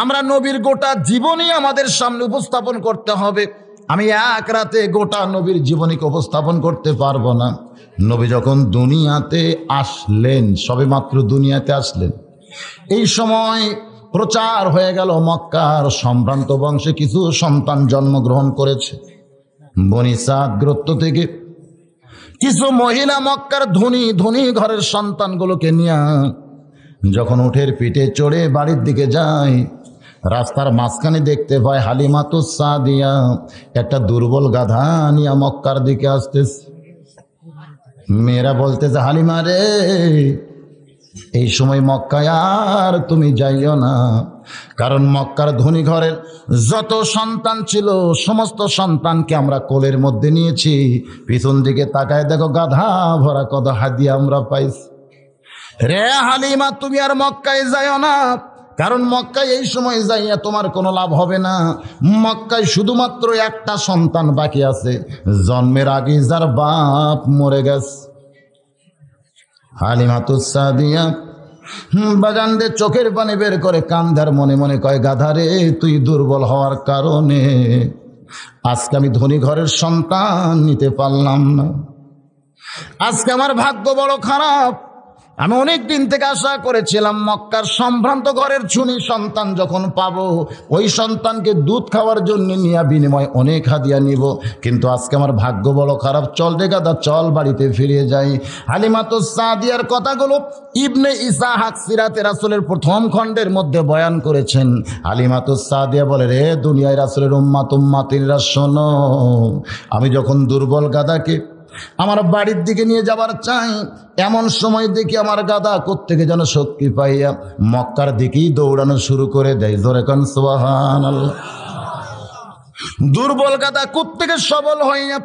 আমরা নবীর গোটা জীবনী আমাদের সামনে উপস্থাপন করতে হবে। আমি এক রাতে গোটা নবীর জীবনীকে উপস্থাপন করতে পারবো না। নবী যখন দুনিয়াতে আসলেন, সবে মাত্র দুনিয়াতে আসলেন, এই সময় প্রচার হয়ে গেল মক্কার সম্ভ্রান্ত বংশে কিছু সন্তান জন্মগ্রহণ করেছে। বনি সাদ গোত্র থেকে কিছু মহিলা মক্কার ধনী ধনী ঘরের সন্তানগুলোকে নিয়ে যখন উঠের পিঠে চড়ে বাড়ির দিকে যায়, রাস্তার মাঝখানে দেখতে পায় হালিমাতুস সাদিয়া একটা দুর্বল গাধা নিয়ে মক্কার দিকে আসতেছে। মেয়েরা বলতেছে, হালিমা রে, এই সময় মক্কায় আর তুমি যাইও না, কারণ মক্কার ধনী ঘরের যত সন্তান ছিল সমস্ত সন্তানকে আমরা কোলের মধ্যে নিয়েছি। পিছন দিকে তাকায় দেখো, গাধা ভরা কত হাদিয়া আমরা পাইছি। রে হালিমা, তুমি আর মক্কায় যাইও না, কারণ মক্কায় এই সময় যাইয়া তোমার কোনো লাভ হবে না। মক্কায় শুধুমাত্র একটা সন্তান বাকি আছে, জন্মের আগে যার বাপ মরে গেছে। হালিমাতুস সাদিয়া বাজানদের চোখের পানি বের করে কান্দার মনে মনে কয়, গাধারে, তুই দুর্বল হওয়ার কারণে আজকে আমি ধনী ঘরের সন্তান নিতে পারলাম না। আজকে আমার ভাগ্য বড় খারাপ। আমি অনেক দিন থেকে আশা করেছিলাম মক্কার সম্ভ্রান্ত ঘরের ছুনি সন্তান যখন পাবো, ওই সন্তানকে দুধ খাওয়ার জন্য নিয়ে বিনিময় অনেক হাদিয়া নিব, কিন্তু আজকে আমার ভাগ্য বড় খারাপ। চল রে গাদা, চল বাড়িতে ফিরে যাই। হালিমাতুস সাদিয়ার কথাগুলো ইবনে ইসহাক সিরাতে রাসূলের প্রথম খণ্ডের মধ্যে বয়ান করেছেন। হালিমাতুস সাদিয়া বলে, রে দুনিয়ায় রাসূলের উম্মাতিরা শোনো, আমি যখন দুর্বল গাদাকে আমার বাড়ির দিকে নিয়ে যাবার চাই, এমন সময় দেখি আমার গাদা কোত্থেকে যেন শক্তি পাইয়া মক্কার দিকেই দৌড়ানো শুরু করে দেয়। জোরে কান সুবহানাল্লাহ। দুর্বল গাদা কোত্থেকে সবল হইয়া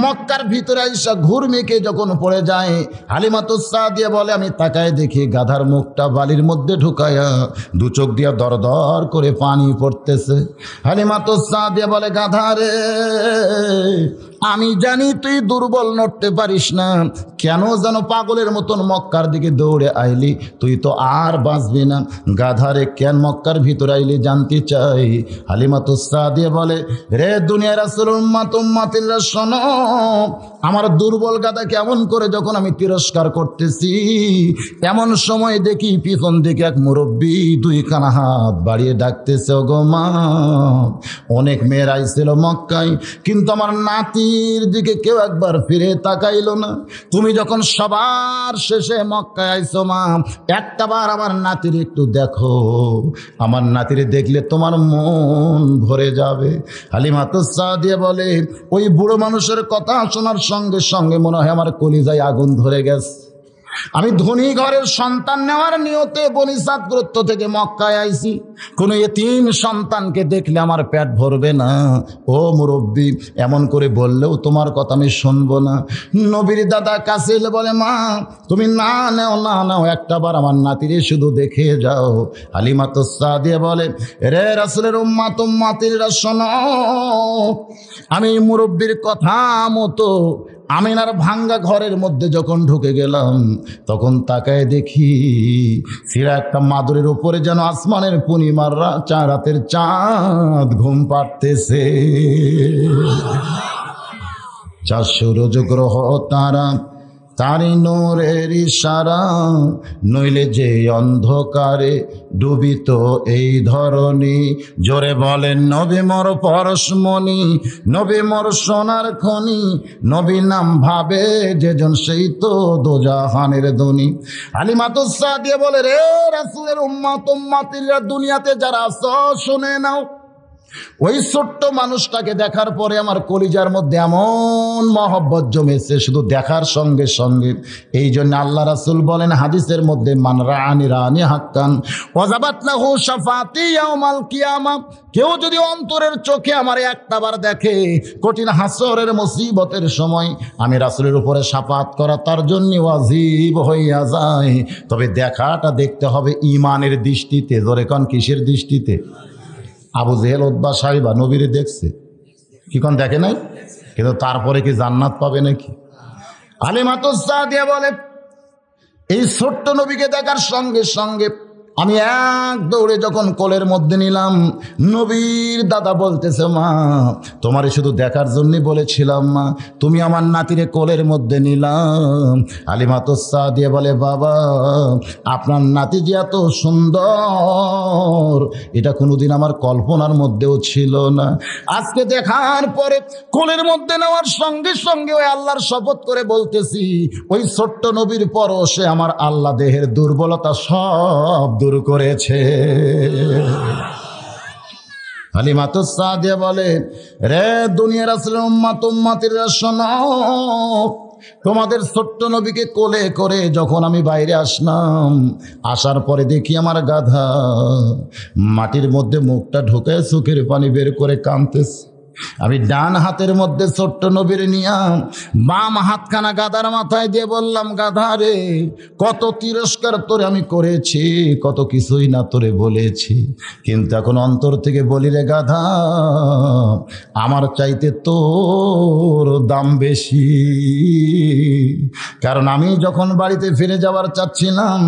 মক্কার ভিতরে আইসা ঘুরমেকে যখন পড়ে যায়, হালিমাতুস সাদিয়া বলে, আমি তাকায় দেখি গাধার মুখটা বালির মধ্যে ঢুকায়া দু চোখ দিয়া দর দর করে পানি পড়তেছে। হালিমাতুস সাদিয়া বলে, গাধা রে, আমি জানি তুই দুর্বল, নড়তে পারিস না, কেন যেন পাগলের মতন মক্কার দিকে দৌড়ে আইলি, তুই তো আর বাঁচবি না। গাধারে, কেন মক্কার ভিতরে আইলি জানতে চাই। হালিমাতুস সাদিয়া বলে, রে দুনিয়ার রাসূল উম্মাতিরা শোনো, আমার দুর্বল গাদা কেমন করে যখন আমি তিরস্কার করতেছি, এমন সময় দেখি পিছন দিকে এক মুরব্বী দুই কানা হাত বাড়িয়ে ডাকতেছে, ওগো মা। অনেক মেয়েরা আইছিল মক্কায়, কিন্তু আমার নাতির দিকে কেউ একবার ফিরে তাকাইলো না। তুমি যখন সবার শেষে মক্কায় আইছো মা, একটাবার আমার নাতির একটু দেখো, আমার নাতিরে দেখলে তোমার মন ভরে যাবে। হালিমাতুস সাদিয়া বলে, ওই বুড়ো মানুষের কথা শোনার সঙ্গে সঙ্গে মনে হয় আমার কলিজায় আগুন ধরে গেছে। আমি ধনী ঘরের সন্তান নেওয়ার নিয়তে বনি সাদ গোত্র থেকে মক্কায় আইছি, কোনো এতিম সন্তানকে দেখলে আমার পেট ভরবে না। ও মুরব্বী, এমন করে বললেও তোমার কথা আমি শুনবো না। নবীর দাদা কাছে এলে বলে, মা তুমি না নাও, একটাবার আমার নাতিরে শুধু দেখে যাও। হালিমাতুস সাদিয়া বলে, রে রাসূলের উম্মাতিরা শোনো, আমি মুরব্বীর কথা মতো আমিনার ভাঙ্গা ঘরের মধ্যে যখন ঢুকে গেলাম, তখন তাকায় দেখি সিরা একটা মাদুরের উপরে যেন আসমানের পূর্ণিমার রাতের চাঁদ ঘুম পাড়তেছে। 400 রোজ গ্রহ তারা, তারি নূরের ইশারা, নইলে যে অন্ধকারে ডুবিত এই ধরনী। জোরে বলেন, নবী মোর পরশমণি, নবী মোর সোনার খনি, নবী নাম ভাবে যেজন সেই তো দোজাহানের ধনী। হালিমাতুস সাদিয়া বলে, রে রাসূলের উম্মাতিরা দুনিয়াতে যারা আছো শুনে নাও, ওই ছোট্ট মানুষটাকে দেখার পরে আমার কলিজার মধ্যে এমন মহব্বত জমেছে শুধু দেখার সঙ্গে সঙ্গে। এই জন্য আল্লাহ রাসূল বলেন হাদিসের মধ্যে, মান রাআনি হাক্কান ওয়াজাবাত লাহু শাফাতি ইয়াউমাল কিয়ামা, কেউ যদি অন্তরের চোখে আমার একটাবার দেখে, কঠিন হাসরের মুসিবতের সময় আমি রাসূলের উপরে শাফাত করা তার জন্য ওয়াজিব হইয়া যায়। তবে দেখাটা দেখতে হবে ঈমানের দৃষ্টিতে। জোরে কোন, কিসের দৃষ্টিতে? আবু জেহেল উতবা সাইবা নবীরে দেখছে, কি কোন দেখে নাই? কিন্তু তারপরে কি জান্নাত পাবে নাকি? হালিমাতুস সাদিয়া বলে, এই ছোট্ট নবীকে দেখার সঙ্গে সঙ্গে আমি এক দৌড়ে যখন কোলের মধ্যে নিলাম, নবীর দাদা বলতেছে, মা তোমারে শুধু দেখার জন্য বলেছিলাম মা, তুমি আমার নাতিরে কোলের মধ্যে নিলাম। হালিমা তো সাদিয়া বলে, বাবা আপনার নাতি যে এত সুন্দর এটা কোনোদিন আমার কল্পনার মধ্যেও ছিল না। আজকে দেখার পরে কোলের মধ্যে নেওয়ার সঙ্গে সঙ্গে ওই আল্লাহর শপথ করে বলতেছি, ওই ছোট্ট নবীর পরশে আমার আল্লাহ দেহের দুর্বলতা সব দূর করেছে। হালিমা তো সাদিয়া বলে, রে দুনিয়ার আসলে উম্মাত উম্মাতিরা শোনো, তোমাদের ছোট্ট নবীকে কোলে করে যখন আমি বাইরে আসলাম, আসার পরে দেখি আমার গাধা মাটির মধ্যে মুখটা ঢুকায় চোখের পানি বের করে কাঁদতেছে। আমি ডান হাতের মধ্যে ছোট্ট নবীর নিয়া বাম হাতখানা গাধার মাথায় দিয়ে বললাম, গাধা রে কত তিরস্কার তোরে আমি করেছি, কত কিছুই না তোরে বলেছি, কিন্তু এখন অন্তর থেকে বলি রে গাধা, আমার চাইতে তোর দাম বেশি। কারণ আমি যখন বাড়িতে ফিরে যাওয়ার চাচ্ছিলাম,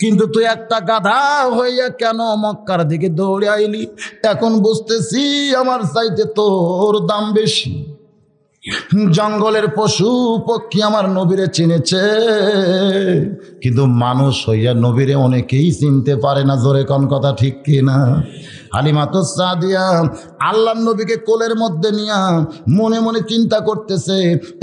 কিন্তু তুই একটা গাধা হইয়া কেন মক্কার দিকে দৌড়ে আইলি, এখন বুঝতেছি আমার চাইতে তোর দাম বেশি। জঙ্গলের পশু পক্ষী আমার নবীরে চিনেছে, কিন্তু মানুষ হইয়া নবীরে অনেকেই চিনতে পারে না। জোরে কোন কথা ঠিক কিনা? হালিমা তো সাদিয়া আল্লাহর নবীকে কোলের মধ্যে নিয়া মনে মনে চিন্তা করতেছে,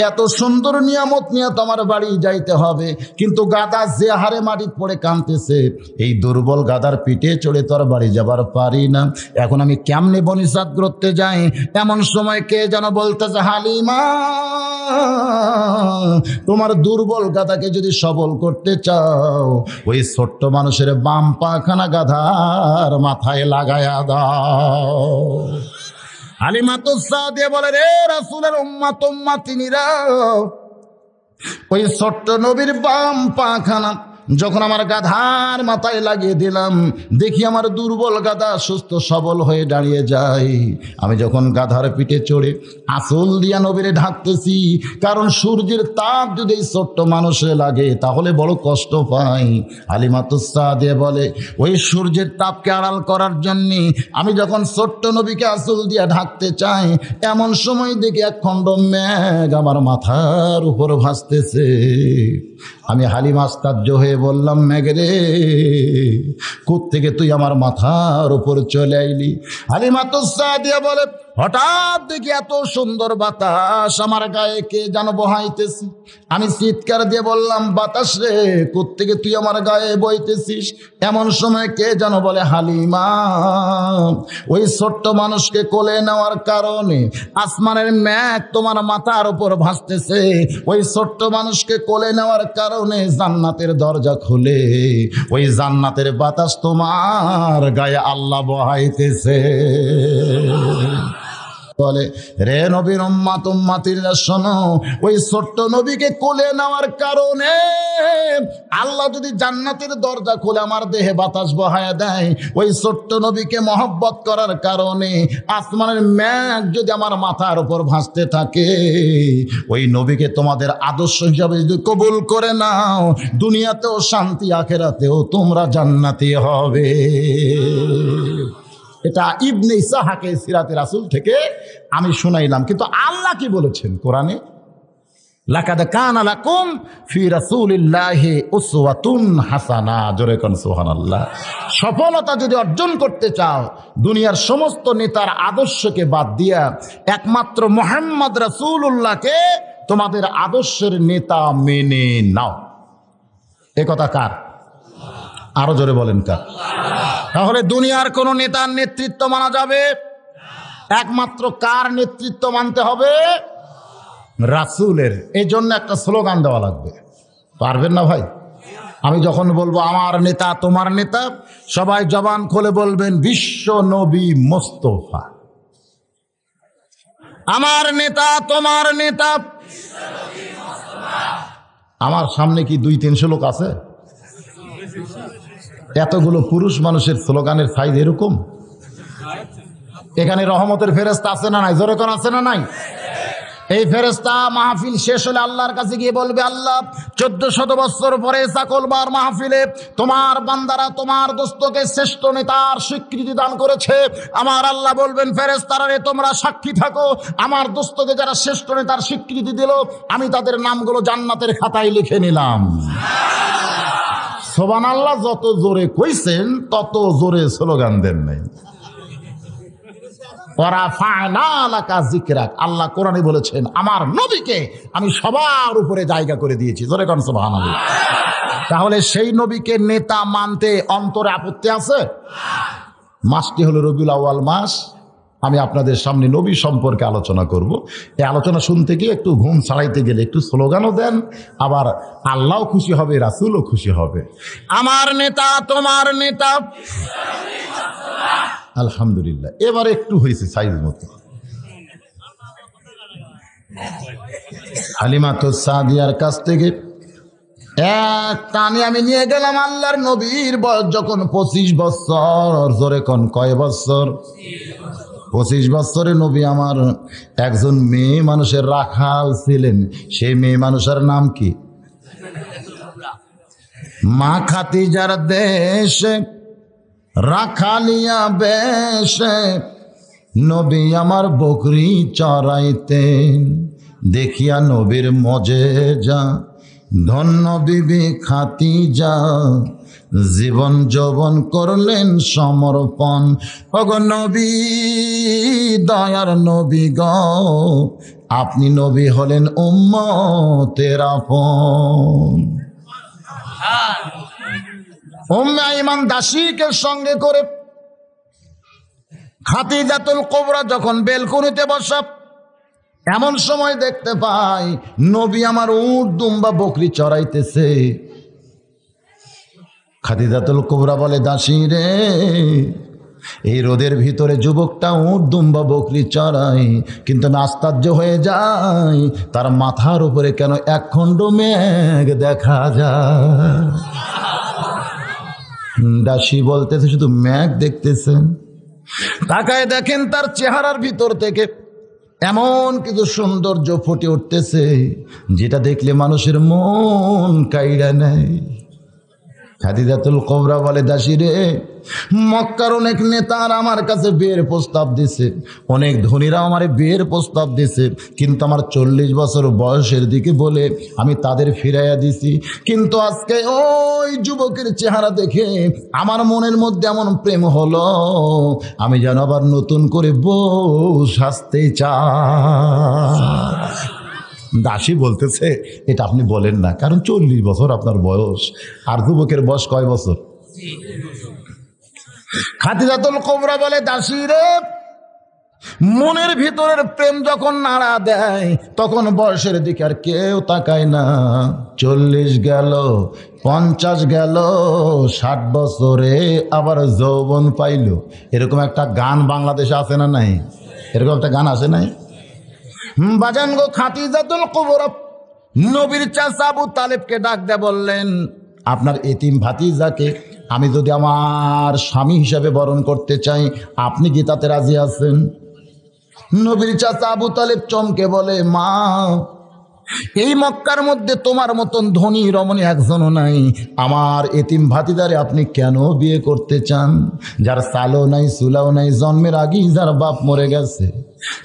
এত সুন্দর নিয়ামত নিয়ে তো আমার বাড়ি যাইতে হবে, কিন্তু গাদা যে হারে মাটি পড়ে কাঁদতেছে, এই দুর্বল গাদার পিঠে চড়ে তো আর বাড়ি যাবার পারি না। এখন আমি কেমনে বনিসাত করতে যাই? এমন সময় কে যেন বলতেছে, হালিমা তোমার দুর্বল গাদাকে যদি সবল করতে চাও, ওই ছোট্ট মানুষের বাম পাখানা গাধার মাথায় লাগায়া দাও। হালিমা তো সাদিয়া বলে, রে রাসূলের উম্মত উম্মাতিনীরা, ওই ছোট্ট নবীর বাম পাখানা যখন আমার গাধার মাথায় লাগিয়ে দিলাম, দেখি আমার দুর্বল গাধা সুস্থ সবল হয়ে দাঁড়িয়ে যায়। আমি যখন গাধার পিঠে চড়ে আঁচল দিয়া নবীরে ঢাকতেছি, কারণ সূর্যের তাপ যদি এই ছোট্ট মানুষে লাগে তাহলে বড় কষ্ট পাই। হালিমা তো সাদিয়া বলে, ওই সূর্যের তাপকে আড়াল করার জন্যে আমি যখন ছোট্ট নবীকে আঁচল দিয়া ঢাকতে চাই, এমন সময় দেখি এক খণ্ড মেঘ আমার মাথার উপর ভাসতেছে। আমি হালিমা আশ্চর্য হয়ে বললাম, মেঘরে কোত্থেকে তুই আমার মাথার উপর চলে আইলি? হালিমা তো সাদিয়া বলে, হঠাৎ দেখি এত সুন্দর বাতাস আমার গায়ে কে যেন বহাইতেছি। আমি চিৎকার দিয়ে বললাম, বাতাস রে কোত্থেকে তুই আমার গায়ে বইতেছিস? এমন সময় কে যেন বলে, হালিমা ওই ছোট্ট মানুষকে কোলে নেওয়ার কারণে আসমানের মেঘ তোমার মাথার উপর ভাসতেছে, ওই ছোট্ট মানুষকে কোলে নেওয়ার কারণে জান্নাতের দরজা খুলে ওই জান্নাতের বাতাস তোমার গায়ে আল্লাহ বহাইতেছে। বলে, রে নবীর উম্মাত উম্মাতিরা শোনো, ওই ছোট্ট নবীকে কোলে নেওয়ার কারণে আল্লাহ যদি জান্নাতের দরজা খুলে আমার দেহে বাতাস বহায়া দেয়, ওই ছোট্ট নবীকে মহব্বত করার কারণে আসমানের মেঘ যদি আমার মাথার উপর ভাসতে থাকে, ওই নবীকে তোমাদের আদর্শ হিসাবে যদি কবুল করে নাও, দুনিয়াতেও শান্তি, আখেরাতেও তোমরা জান্নাতি হবে। এটা ইবনে ইসহাকে সিরাতে রাসূল থেকে আমি শুনাইলাম। কিন্তু আল্লাহ কি বলেছেন কোরআনে? লাকাদ কানা লাকুম ফি রাসূলিল্লাহি উসওয়াতুন হাসানা। জোরে কোন সুবহানাল্লাহ। সফলতা যদি অর্জন করতে চাও, দুনিয়ার সমস্ত নেতার আদর্শকে বাদ দিয়া একমাত্র মুহাম্মদ রাসূলুল্লাহকে তোমাদের আদর্শের নেতা মেনে নাও। এ কথা কার? আরো জোরে বলেন কার? তাহলে দুনিয়ার কোন নেতার নেতৃত্ব মানা যাবে? একমাত্র কার নেতৃত্ব মানতে হবে? রাসূলের। এই জন্য একটা স্লোগান দেওয়া লাগবে। পারবেন না ভাই? আমি যখন বলবো আমার নেতা তোমার নেতা, সবাই জবান খুলে বলবেন বিশ্ব নবী মোস্তফা। আমার নেতা তোমার নেতা। আমার সামনে কি 200-300 লোক আছে? এতগুলো পুরুষ মানুষের স্লোগানের সাইজ এরকম? এখানে রহমতের ফেরেশতা আছে না নাই? জোরে কোন আছে না নাই? এই ফেরেশতা মাহফিল শেষ হলে আল্লাহর কাছে গিয়ে বলবে, আল্লাহ 1400 বছর পরে চাকলবার মাহফিলে তোমার বান্দারা তোমার দোস্তকে শ্রেষ্ঠ নেতার স্বীকৃতি দান করেছে। আমার আল্লাহ বলবেন, ফেরেশতারা রে তোমরা সাক্ষী থাকো, আমার দোস্তকে যারা শ্রেষ্ঠ নেতার স্বীকৃতি দিল আমি তাদের নামগুলো জান্নাতের খাতায় লিখে নিলাম। সুবহানাল্লাহ। যত জোরে কইছেন তত জোরে স্লোগান দেন নাই। আল্লাহ কোরআনে বলেছেন, আমার নবীকে আমি সবার উপরে জায়গা করে দিয়েছি। জোরে কোন সুবহানাল্লাহ। তাহলে সেই নবীকে নেতা মানতে অন্তরে আপত্তি আছে? মাসটি হলো রবিউল আউয়াল মাস। আমি আপনাদের সামনে নবী সম্পর্কে আলোচনা করব। এই আলোচনা শুনতে গিয়ে একটু ঘুম ছাড়াইতে গেলে একটু স্লোগানও দেন, আবার আল্লাহও খুশি হবে, রাসূলও খুশি হবে। আমার নেতা তোমার নেতা। আলহামদুলিল্লাহ, এবার একটু হয়েছে সাইজ মতো। হালিমাতুস সাদিয়ার কাছ থেকে এক টানে আমি নিয়ে গেলাম আল্লাহর নবীর বয়স যখন 25 বছর। জোরে কোন কয় বছর? 25 বছরে নবী আমার একজন মেয়ে মানুষের রাখাল ছিলেন। সেই মেয়ে মানুষের নাম কি? মা খাদিজার দেশে রাখালিয়া বেশে নবী আমার বকরি চড়াইতেন। দেখিয়া নবীর মজেজা ধন্য বিবি খাদিজা জীবন যৌবন করলেন সমর্পণ। ওগো নবী, দয়ার নবী গো, আপনি নবী হলেন উম্মতের আপন। উম্মে আইমান দাসীকে সঙ্গে করে খাদিজাতুল কুবরা যখন বেলকুনিতে বসা, এমন সময় দেখতে পাই নবী আমার উট দুম্বা বকরি চড়াইতেছে। খাদিজাতুল কুবরা বলে, দাসী রে, এই রোদের ভিতরে যুবকটা উট দুম্বা বকরি চড়াই, কিন্তু আমি আশ্চর্য হয়ে যাই তার মাথার উপরে কেন একখণ্ড মেঘ দেখা যায়। দাসী বলতেছে, শুধু মেঘ দেখতেছেন? তাকায় দেখেন তার চেহারার ভিতর থেকে এমন কিছু সৌন্দর্য ফুটে উঠতেছে যেটা দেখলে মানুষের মন কাইড়া নেয়। খাদিজাতুল কুবরা বলে, দাসী রে, মক্কার অনেক নেতার আমার কাছে বিয়ের প্রস্তাব দিছে, অনেক ধনীরা আমার বিয়ের প্রস্তাব দিছে, কিন্তু আমার 40 বছর বয়সের দিকে বলে আমি তাদের ফিরাইয়া দিছি। কিন্তু আজকে ওই যুবকের চেহারা দেখে আমার মনের মধ্যে এমন প্রেম হলো, আমি যেন আবার নতুন করে বউ সাজতে চাই। দাসী বলতেছে, এটা আপনি বলেন না, কারণ 40 বছর আপনার বয়স, আর যুবকের বয়স কয় বছর? খাদিজাতুল কুবরা বলে, দাসী রে, মনের ভিতরের প্রেম যখন নাড়া দেয় তখন বয়সের দিকে আর কেউ তাকায় না। 40 গেল, 50 গেল, 60 বছরে আবার যৌবন পাইল। এরকম একটা গান বাংলাদেশে আছে না নাই? এরকম একটা গান আছে নাই? বাজান গো, খাদিজাতুল কুবরা নবীর চাচা আবু তালেবকে ডাক দিয়ে বললেন, আপনার এতিম ভাতিজাকে আমি যদি আমার স্বামী হিসাবে বরণ করতে চাই, আপনি কি তাতে রাজি আছেন? নবীর চাচা আবু তালেব চমকে বলে, মা, এই মক্কার মধ্যে তোমার মতন ধনী রমণী একজনও নাই, আমার এতিম ভাতিজারে আপনি কেন বিয়ে করতে চান? যার চালও নাই, চুলাও নাই, জন্মের আগেই যার বাপ মরে গেছে।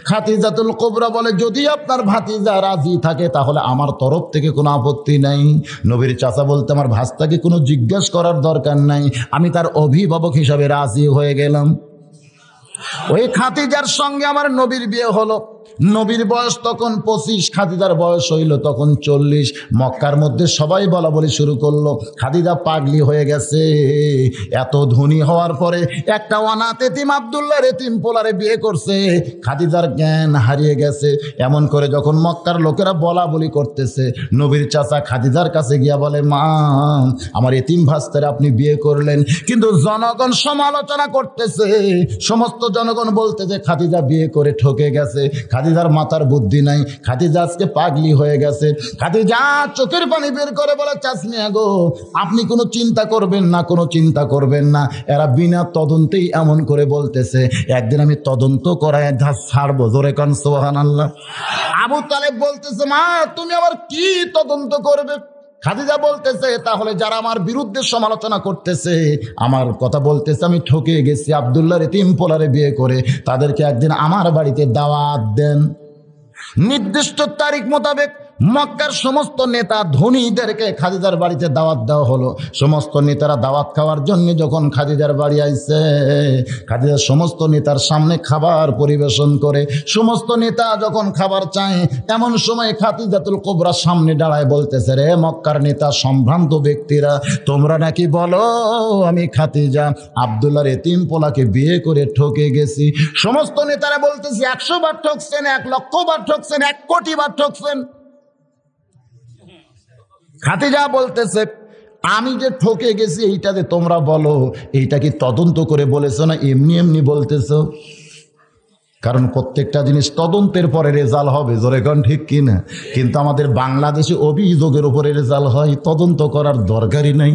খাদিজাতুল কুবরা বলে, যদি আপনার ভাতিজা রাজি থাকে তাহলে আমার তরফ থেকে কোনো আপত্তি নাই। নবীর চাচা বলতে, আমার ভাস্তাকে কোনো জিজ্ঞাসা করার দরকার নাই, আমি তার অভিভাবক হিসাবে রাজি হয়ে গেলাম। ওই খাদিজার সঙ্গে আমার নবীর বিয়ে হলো। নবীর বয়স তখন 25, খাদিজার বয়স হইল তখন 40। মক্কার মধ্যে সবাই বলা বলি শুরু করলো, খাদিজা পাগলি হয়ে গেছে। এত ধনী হওয়ার পরে একটা অনাথ এতিম আব্দুল্লাহর এতিম পোলারে বিয়ে করছে, খাদিজার জ্ঞান হারিয়ে গেছে। এমন করে যখন মক্কার লোকেরা বলা বলি করতেছে, নবীর চাচা খাদিজার কাছে গিয়া বলে, মা, আমার এতিম ভাস্তারে আপনি বিয়ে করলেন, কিন্তু জনগণ সমালোচনা করতেছে, সমস্ত জনগণ বলতেছে খাদিজা বিয়ে করে ঠকে গেছে। খাদিজা খাদিজার মাথার বুদ্ধি নাই, খাদিজা আজকে পাগলি হয়ে গেছে। খাদিজা চোখের পানি বের করে বলে, চাচমিয়া গো, আপনি কোনো চিন্তা করবেন না, কোনো চিন্তা করবেন না। এরা বিনা তদন্তেই এমন করে বলতেছে, একদিন আমি তদন্ত করায় ছাড়বো। জোরে কান সুবহানাল্লাহ। আবু তালেব বলতেছে, মা তুমি আবার কি তদন্ত করবে? খাদিজা বলতেছে, তাহলে যারা আমার বিরুদ্ধে সমালোচনা করতেছে, আমার কথা বলতেছে আমি ঠকে গেছি, আব্দুল্লাহর এতিম পোলারে বিয়ে করে, তাদেরকে একদিন আমার বাড়িতে দাওয়াত দেন। নির্দিষ্ট তারিখ মোতাবেক মক্কার সমস্ত নেতা ধনীদেরকে খাদিজার বাড়িতে দাওয়াত দেওয়া হলো। সমস্ত নেতারা দাওয়াত খাওয়ার জন্য যখন খাদিজার বাড়ি আইছে, খাদিজার সমস্ত নেতার সামনে খাবার পরিবেশন করে, সমস্ত নেতা যখন খাবার চায়, এমন সময় খাদিজাতুল কুবরা সামনে দাঁড়ায় বলতেছে, রে মক্কার নেতা সম্ভ্রান্ত ব্যক্তিরা, তোমরা নাকি বলো আমি খাদিজা আব্দুল্লাহর এতিম পোলাকে বিয়ে করে ঠকে গেছি। সমস্ত নেতারা বলতেছি 100 বার ঠকছেন, 1 লক্ষ বার ঠকছেন, 1 কোটি বার ঠকছেন। খাদিজা বলতেছে, আমি যে ঠকে গেছি এইটা যে তোমরা বলো, এইটা কি তদন্ত করে বলেছো না এমনি এমনি বলতেছো? কারণ প্রত্যেকটা জিনিস তদন্তের পরে রেজাল্ট হবে, জোরে কোন ঠিক কিনা? কিন্তু আমাদের বাংলাদেশে অভিযোগের উপরে রেজাল্ট হয়, তদন্ত করার দরকারই নাই।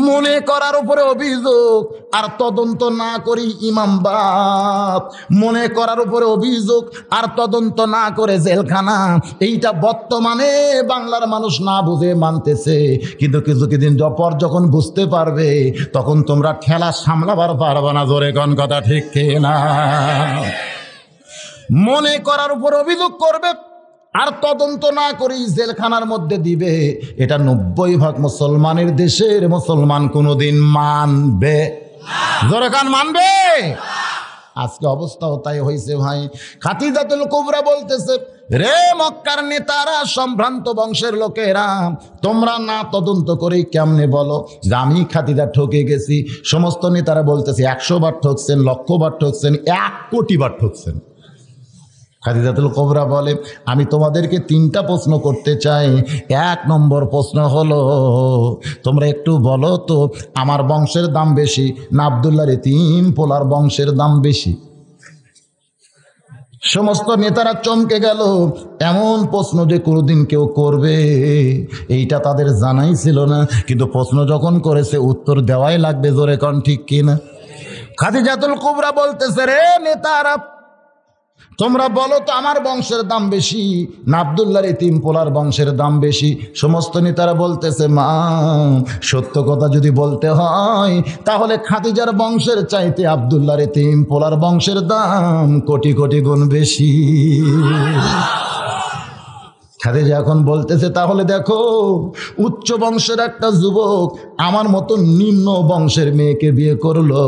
মনে করার উপরে অভিযোগ, আর তদন্ত না করি ইমাম বাপ। মনে করার উপরে অভিযোগ আর তদন্ত না করে জেলখানা। এইটা বর্তমানে বাংলার মানুষ না বুঝে মানতেছে, কিন্তু কিছুদিন পর যখন বুঝতে পারবে, তখন তোমরা ঠেলা সামলাবার পারবে না। জোরে কোন কথা ঠিক কিনা? মনে করার উপর অভিযোগ করবে আর তদন্ত না করেই জেলখানার মধ্যে দিবে, এটা 90% মুসলমানের দেশের মুসলমান কোনোদিন মানবে? জোরে কান মানবে? আজকে অবস্থাও তাই হয়েছে ভাই। খাদিজাতুল কুবরা বলতেছে, রে মক্কার নেতারা, সম্ভ্রান্ত বংশের লোকেরা, তোমরা না তদন্ত করেই কেমনে বলো যে আমি খাদিজা ঠকে গেছি? সমস্ত নেতারা বলতেছে 100 বার ঠকছেন, লক্ষ বার ঠকছেন, 1 কোটি বার ঠকছেন। খাদিজাতুল কুবরা বলে, আমি তোমাদেরকে 3টা প্রশ্ন করতে চাই। 1 নম্বর প্রশ্ন হলো, তোমরা একটু বলো তো, আমার বংশের দাম বেশি না আব্দুল্লাহর এতিম পোলার বংশের দাম বেশি? সমস্ত নেতারা চমকে গেল। এমন প্রশ্ন যে কোনোদিন কেউ করবে এইটা তাদের জানাই ছিল না, কিন্তু প্রশ্ন যখন করেছে উত্তর দেওয়াই লাগবে। জোরে কোন ঠিক কিনা? খাদিজাতুল কুবরা বলতেছে, রে নেতারা, তোমরা বলো তো আমার বংশের দাম বেশি না আব্দুল্লাহর এতিম পোলার বংশের দাম বেশি? সমস্ত নেতারা বলতেছে, মা সত্য কথা যদি বলতে হয় তাহলে খাদিজার বংশের চাইতে আব্দুল্লাহর এতিম পোলার বংশের দাম কোটি কোটি গুণ বেশি। খাদিজা এখন বলতেছে, তাহলে দেখো, উচ্চ বংশের একটা যুবক আমার মতো নিম্ন বংশের মেয়েকে বিয়ে করলো,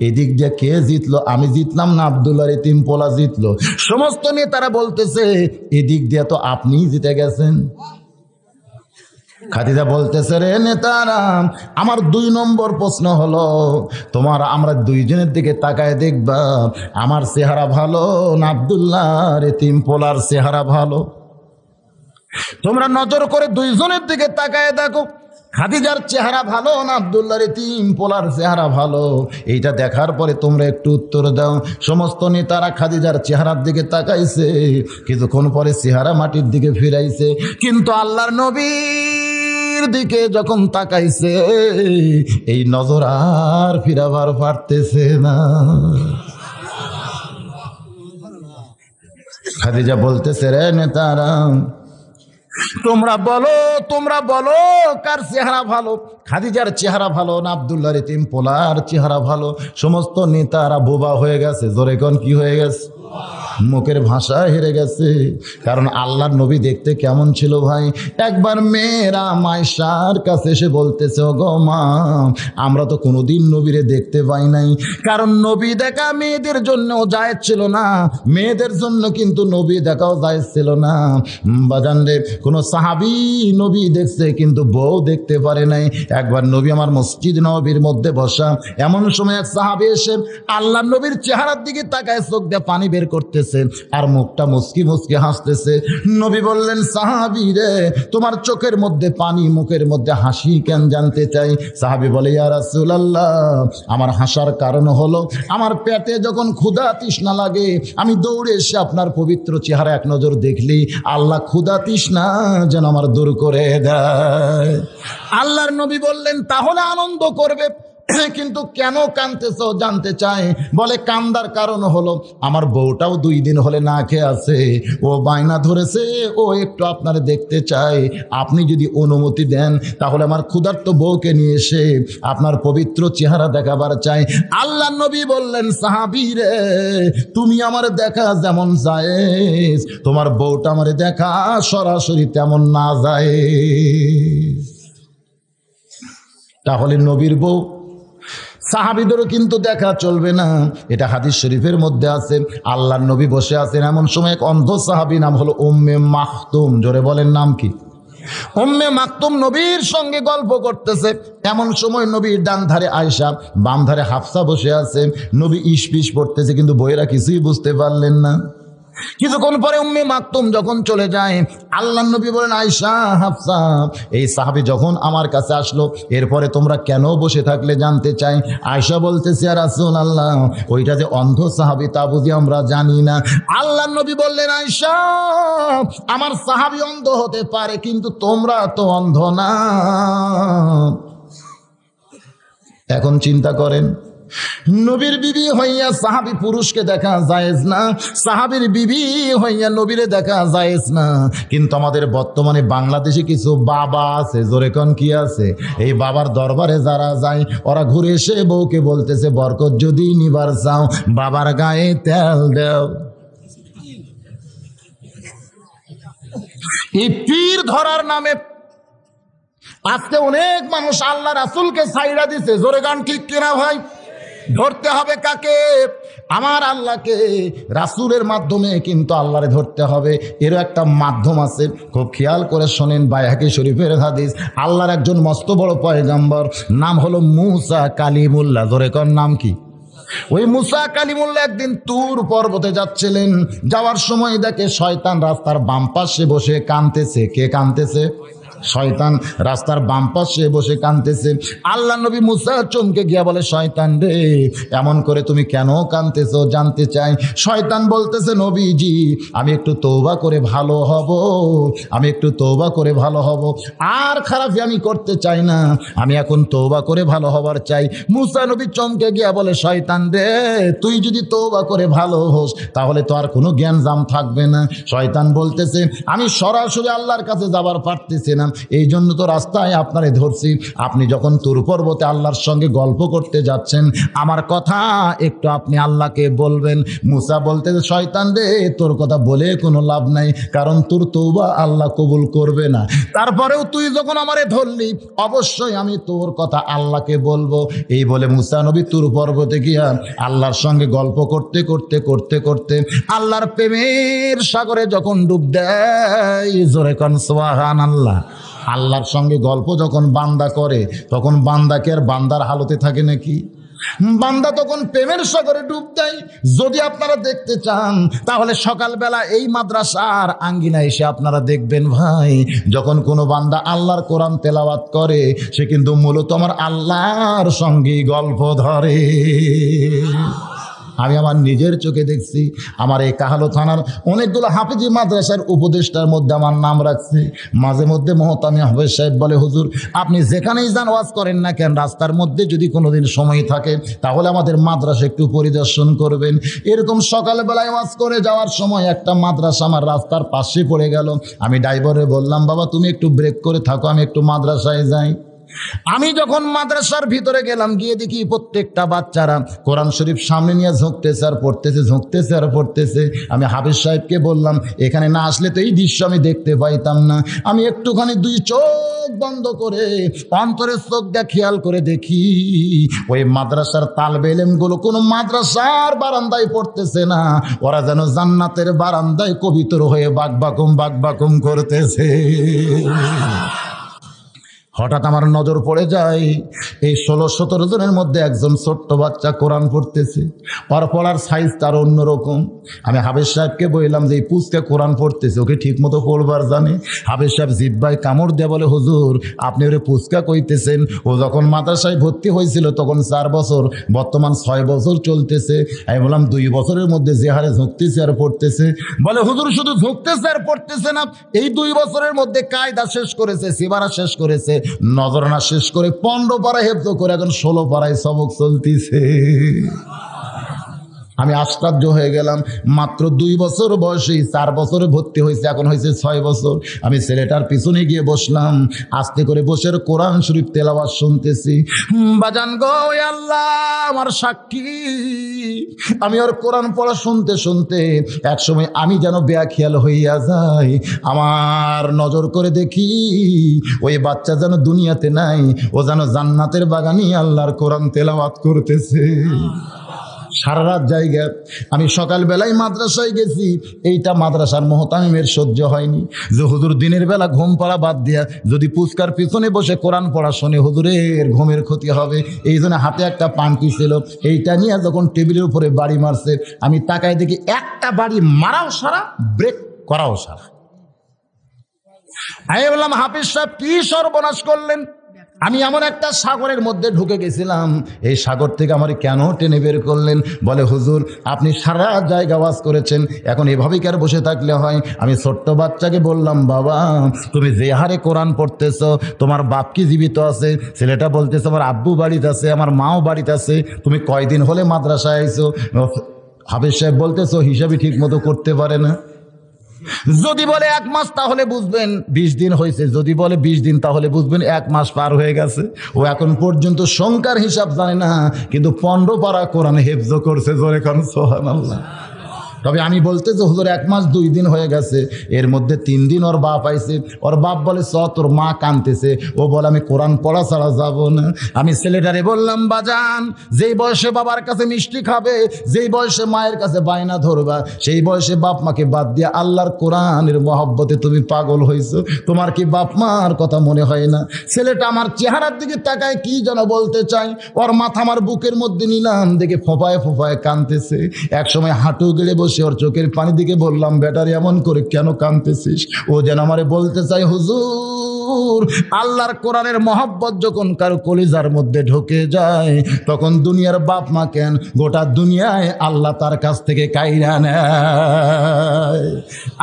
এদিক দিয়ে কে জিতলো? আমি জিতলাম না আব্দুল্লাহর এতিম পোলা জিতলো? সমস্ত নেতারা বলতেছে, এদিক দিয়ে তো আপনিই জিতে গেছেন। খাদিজা বলতেছে, রে নেতারা, আমার 2 নম্বর প্রশ্ন হলো, আমরা 2 জনের দিকে তাকায় দেখবা, আমার চেহারা ভালো না আব্দুল্লাহর এতিম পোলার চেহারা ভালো? তোমরা নজর করে 2 জনের দিকে তাকায় দেখো, খাদিজার চেহারা ভালো না আব্দুল্লাহর এতিম পোলার চেহারা ভালো? এইটা দেখার পরে তোমরা একটু উত্তর দাও। সমস্ত নেতারা খাদিজার চেহারার দিকে তাকাইছে, কিছুক্ষণ পরে চেহারা মাটির দিকে ফিরাইছে, কিন্তু আল্লাহর নবীর দিকে যখন তাকাইছে, এই নজর আর ফিরাবার পারতেছে না। খাদিজা বলতেছে, রে নেতারা, তোমরা বলো কার চেহারা ভালো? খাদিজার চেহারা ভালো না আব্দুল্লাহর এতিম পোলার চেহারা ভালো? সমস্ত নেতারা বোবা হয়ে গেছে। জোরে কোন কি হয়ে গেছে? মুখের ভাষা হেরে গেছে। কারণ আল্লাহর নবী দেখতে কেমন ছিল ভাই? একবার মেয়েরা মায়েশার কাছে এসে বলতেছে, ও গো মা, আমরা তো কোনোদিন নবীরে দেখতে পাই নাই। কারণ নবী দেখা মেয়েদের জন্য জায়েজ ছিল না, মেয়েদের জন্য কিন্তু নবী দেখাও জায়েজ ছিল না। বাজান রে, কোনো সাহাবী নবী দেখছে কিন্তু বউ দেখতে পারে নাই। একবার নবী আমার মসজিদ নববীর মধ্যে বসা, এমন সময় এক সাহাবী এসে আল্লাহর নবীর চেহারার দিকে তাকায় চোখ দিয়ে পানি বের বের করতেছে আর মুখটা মুচকি মুচকি হাসতেছে। নবী বললেন, সাহাবী রে, তোমার চোখের মধ্যে পানি, মুখের মধ্যে হাসি কেন জানতে চাই। সাহাবী বলে, ইয়া রাসূলুল্লাহ, আমার হাসার কারণ হলো আমার পেটে যখন ক্ষুধা তৃষ্ণা লাগে আমি দৌড়ে এসে আপনার পবিত্র চেহারা এক নজর দেখলি আল্লাহ ক্ষুধা তৃষ্ণা যেন আমার দূর করে দেয়। আল্লাহর নবী বললেন, তাহলে আনন্দ করবে, কিন্তু কেন কাঁদতেছো জানতে চায়। বলে, কান্দার কারণ হলো আমার বউটাও 2 দিন হলে না খেয়ে আছে, ও বায়না ধরেছে ও একটু আপনারে দেখতে চায়। আপনি যদি অনুমতি দেন তাহলে আমার ক্ষুধার্ত বউকে নিয়ে এসে আপনার পবিত্র চেহারা দেখাবার চাই। আল্লাহ নবী বললেন, সাহাবী রে, তুমি আমার দেখা যেমন জায়েজ, তোমার বউটা আমারে দেখা সরাসরি তেমন না যায়। তাহলে নবীর বউ সাহাবীদেরও কিন্তু দেখা চলবে না, এটা হাদিস শরীফের মধ্যে আছে। আল্লাহর নবী বসে আছেন, এমন সময় এক অন্ধ সাহাবী, নাম হলো উম্মে মাকতুম, জোরে বলেন নাম কি? উম্মে মাকতুম নবীর সঙ্গে গল্প করতেছে। এমন সময় নবীর ডান ধারে আয়েশা, বাম ধারে হাফসা বসে আছে। নবী ইশপিশ পড়তেছে, কিন্তু বইয়েরা কিছুই বুঝতে পারলেন না। কিছুক্ষণ পরে উম্মে মাকতুম যখন চলে যায়, আল্লাহর নবী বলেন, আয়েশা, হাফসা, এই সাহাবী যখন আমার কাছে আসলো, এরপরে তোমরা কেন বসে থাকলে জানতে চাই। আয়েশা বলতেছে, ইয়া রাসূলুল্লাহ, ওইটা যে অন্ধ সাহাবী তা বুঝি আমরা জানি না। আল্লাহর নবী বললেন, আয়েশা, আমার সাহাবী অন্ধ হতে পারে, কিন্তু তোমরা তো অন্ধ না। এখন চিন্তা করেন, নবীর বিবি হইয়া সাহাবী পুরুষকে দেখা জায়েজ না, সাহাবীর বিবি হইয়া নবীরে দেখা জায়েজ না। কিন্তু আমাদের বর্তমানে বাংলাদেশে কিছু বাবা আছে, জোরে কোন কি আছে, এই বাবার দরবারে যারা যায় ওরা ঘুরে এসে বউকে বলতেছে, বরকত যদি নিবার চাও বাবার গায়ে তেল দাও। এই পীর ধরার নামে আজকে অনেক মানুষ আল্লাহ রাসূলকে ছাইড়া দিছে, জোরে গান ঠিক কিনা ভাই? ধরতে হবে কাকে? আমার আল্লাহকে। রাসূলের মাধ্যমে কিন্তু আল্লাহরে ধরতে হবে, এরও একটা মাধ্যম আছে। খুব খেয়াল করে শোনেন, বাইহাকি শরীফের হাদিস। আল্লাহর একজন মস্ত বড় পয়গম্বর, নাম হলো মুসা কালিমুল্লাহ, জোরে কোন নাম কি? ওই মুসা কালিমুল্লাহ একদিন তুর পর্বতে যাচ্ছিলেন, যাওয়ার সময় দেখে শয়তান রাস্তার বাম পাশে বসে কাঁদতেছে। কে কাঁদতেছে? শয়তান রাস্তার বাম পাশে বসে কাঁদতেছে। আল্লাহ নবী মুসা চমকে গিয়া বলে, শয়তান রে, এমন করে তুমি কেন কাঁদতেছো জানতে চাই। শয়তান বলতেছে, নবীজি, আমি একটু তওবা করে ভালো হব, আমি একটু তওবা করে ভালো হব, আর খারাপই আমি করতে চাই না, আমি এখন তওবা করে ভালো হবার চাই। মুসা নবী চমকে গিয়া বলে, শয়তান রে, তুই যদি তওবা করে ভালো হোস তাহলে তো আর কোনো জ্ঞানজাম থাকবে না। শয়তান বলতেছে, আমি সরাসরি আল্লাহর কাছে যাবার পারতেছি না, এই জন্য তো রাস্তায় আপনারে ধরছি। আপনি যখন তুর পর্বতে আল্লাহর সঙ্গে গল্প করতে যাচ্ছেন, আমার কথা একটু আপনি আল্লাহকে বলবেন। মুসা বলতেছে, শয়তান রে, তোর কথা বলে কোনো লাভ নাই, কারণ তোর তওবা আল্লাহ কবুল করবে না। তারপরেও তুই যখন আমারে ধরলি, অবশ্যই আমি তোর কথা আল্লাহকে বলবো। এই বলে মুসা নবী তুর পর্বতে গিয়া আল্লাহর সঙ্গে গল্প করতে করতে করতে করতে আল্লাহর প্রেমের সাগরে যখন ডুব দেয়, জোরে কোন সুবহানাল্লাহ। আল্লাহর সঙ্গে গল্প যখন বান্দা করে, তখন বান্দাকে আর বান্দার হালতে থাকে নাকি? বান্দা তখন প্রেমের সাগরে ডুব দেয়। যদি আপনারা দেখতে চান তাহলে সকালবেলা এই মাদ্রাসার আঙ্গিনায় এসে আপনারা দেখবেন ভাই, যখন কোনো বান্দা আল্লাহর কোরআন তেলাওয়াত করে, সে কিন্তু মূলত আমার আল্লাহর সঙ্গেই গল্প ধরে। আমি আমার নিজের চোখে দেখছি। আমার এই কাহালো থানার অনেকগুলো হাফিজি মাদ্রাসার উপদেষ্টার মধ্যে আমার নাম রাখছে। মাঝে মধ্যে মহতামি হাফেজ সাহেব বলে, হুজুর আপনি যেখানেই যান ওয়াজ করেন না কেন, রাস্তার মধ্যে যদি কোনোদিন সময় থাকে তাহলে আমাদের মাদ্রাসা একটু পরিদর্শন করবেন। এরকম সকালবেলায় ওয়াজ করে যাওয়ার সময় একটা মাদ্রাসা আমার রাস্তার পাশে পড়ে গেল। আমি ড্রাইভারে বললাম, বাবা তুমি একটু ব্রেক করে থাকো, আমি একটু মাদ্রাসায় যাই। আমি যখন মাদ্রাসার ভিতরে গেলাম, গিয়ে দেখি প্রত্যেকটা বাচ্চারা কোরআন শরীফ সামনে নিয়ে ঝুঁকতেছে আর পড়তেছে, ঝুঁকতেছে আর পড়তেছে। আমি হাফেজ সাহেবকে বললাম, এখানে না আসলে তো এই দৃশ্য আমি দেখতে পাইতাম না। আমি একটুখানি 2 চোখ বন্ধ করে অন্তরের চোখ দিয়ে খেয়াল করে দেখি, ওই মাদ্রাসার তালবে ইলমগুলো কোনো মাদ্রাসার বারান্দায় পড়তেছে না, ওরা যেন জান্নাতের বারান্দায় কবিতর হয়ে বাকবাকুম করতেছে। হঠাৎ আমার নজর পড়ে যায় এই 16-17 জনের মধ্যে একজন ছোট্ট বাচ্চা কোরআন পড়তেছে। ওর পড়ার সাইজ তার অন্যরকম। আমি হাফেজ সাহেবকে বললাম যে এই পুচকে কোরআন পড়তেছে, ওকে ঠিক মতো পড়বার জানে? হাফেজ সাহেব জিব্বায় কামড় দিয়ে বলে, হুজুর আপনি ওরে পুচকা কইতেছেন? ও যখন মাদ্রাসায় ভর্তি হয়েছিল তখন 4 বছর, বর্তমান 6 বছর চলতেছে। আমি বললাম 2 বছরের মধ্যে যে হারে ঝুঁকতেছে আর পড়তেছে। বলে, হুজুর শুধু ঝুঁকতেছে আর পড়তেছে না, এই 2 বছরের মধ্যে কায়দা শেষ করেছে, সিবারা শেষ করেছে, নজরানা শেষ করে 15 পারা হেফজ করে এখন 16 পারায় সবক চলতেছে। আমি আশ্চর্য হয়ে গেলাম। মাত্র 2 বছর বয়সে 4 বছরে ভর্তি হয়েছে, এখন হয়েছে 6 বছর। আমি ছেলেটার পিছনে গিয়ে বসলাম, আস্তে করে বসে কোরআন শরীফ তেলাওয়াত শুনতেছি। বাজান গো, আল্লাহ আমার সাক্ষী, আমি ওর কোরআন পড়া শুনতে শুনতে একসময় আমি যেন বেয়াখিয়াল হইয়া যাই। আমার নজর করে দেখি ওই বাচ্চা যেন দুনিয়াতে নাই, ও যেন জান্নাতের বাগানি আল্লাহর কোরআন তেলাওয়াত করতেছে। সারা রাত জায়গা। আমি সকালবেলায় মাদ্রাসায় গেছি, এইটা মাদ্রাসার মোহতামিমের সহ্য হয়নি যে হুজুর দিনের বেলা ঘুম পড়া বাদ দিয়া যদি পুচকার পিছনে বসে কোরআন পড়া শোনে হুজুরের ঘুমের ক্ষতি হবে। এই জন্য হাতে একটা পান্টি ছিল, এইটা নিয়ে যখন টেবিলের উপরে বাড়ি মারছে, আমি তাকায় দেখি একটা বাড়ি মারাও সারা, ব্রেক করাও সারা। আমি বললাম, হাফিজ সাহেব কি সর্বনাশ করলেন? আমি এমন একটা সাগরের মধ্যে ঢুকে গেছিলাম, এই সাগর থেকে আমার কেন টেনে বের করলেন? বলে, হুজুর আপনি সারা জায়গা ওয়াজ করেছেন, এখন এভাবেই কি আর বসে থাকলে হয়? আমি ছোট্ট বাচ্চাকে বললাম, বাবা তুমি যে হারে কোরআন পড়তেছ, তোমার বাপ কি জীবিত আছে? ছেলেটা বলতেছে, আমার আব্বু বাড়িতে আছে, আমার মাও বাড়িতে আছে। তুমি কয়দিন হলে মাদ্রাসায় আইছো? হাফেজ সাহেব বলতেছো হিসাবই ঠিক মতো করতে পারে না। যদি বলে 1 মাস তাহলে বুঝবেন 20 দিন হয়েছে, যদি বলে 20 দিন তাহলে বুঝবেন 1 মাস পার হয়ে গেছে। ও এখন পর্যন্ত সংখ্যার হিসাব জানে না, কিন্তু 15 পারা কোরআন হেফজ করছে। জোরে কান সুবহানাল্লাহ। তবে আমি বলতে যে হুজুর 1 মাস 2 দিন হয়ে গেছে, এর মধ্যে 3 দিন ওর বাপ আইছে। ওর বাপ বলে, তোর মা কাঁদতেছে। ও বলে, আমি কোরআন পড়া ছাড়া যাব না। আমি ছেলেটারে বললাম, বাজান যেই বয়সে বাবার কাছে মিষ্টি খাবে, যেই বয়সে মায়ের কাছে বায়না ধরবা, সেই বয়সে বাপ মাকে বাদ দিয়ে আল্লাহর কোরআনের মহব্বতে তুমি পাগল হয়েছো। তোমার কি বাপ মার কথা মনে হয় না? ছেলেটা আমার চেহারার দিকে তাকায় কি যেন বলতে চাই, ওর মাথা আমার বুকের মধ্যে নিলাম, দেখে ফোঁপায় ফোঁপায় কাঁদতেছে। একসময় হাঁটু গেড়ে বসে ওর চোখের পানি দিকে বললাম, বেটার এমন করে কেন কাঁদতেছিস? ও যেন আমারে বলতে চাই, হুজুর আল্লাহর কোরআনের মহব্বত যখন কারো কলিজার মধ্যে ঢুকে যায়, তখন দুনিয়ার বাপ মা কেন, গোটা দুনিয়ায় আল্লাহ তার কাছ থেকে কাইরা নেয়।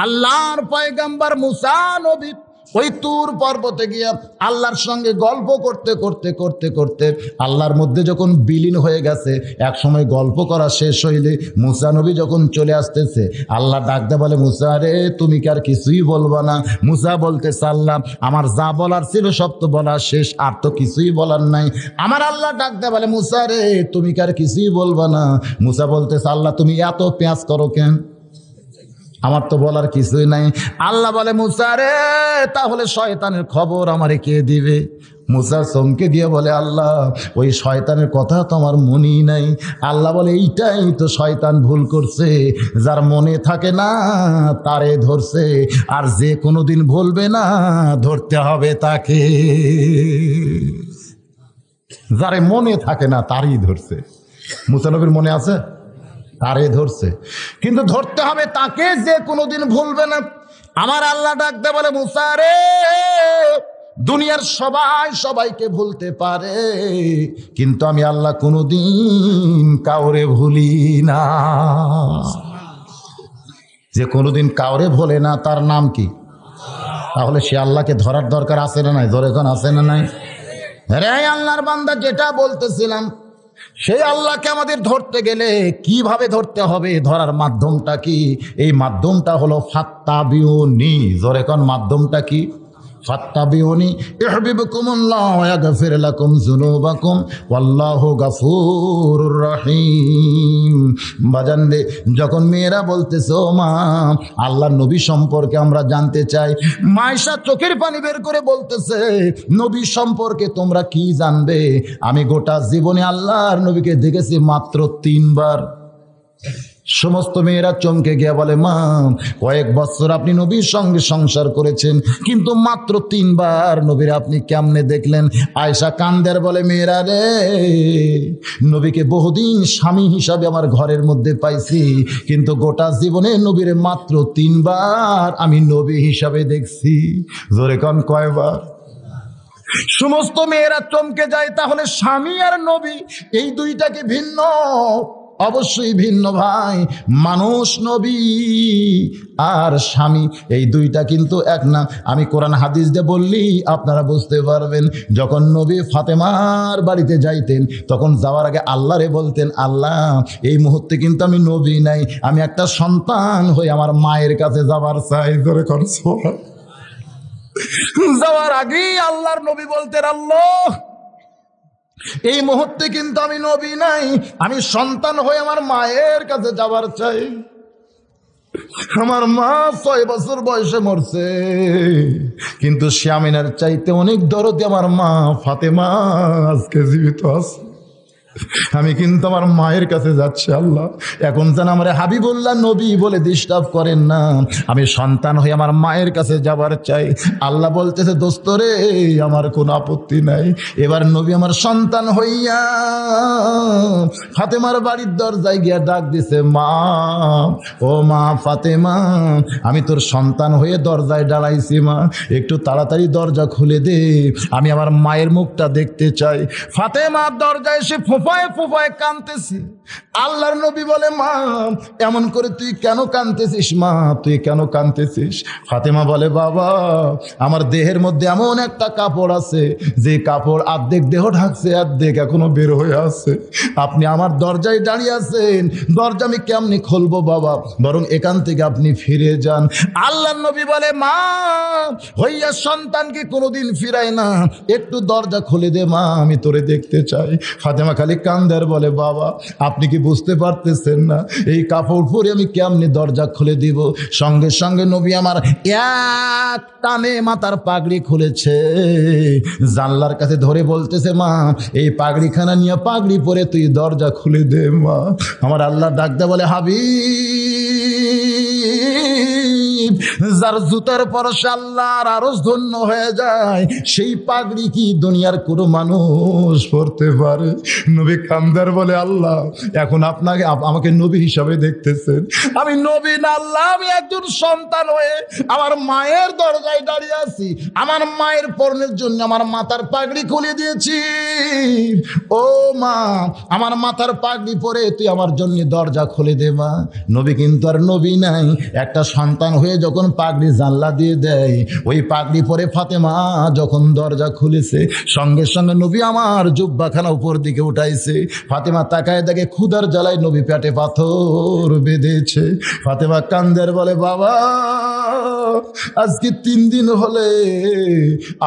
আল্লাহর পয়গম্বর মুসা নবী ওই তুর পর্বতে গিয়া আল্লাহর সঙ্গে গল্প করতে করতে করতে করতে আল্লাহর মধ্যে যখন বিলীন হয়ে গেছে, এক সময় গল্প করা শেষ হইলে মুসা নবী যখন চলে আসতেছে, আল্লাহ ডাকতে বলে, মুসা রে তুমি কি আর কিছুই বলবা না? মুসা বলতেছে, আল্লাহ আমার যা বলার ছিল সব তো বলা শেষ, আর তো কিছুই বলার নাই। আমার আল্লাহ ডাকতে বলে, মুসা রে তুমি কি আর কিছুই বলবা না? মুসা বলতেছে, আল্লাহ তুমি এত পেঁয়াজ করো কেন? আমার তো বলার কিছুই নাই। আল্লাহ বলে, মুসা রে তাহলে শয়তানের খবর আমারে কে দিবে? মুসা চমকে দিয়ে বলে, আল্লাহ ওই শয়তানের কথা তো আমার মনেই নাই। আল্লাহ বলে, এইটাই তো শয়তান ভুল করছে, যার মনে থাকে না তারে ধরছে, আর যে কোনোদিন ভুলবে না ধরতে হবে তাকে। যারে মনে থাকে না তারই ধরছে। মুসা নবীর মনে আছে, তারে ধরছে, কিন্তু ধরতে হবে তাকে যে কোনোদিন ভুলবে না। আমার আল্লাহ ডাকতে বলে, মুসা রে দুনিয়ার সবাই সবাইকে ভুলতে পারে, কিন্তু আমি আল্লাহ কোনোদিন কাউরে ভুলি না। যে কোনোদিন কাউরে ভোলে না তার নাম কি? তাহলে সে আল্লাহকে ধরার দরকার আছে না নাই? ধরে এখন আছে না নাই? রে আল্লাহর বান্দা, যেটা বলতেছিলাম, সেই আল্লাহকে আমাদের ধরতে গেলে কিভাবে ধরতে হবে? ধরার মাধ্যমটা কি? এই মাধ্যমটা হলো ফাত্তাবিউনি। জোরে কোন মাধ্যমটা কি? ফাত্তাবিউনি ইউহিব্বুকুমুল্লাহ ওয়া ইয়াগফির লাকুম যুনুবাকুম ওয়াল্লাহু গফুরুর রহিম। বাজানরে যখন মেয়েরা বলতেছে, ও মা আল্লাহর নবী সম্পর্কে আমরা জানতে চাই, মায়েশা চোখের পানি বের করে বলতেছে, নবী সম্পর্কে তোমরা কি জানবে? আমি গোটা জীবনে আল্লাহর নবীকে দেখেছি মাত্র 3 বার। সমস্ত মেয়েরা চমকে গিয়ে বলে, মা কয়েক বছর আপনি নবীর সঙ্গে সংসার করেছেন, কিন্তু মাত্র 3 বার নবীর আপনি কেমনে দেখলেন? আয়েশা কান্দের বলে, মেয়েরা রে, নবীকে বহুদিন স্বামী হিসাবে আমার ঘরের মধ্যে পাইছি, কিন্তু গোটা জীবনে নবীর মাত্র 3 বার আমি নবী হিসাবে দেখছি। জোরে কোন কয়বার? সমস্ত মেয়েরা চমকে যায়। তাহলে স্বামী আর নবী এই দুইটাকে ভিন্ন? অবশ্যই ভিন্ন ভাই। মানুষ নবী আর স্বামী এই দুইটা কিন্তু এক না। আমি কোরআন হাদিস দিয়ে বললি আপনারা বুঝতে পারবেন। যখন নবী ফাতেমার বাড়িতে যাইতেন, তখন যাওয়ার আগে আল্লাহরে বলতেন, আল্লাহ এই মুহূর্তে কিন্তু আমি নবী নাই, আমি একটা সন্তান হয়ে আমার মায়ের কাছে যাবার চাই। করে করছো যাওয়ার আগেই আল্লাহর নবী বলতেন, আল্লাহ এই মুহূর্তে কিন্তু আমি নবী নাই, আমি সন্তান হয়ে আমার মায়ের কাছে যাবার চাই। আমার মা 6 বছর বয়সে মরছে, কিন্তু আমিনার চাইতে অনেক দরদি আমার মা ফাতেমা আজকে জীবিত আছে। আমি কিন্তু আমার মায়ের কাছে যাচ্ছি, আল্লাহ এখন যেন আমার হাবিবুল্লাহ নবী বলে ডিস্টার্ব করেন না, আমি সন্তান হয়ে আমার মায়ের কাছে যাবার চাই। আল্লাহ বলতেছে, দোস্ত রে আমার কোনো আপত্তি নাই। এবার নবী আমার সন্তান হইয়া ফাতেমার বাড়ির দরজায় গিয়া ডাক দিছে, মা ও মা ফাতেমা, আমি তোর সন্তান হয়ে দরজায় দাঁড়াইছি, মা একটু তাড়াতাড়ি দরজা খুলে দে, আমি আমার মায়ের মুখটা দেখতে চাই। ফাতেমা দরজায় এসে ফোঁপায় ফোঁপায় কাঁদতেছে। আল্লাহর নবী বলে, মা এমন করে তুই কেন কাঁদতেছিস? মা তুই কেন কাঁদতেছিস? ফাতেমা বলে, বাবা আমার দেহের মধ্যে এমন একটা কাপড় আছে, যে কাপড় অর্ধেক দেহ ঢাকছে, অর্ধেক এখনো বের হয়ে আছে। আপনি আমার দরজায় দাঁড়িয়ে আছেন, দরজা আমি কেমনি খুলবো বাবা, বরং এখান থেকে আপনি ফিরে যান। আল্লাহর নবী বলে, মা হইয়া সন্তানকে কোনোদিন ফিরায় না, একটু দরজা খুলে দে মা, আমি তোরে দেখতে চাই। ফাতেমা খালি কান্দার বলে, বাবা আপনি কি বুঝতে পারতেছেন না এই কাপড় পরে আমি কেমনে দরজা খুলে দিব? সঙ্গে সঙ্গে নবী আমার এক টানে মাথার পাগড়ি খুলেছে, জানলার কাছে ধরে বলতেছে, মা এই পাগড়িখানা নিয়ে পাগড়ি পরে তুই দরজা খুলে দে মা। আমার আল্লাহ ডাকতে বলে, হাবিব যার জুতার পরশে আল্লাহর আরশ ধন্য হয়ে যায়, সেই পাগড়ি কি দুনিয়ার কোনো মানুষ পরতে পারে? নবী কান্দার বলে, আল্লাহ এখন আপনাকে আমাকে নবী হিসাবে দেখতেছেন? আমি নবী না আল্লাহ, আমি একজন সন্তান হয়ে আমার মায়ের দরজায় দাঁড়িয়ে আছি, আমার মায়ের পরনের জন্য আমার মাথার পাগড়ি খুলে দিয়েছি। ও মা আমার মাথার পাগড়ি পরে তুই আমার জন্য দরজা খুলে দে মা। নবী কিন্তু আর নবী নাই, একটা সন্তান হয়ে যখন পাগড়ি জানলা দিয়ে দেয়, ওই পাগড়ি পরে ফাতেমা যখন দরজা খুলেছে, সঙ্গে সঙ্গে নবী আমার জুব্বাখানা উপর দিকে উঠাইছে। ফাতেমা তাকায় দেখে ক্ষুধার জ্বালায় নবী পেটে পাথর বেঁধেছে। ফাতেমা কান্দের বলে, বাবা আজকে 3 দিন হলে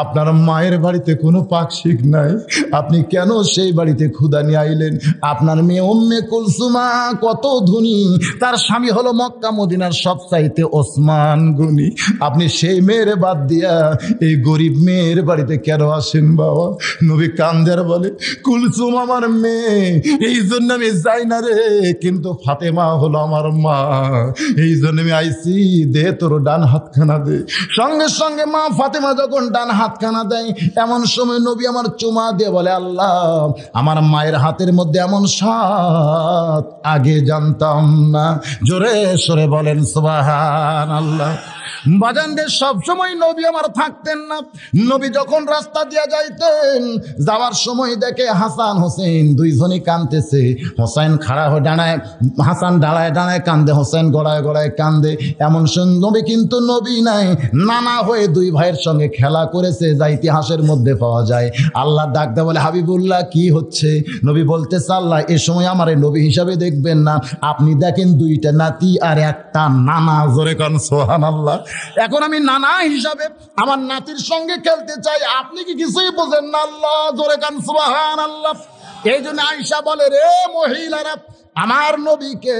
আপনার মায়ের বাড়িতে কোনো পাকশিক নাই, আপনি কেন সেই বাড়িতে ক্ষুধা নিয়ে আইলেন? আপনার মেয়ে উম্মে কুলসুমা কত ধনী, তার স্বামী হলো মক্কা মদিনার সবচাইতে ওসমান গনি, আপনি সেই মেয়ের বাদ দিয়া এই গরিব মেয়ের বাড়িতে কেন আসেন বাবা? নবী কান্দের বলে, কুলসুম আমার মেয়ে, এই জন্য আমি যাই না রে, কিন্তু ফাতেমা হলো আমার মা, এই জন্য আমি আইছি, দে তোর ডান হাতখানা দে। সঙ্গে সঙ্গে মা ফাতেমা যখন ডান হাতখানা দেয়, এমন সময় নবী আমার চুমা দিয়ে বলে, আল্লাহ আমার মায়ের হাতের মধ্যে এমন স্বাদ আগে জানতাম না। জোরে সরে বলেন সুবহানাল্লাহ। বাজানদের সবসময় নবী আমার থাকতেন না। নবী যখন রাস্তা দিয়ে যাইতেন, যাওয়ার সময় দেখে হাসান হোসেন দুইজনই কাঁদতেছে। হোসেন খাড়া হয়ে দাঁড়ায়, হাসান দাঁড়ায় দাঁড়ায় কান্দে, হোসেন গড়ায় গড়ায় কান্দে। এমন নবী কিন্তু নবী নাই, নানা হয়ে 2 ভাইয়ের সঙ্গে খেলা করেছে, যা ইতিহাসের মধ্যে পাওয়া যায়। আল্লাহ ডাকতে বলে, হাবিবুল্লাহ কি হচ্ছে? নবী বলতেছে, আল্লাহ এ সময় আমার নবী হিসাবে দেখবেন না, আপনি দেখেন 2টা নাতি আর একটা নানা। জোরে কান সুবহানাল্লাহ। এখন আমি নানা হিসাবে আমার নাতির সঙ্গে খেলতে চাই, আপনি কি কিছুই বোঝেন না? আল্লাহ জোরে কান সুবহানাল্লাহ। এই জন্য আয়েশা বলে, রে মহিলারা, আমার নবীকে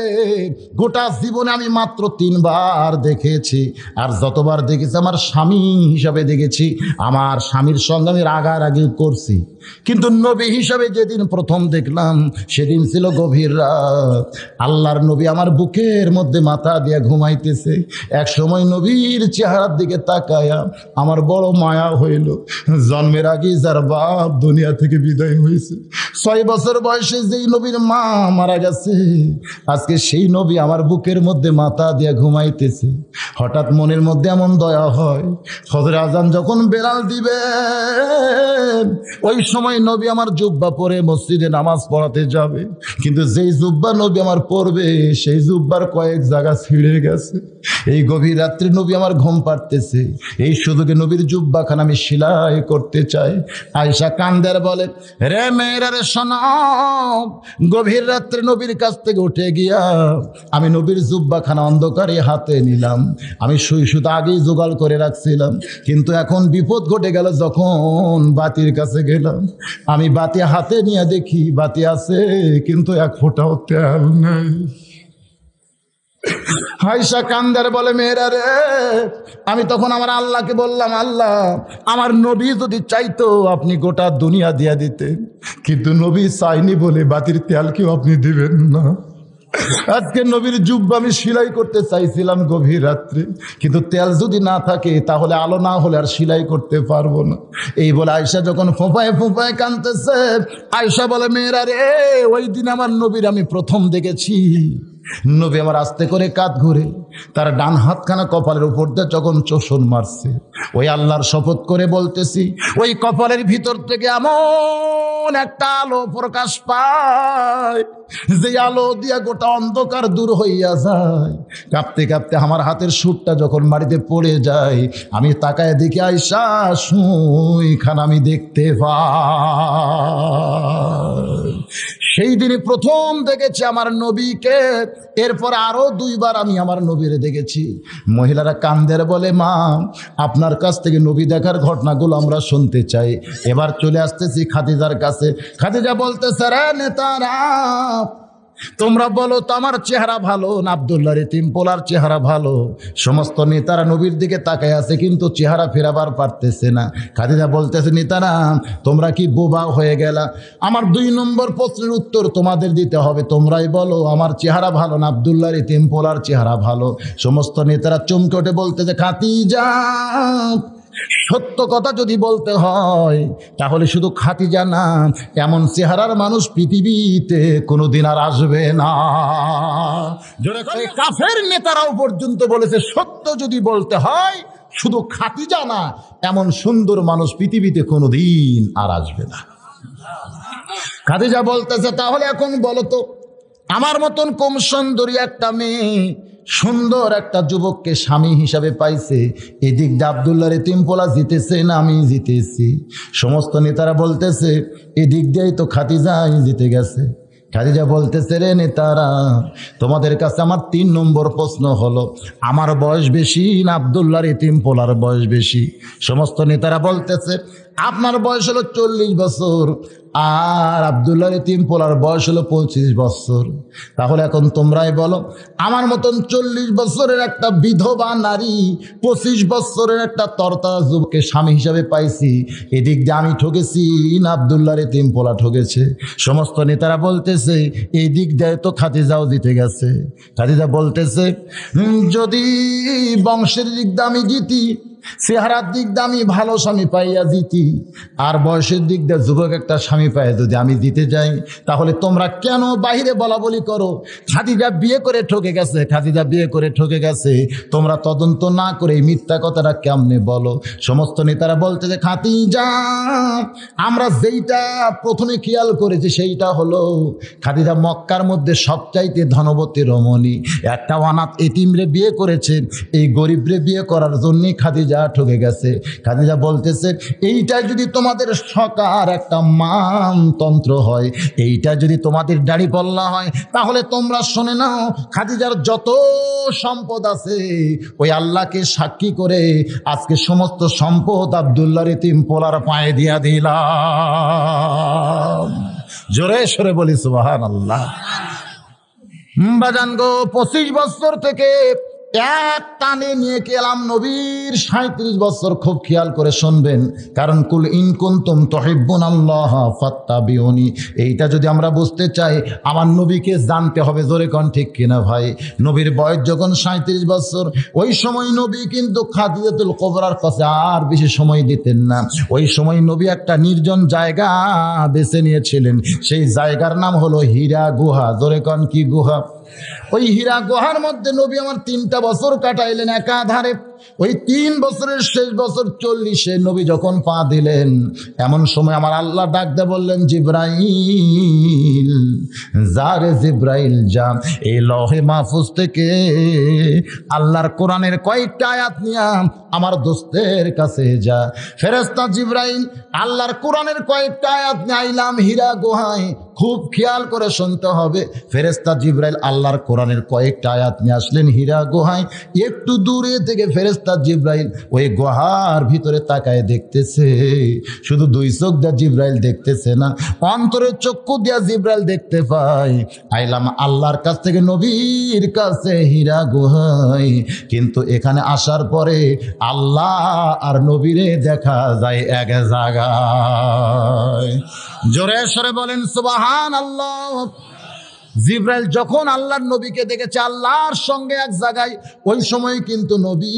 গোটা জীবনে আমি মাত্র 3 বার দেখেছি, আর যতবার দেখেছি আমার স্বামী হিসাবে দেখেছি। আমার স্বামীর সঙ্গে আমি রাগারাগি করছি, কিন্তু নবী হিসাবে যেদিন প্রথম দেখলাম সেদিন ছিল গভীর রাত। আল্লাহর নবী আমার বুকের মধ্যে মাথা দিয়ে ঘুমাইতেছে। এক সময় নবীর চেহারার দিকে তাকায়া আমার বড় মায়া হইল। জন্মের আগে যার বাপ দুনিয়া থেকে বিদায় হয়েছে, 6 বছর বয়সে যেই নবীর মা মারা গেছে, আজকে সেই নবী আমার বুকের মধ্যে মাথা দিয়ে ঘুমাইতেছে। হঠাৎ মনের মধ্যে এমন দয়া হয়, ফজর আজান যখন বেলাল দিবে ওই সময় নবী আমার জুব্বা পরে মসজিদে নামাজ পড়াতে যাবে, কিন্তু যেই জুব্বা নবী আমার পড়বে সেই জুব্বার কয়েক জায়গা ছিঁড়ে গেছে। এই গভীর রাত্রে নবী আমার ঘুম পাড়তেছে, এই সুযোগে নবীর জুব্বাখান আমি সেলাই করতে চাই। আয়েশা কান্দের বলে, রে মেয়েরা রে শোনাও, গভীর রাত্রে নবীর কাছ থেকে উঠে গিয়া আমি নবীর জুব্বাখানা অন্ধকারে হাতে নিলাম। আমি শুধু আগেই জোগাড় করে রাখছিলাম, কিন্তু এখন বিপদ ঘটে গেল। যখন বাতির কাছে গেলাম, আমি বাতি হাতে নিয়ে দেখি বাতি আছে, কিন্তু এক ফোঁটাও তেল নেই। আয়েশা কান্দার বলে, মেয়েরা রে, আমি তখন আমার আল্লাহকে বললাম, আল্লাহ, আমার নবী যদি চাইতো আপনি গোটা দুনিয়া দিয়া দিতেন, কিন্তু নবী চাইনি বলে বাতির তেল কেউ আপনি দিবেন না। আজকে নবীর জুব্বা আমি সেলাই করতে চাইছিলাম গভীর রাত্রে, কিন্তু তেল যদি না থাকে তাহলে আলো না হলে আর সেলাই করতে পারবো না। এই বলে আয়েশা যখন ফোঁপায় ফোঁপায় কাঁদতেছে, আয়েশা বলে, মেয়েরা রে, ওই দিন আমার নবীর আমি প্রথম দেখেছি। নবী আমার আস্তে করে কাঁধ ঘুরে তার ডান হাতখানা কপালের উপর দিয়ে যখন চোষণ মারছে, ওই আল্লাহর শপথ করে বলতেছি, ওই কপালের ভিতর থেকে এমন একটা আলো প্রকাশ পায়, যে আলো দিয়া গোটা অন্ধকার দূর হইয়া যায়। কাঁপতে কাঁপতে আমার হাতের সুরটা যখন মাটিতে পড়ে যায়, আমি তাকায় দেখি আয়েশা সুইখান আমি দেখতে পাই। সেই দিনই প্রথম দেখেছি আমার নবীকে। এরপর আরো 2 বার আমি আমার নবীরে দেখেছি। মহিলারা কান্দের বলে, মা, আপনার কাছ থেকে নবী দেখার ঘটনাগুলো আমরা শুনতে চাই। এবার চলে আসতেছি খাদিজার কাছে। খাদিজা বলতেছে, রে নেতারা, তোমরা বলো তো আমার চেহারা ভালো না আব্দুল্লাহর এতিম পোলার চেহারা ভালো? সমস্ত নেতারা নবীর দিকে তাকায় আছে, কিন্তু চেহারা ফেরাবার পারতেছে না। খাদিজা বলতেছে, নেতারা, তোমরা কি বোবা হয়ে গেলা? আমার 2 নম্বর প্রশ্নের উত্তর তোমাদের দিতে হবে। তোমরাই বলো আমার চেহারা ভালো না আব্দুল্লাহর এতিম পোলার চেহারা ভালো? সমস্ত নেতারা চমকে ওঠে, বলতেছে, খাদিজা, সত্য কথা যদি বলতে হয় তাহলে শুধু খাদিজা না, এমন চেহারার মানুষ পৃথিবীতে কোনোদিন আর আসবে না। কাফের নেতারাও পর্যন্ত বলেছে, সত্য যদি বলতে হয় শুধু খাদিজা না, এমন সুন্দর মানুষ পৃথিবীতে কোনোদিন আর আসবে না। খাদিজা বলতেছে, তাহলে এখন বলো তো, আমার মতন কম সুন্দরী একটা মেয়ে সুন্দর একটা যুবককে স্বামী হিসাবে পাইছে, এদিক দিয়ে আব্দুল্লাহর এতিম পোলা জিতেছে না আমি জিতেছি? সমস্ত নেতারা বলতেছে, এদিক দিয়েই তো খাদিজাই জিতে গেছে। খাদিজা বলতেছে, রে নেতারা, তোমাদের কাছে আমার 3 নম্বর প্রশ্ন হলো, আমার বয়স বেশি না আব্দুল্লাহর এতিম পোলার বয়স বেশি? সমস্ত নেতারা বলতেছে, আপনার বয়স হলো 40 বছর আর আব্দুল্লাহর এতিম পোলার বয়স হলো 25 বছর। তাহলে এখন তোমরাই বলো, আমার মতন 40 বছরের একটা বিধবা নারী 25 বছরের একটা তরতাজা যুবককে স্বামী হিসাবে পাইছি, এদিক দিয়ে আমি ঠকেছি না আব্দুল্লাহর এতিম পোলা ঠকেছে? সমস্ত নেতারা বলতেছে, এই দিক দিয়ে তো খাদিজাও জিতে গেছে। খাদিজা বলতেছে, যদি বংশের দিক দিয়ে আমি জিতি, চেহারার দিক দিয়ে আমি ভালো স্বামী পাইয়া জিতি, আর বয়সের দিক দিয়ে যুবক একটা স্বামী পাই যদি আমি জিতে যাই, তাহলে তোমরা কেন বাহিরে বলা বলি করো খাদিজা বিয়ে করে ঠকে গেছে, খাদিজা বিয়ে করে ঠকে গেছে? তোমরা তদন্ত না করে এই মিথ্যা কথাটা কেমনে বলো? সমস্ত নেতারা বলতে যে, খাদিজা, আমরা যেইটা প্রথমে খেয়াল করেছি সেইটা হলো খাদিজা মক্কার মধ্যে সবচাইতে ধনবতী রমণী, একটা অনাথ এতিমরে বিয়ে করেছে, এই গরিবরে বিয়ে করার জন্যই খাদিজা ঠকে গেছে। খাদিজা বলতেছে, এইটা যদি তোমাদের সকার একটা মানতন্ত্র হয়, এইটা যদি তোমাদের দাড়ি পাল্লা হয়, তাহলে তোমরা শুনে নাও, খাদিজার যত সম্পদ আছে ওই আল্লাহকে সাক্ষী করে আজকে সমস্ত সম্পদ আব্দুল্লাহর এতিম পোলার পায়ে দিয়া দিলাম। জোরে সরে বলি সুবহানাল্লাহ। বাজান গো, 25 বছর থেকে এক টানে নিয়ে গেলাম নবীর 37 বছর। খুব খেয়াল করে শুনবেন, কারণ কুল ইন কুনতুম তুহিব্বুনাল্লাহ ফাত্তাবিউনি, এইটা যদি আমরা বুঝতে চাই আমার নবীকে জানতে হবে। জোরে কোন ঠিক কিনা ভাই? নবীর বয়স যখন 37 বছর, ওই সময় নবী কিন্তু খাদিজাতুল কুবরার কাছে আর বেশি সময় দিতেন না। ওই সময় নবী একটা নির্জন জায়গা বেছে নিয়েছিলেন, সেই জায়গার নাম হলো হীরা গুহা। জোরে কোন কি গুহা? ওই হীরা গুহার মধ্যে নবী আমার 3টা বছর কাটাইলেন একাধারে। ওই 3 বছরের শেষ বছর 40-এ নবী যখন পা দিলেন, এমন সময় আমার আল্লাহ ডাক দিয়ে বললেন, জিব্রাইল যা রে জিব্রাইল যা, এই লহে মাহফুজ থেকে আল্লাহর কোরআনের কয়েকটা আয়াত নিয়ে আমার দোস্তের কাছে যা। ফেরেশতা জিব্রাইল আল্লাহর কোরআনের কয়েকটা আয়াত নিয়ে আইলাম হীরা গুহায়। খুব খেয়াল করে শুনতে হবে, ফেরেশতা জিব্রাইল আল্লাহর কোরআনের কয়েকটা আয়াত নিয়ে আসলেন হীরা গুহায়। একটু দূরে থেকে ফেরেশতা জিব্রাইল ওই গুহার ভিতরে তাকায় দেখতেছে। শুধু 2 চোখ দিয়ে জিব্রাইল দেখতেছে না, অন্তরের চক্ষু দিয়ে জিব্রাইল দেখতে পায় আইলাম আল্লাহর কাছ থেকে নবীর কাছে হীরা গুহায়। কিন্তু এখানে আসার পরে আল্লাহ আর নবীরে দেখা যায় এক জায়গায়। জোরে সরে বলেন সুবহানাল্লাহ। জিব্রাইল যখন আল্লাহর নবীকে দেখেছে আল্লাহর সঙ্গে এক জায়গায়, ওই সময় কিন্তু নবী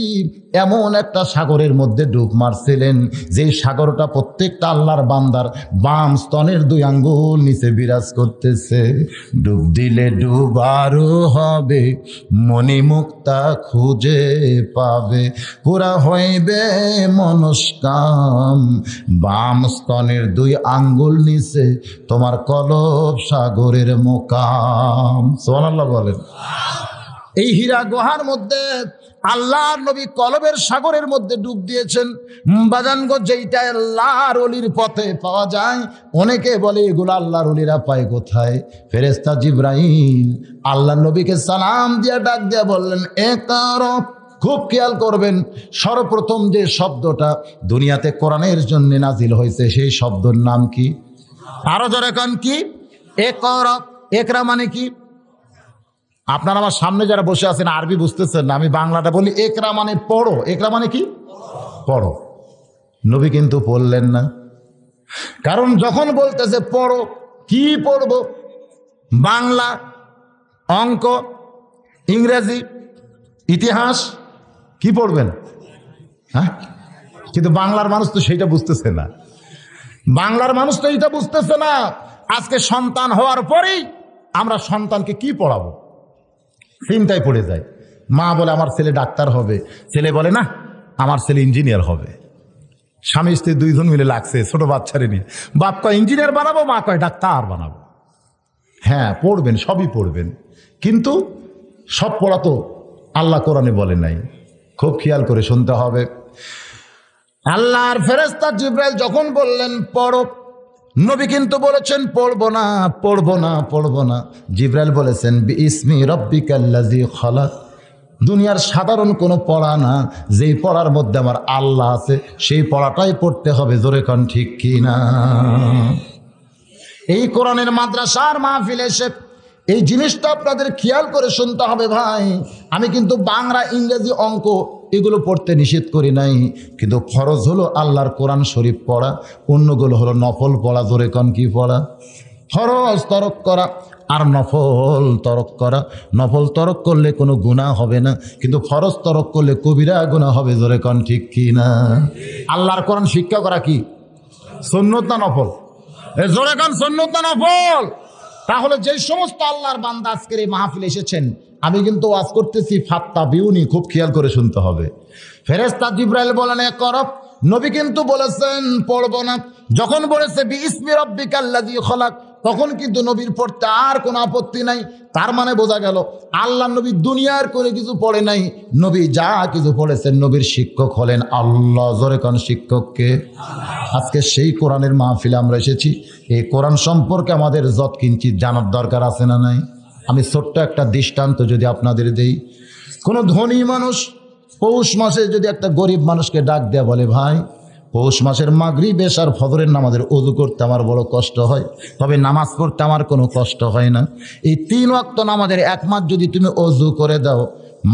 এমন একটা সাগরের মধ্যে ডুব মারছিলেন, যে সাগরটা প্রত্যেকটা আল্লাহর বান্দার বাম স্তনের 2 আঙ্গুল নিচে বিরাজ করতেছে। ডুব দিলে ডুবারও হবে, মণিমুক্তা খুঁজে পাবে, পুরা হইবে মনস্কাম, বাম স্তনের 2 আঙ্গুল নিচে তোমার কলব সাগরের মোকাম। সুবহানাল্লাহ বলেন। এই হীরা গুহার মধ্যে আল্লাহর নবী কলবের সাগরের মধ্যে ডুব দিয়েছেন। বাজানগো, যেইটা আল্লাহর ওলির পথে পাওয়া যায়, অনেকে বলে এগুলো আল্লাহর ওলিরা পায় কোথায়? ফেরেশতা জিব্রাইল আল্লাহর নবীকে সালাম দিয়া ডাক দিয়া বললেন, ইকরা। খুব খেয়াল করবেন, সর্বপ্রথম যে শব্দটা দুনিয়াতে কোরআনের জন্য নাজিল হয়েছে, সেই শব্দের নাম কি? আরো জোরে কোন কি? ইকরা। একরা মানে কি? আপনারা আমার সামনে যারা বসে আছেন আরবি বুঝতেছেন না, আমি বাংলাটা বলি। একরা মানে পড়ো। একরা মানে কি? পড়ো। নবী কিন্তু পড়লেন না, কারণ যখন বলতেছে পড়ো, কি পড়বো? বাংলা, অঙ্ক, ইংরেজি, ইতিহাস, কি পড়বেন? হ্যাঁ, কিন্তু বাংলার মানুষ তো সেইটা বুঝতেছে না। বাংলার মানুষ তো এইটা বুঝতেছে না। আজকে সন্তান হওয়ার পরেই আমরা সন্তানকে কি পড়াবো চিন্তায় পড়ে যায়। মা বলে আমার ছেলে ডাক্তার হবে, ছেলে বলে না আমার ছেলে ইঞ্জিনিয়ার হবে। স্বামী স্ত্রী 2 জন মিলে লাগছে ছোট বাচ্চারে নিয়ে। বাপ কয় ইঞ্জিনিয়ার বানাবো, মা কয় ডাক্তার বানাবো। হ্যাঁ পড়বেন, সবই পড়বেন, কিন্তু সব পড়া তো আল্লাহ কোরআনে বলে নাই। খুব খেয়াল করে শুনতে হবে। আল্লাহর ফেরেশতা জিব্রাইল যখন বললেন পড়ো, নবী কিন্তু বলেছেন পড়বো না, পড়বো না, পড়বো না। জিব্রাইল বলেছেন বিইসমি রব্বিকাল্লাযী খালাক। দুনিয়ার সাধারণ কোনো পড়া না, যেই পড়ার মধ্যে আমার আল্লাহ আছে সেই পড়াটাই পড়তে হবে। জোরে কোন ঠিক কি না? এই কোরআনের মাদ্রাসার মাহফিলে এসে এই জিনিসটা আপনাদের খেয়াল করে শুনতে হবে ভাই। আমি কিন্তু বাংলা, ইংরেজি, অঙ্ক এগুলো পড়তে নিষেধ করি নাই, কিন্তু ফরজ হলো আল্লাহর কোরআন শরীফ পড়া, অন্যগুলো হলো নফল পড়া। জোরে কোন কি পড়া? ফরজ তরক করা আর নফল তরক করা। নফল তরক করলে কোনো গুনাহ হবে না, কিন্তু ফরজ তরক করলে কবিরা গুনাহ হবে। জোরে কোন ঠিক কি না? আল্লাহর কোরআন শিক্ষা করা কি সুন্নত না নফল? জোরে কোন সুন্নত না নফল? তাহলে যে সমস্ত আল্লাহর বান্দা আজকের এই মাহফিলে এসেছেন, আমি কিন্তু ওয়াজ করতেছি ফাত্তাবিউনি, খুব খেয়াল করে শুনতে হবে। ফেরেশতা জিব্রাইল বলেন ইকরা, নবী কিন্তু বলেছেন পড়বো না। যখন বলেছে বিইসমি রব্বিকাল্লাযী খালাক, তখন কিন্তু নবীর পড়তে আর কোনো আপত্তি নাই। তার মানে বোঝা গেল আল্লাহ নবী দুনিয়ার কোনো কিছু পড়ে নাই, নবী যা কিছু পড়েছেন নবীর শিক্ষক হলেন আল্লাহ। জোরে কোন শিক্ষককে? আজকে সেই কোরআনের মাহফিলে আমরা এসেছি। এই কোরআন সম্পর্কে আমাদের যত কিঞ্চিত জানার দরকার আছে না নাই? আমি ছোট্ট একটা দৃষ্টান্ত যদি আপনাদের দেই, কোনো ধনী মানুষ পৌষ মাসে যদি একটা গরিব মানুষকে ডাক দেয়া বলে, ভাই পৌষ মাসের মাগরিব এশার ফজরের নামাজের ওযু করতে আমার বড় কষ্ট হয়, তবে নামাজ পড়তে আমার কোনো কষ্ট হয় না। এই 3 ওয়াক্ত নামাজের 1 মাস যদি তুমি ওযু করে দাও,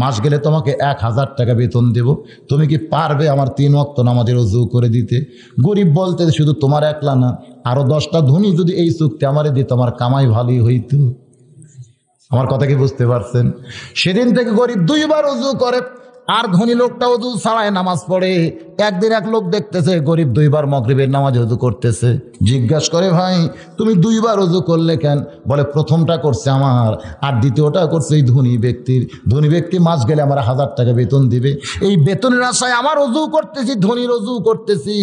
মাস গেলে তোমাকে 1000 টাকা বেতন দেব। তুমি কি পারবে আমার 3 ওয়াক্ত নামাজের ওযু করে দিতে? গরিব বলতে শুধু তোমার একলা না, আরো 10টা ধনী যদি এই চুক্তি আমারে দিত, আমার কামাই ভালোই হইতো। আমার কথা কি বুঝতে পারছেন? সেদিন থেকে গরিব 2 বার ওযু করে, আর ধনী লোকটা ওযু ছাড়াই নামাজ পড়ে। একদিন এক লোক দেখতেছে গরিব 2 বার মাগরিবের নামাজ ওযু করতেছে। জিজ্ঞাসা করে, ভাই তুমি 2 বার ওযু করলে কেন? বলে, প্রথমটা করছে আমার, আর দ্বিতীয়টা করছে এই ধনী ব্যক্তির। ধনী ব্যক্তি মাস গেলে আমার 1000 টাকা বেতন দিবে, এই বেতনের আশায় আমার ওযু করতেছি, ধনীর ওযু করতেছি,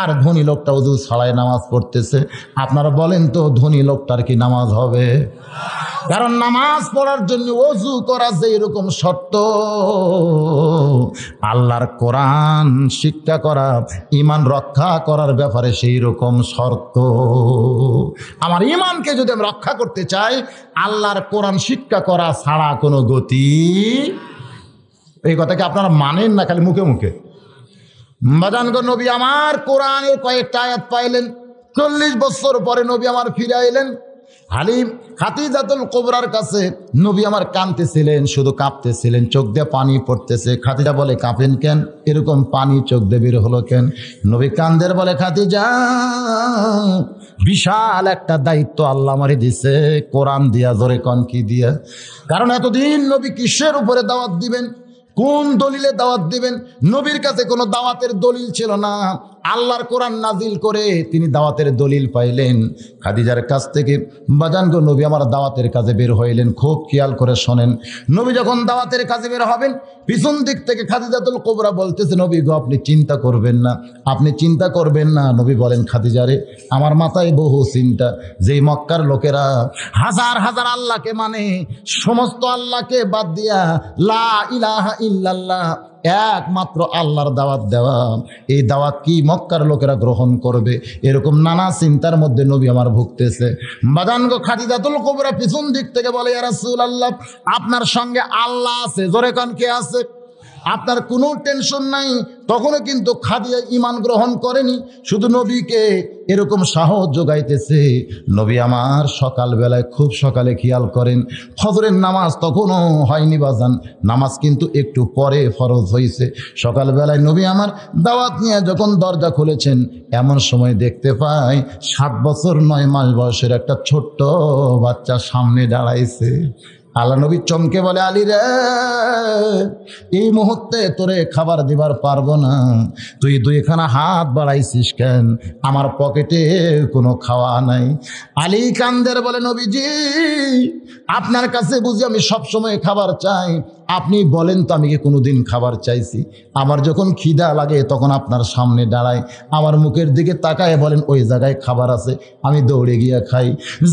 আর ধনী লোকটা ওযু ছাড়াই নামাজ পড়তেছে। আপনারা বলেন তো, ধনী লোকটার কি নামাজ হবে? কারণ নামাজ পড়ার জন্য ওযু করা যে এরকম শর্ত, আল্লাহর কোরআন শিক্ষা করা, ঈমান রক্ষা করার ব্যাপারে সেই রকম শর্ত। আমার ঈমানকে যদি আমি রক্ষা করতে চাই, আল্লাহর কোরআন শিক্ষা করা ছাড়া কোনো গতি। এই কথাকে আপনারা মানেন না খালি মুখে মুখে? বাজানগো, নবী আমার কোরআনের কয়েকটা আয়াত পাইলেন, 40 বছর পরে নবী আমার ফিরে এলেন। হালিম খাদিজাতুল কুবরার কাছে নবী আমার কাঁদতেছিলেন, শুধু কাঁপতেছিলেন, চোখ দিয়ে পানি পড়তেছে। খাদিজা বলে, কাঁপেন কেন? এরকম পানি চোখ দিয়ে বের হলো কেন? নবী কান্দের বলে, খাদিজা বিশাল একটা দায়িত্ব আল্লাহ আমারে দিছে, কোরআন দিয়া। জোরে কন কি দিয়া? কারণ এতদিন নবী কিসের উপরে দাওয়াত দিবেন, কোন দলিলে দাওয়াত দিবেন? নবীর কাছে কোনো দাওয়াতের দলিল ছিল না। আল্লাহর কোরআন নাজিল করে তিনি দাওয়াতের দলিল পাইলেন খাদিজার কাছ থেকে। বাজানগো, নবী আমার দাওয়াতের কাজে বের হইলেন। খুব খেয়াল করে শোনেন, নবী যখন দাওয়াতের কাজে বের হবেন, পিছন দিক থেকে খাদিজাতুল কুবরা বলতেছে, নবী গো, আপনি চিন্তা করবেন না, আপনি চিন্তা করবেন না। নবী বলেন, খাদিজারে, আমার মাথায় বহু চিন্তা। যেই মক্কার লোকেরা হাজার হাজার আল্লাহকে মানে, সমস্ত আল্লাহকে বাদ দিয়া লা ইলাহা ইল্লাল্লাহ একমাত্র আল্লাহর দাওয়াত দেওয়া, এই দাওয়াত কি মক্কার লোকেরা গ্রহণ করবে? এরকম নানা চিন্তার মধ্যে নবী আমার ভুগতেছে। বাজানগো, খাদিজাতুল কুবরা পিছন দিক থেকে বলে, ইয়া রাসূলুল্লাহ, আপনার সঙ্গে আল্লাহ আছে। জোরে কান, কে আছে? আপনার কোনো টেনশন নাই। তখনও কিন্তু খাদিজা ঈমান গ্রহণ করেনি, শুধু নবীকে এরকম সাহস যোগাইতেছে। নবী আমার সকালবেলায়, খুব সকালে খেয়াল করেন, ফজরের নামাজ তখনও হয়নি বাজান, নামাজ কিন্তু একটু পরে ফরজ হয়েছে। সকালবেলায় নবী আমার দাওয়াত নিয়ে যখন দরজা খুলেছেন, এমন সময় দেখতে পাই 7 বছর 9 মাস বয়সের একটা ছোট্ট বাচ্চা সামনে দাঁড়াইছে। আল্লাহ নবী চমকে বলে, আলী রে, এই মুহূর্তে তোরে খাবার দিবার পারবো না, তুই 2খানা হাত বাড়াইছিস কেন? আমার পকেটে কোনো খাওয়া নাই। আলী কান্দের বলে, নবীজি, আপনার কাছে বুঝি আমি সবসময় খাবার চাই? আপনি বলেন তো, আমি কি কোনোদিন খাবার চাইছি? আমার যখন খিদা লাগে তখন আপনার সামনে দাঁড়াই, আমার মুখের দিকে তাকায় বলেন ওই জায়গায় খাবার আছে, আমি দৌড়ে গিয়ে খাই।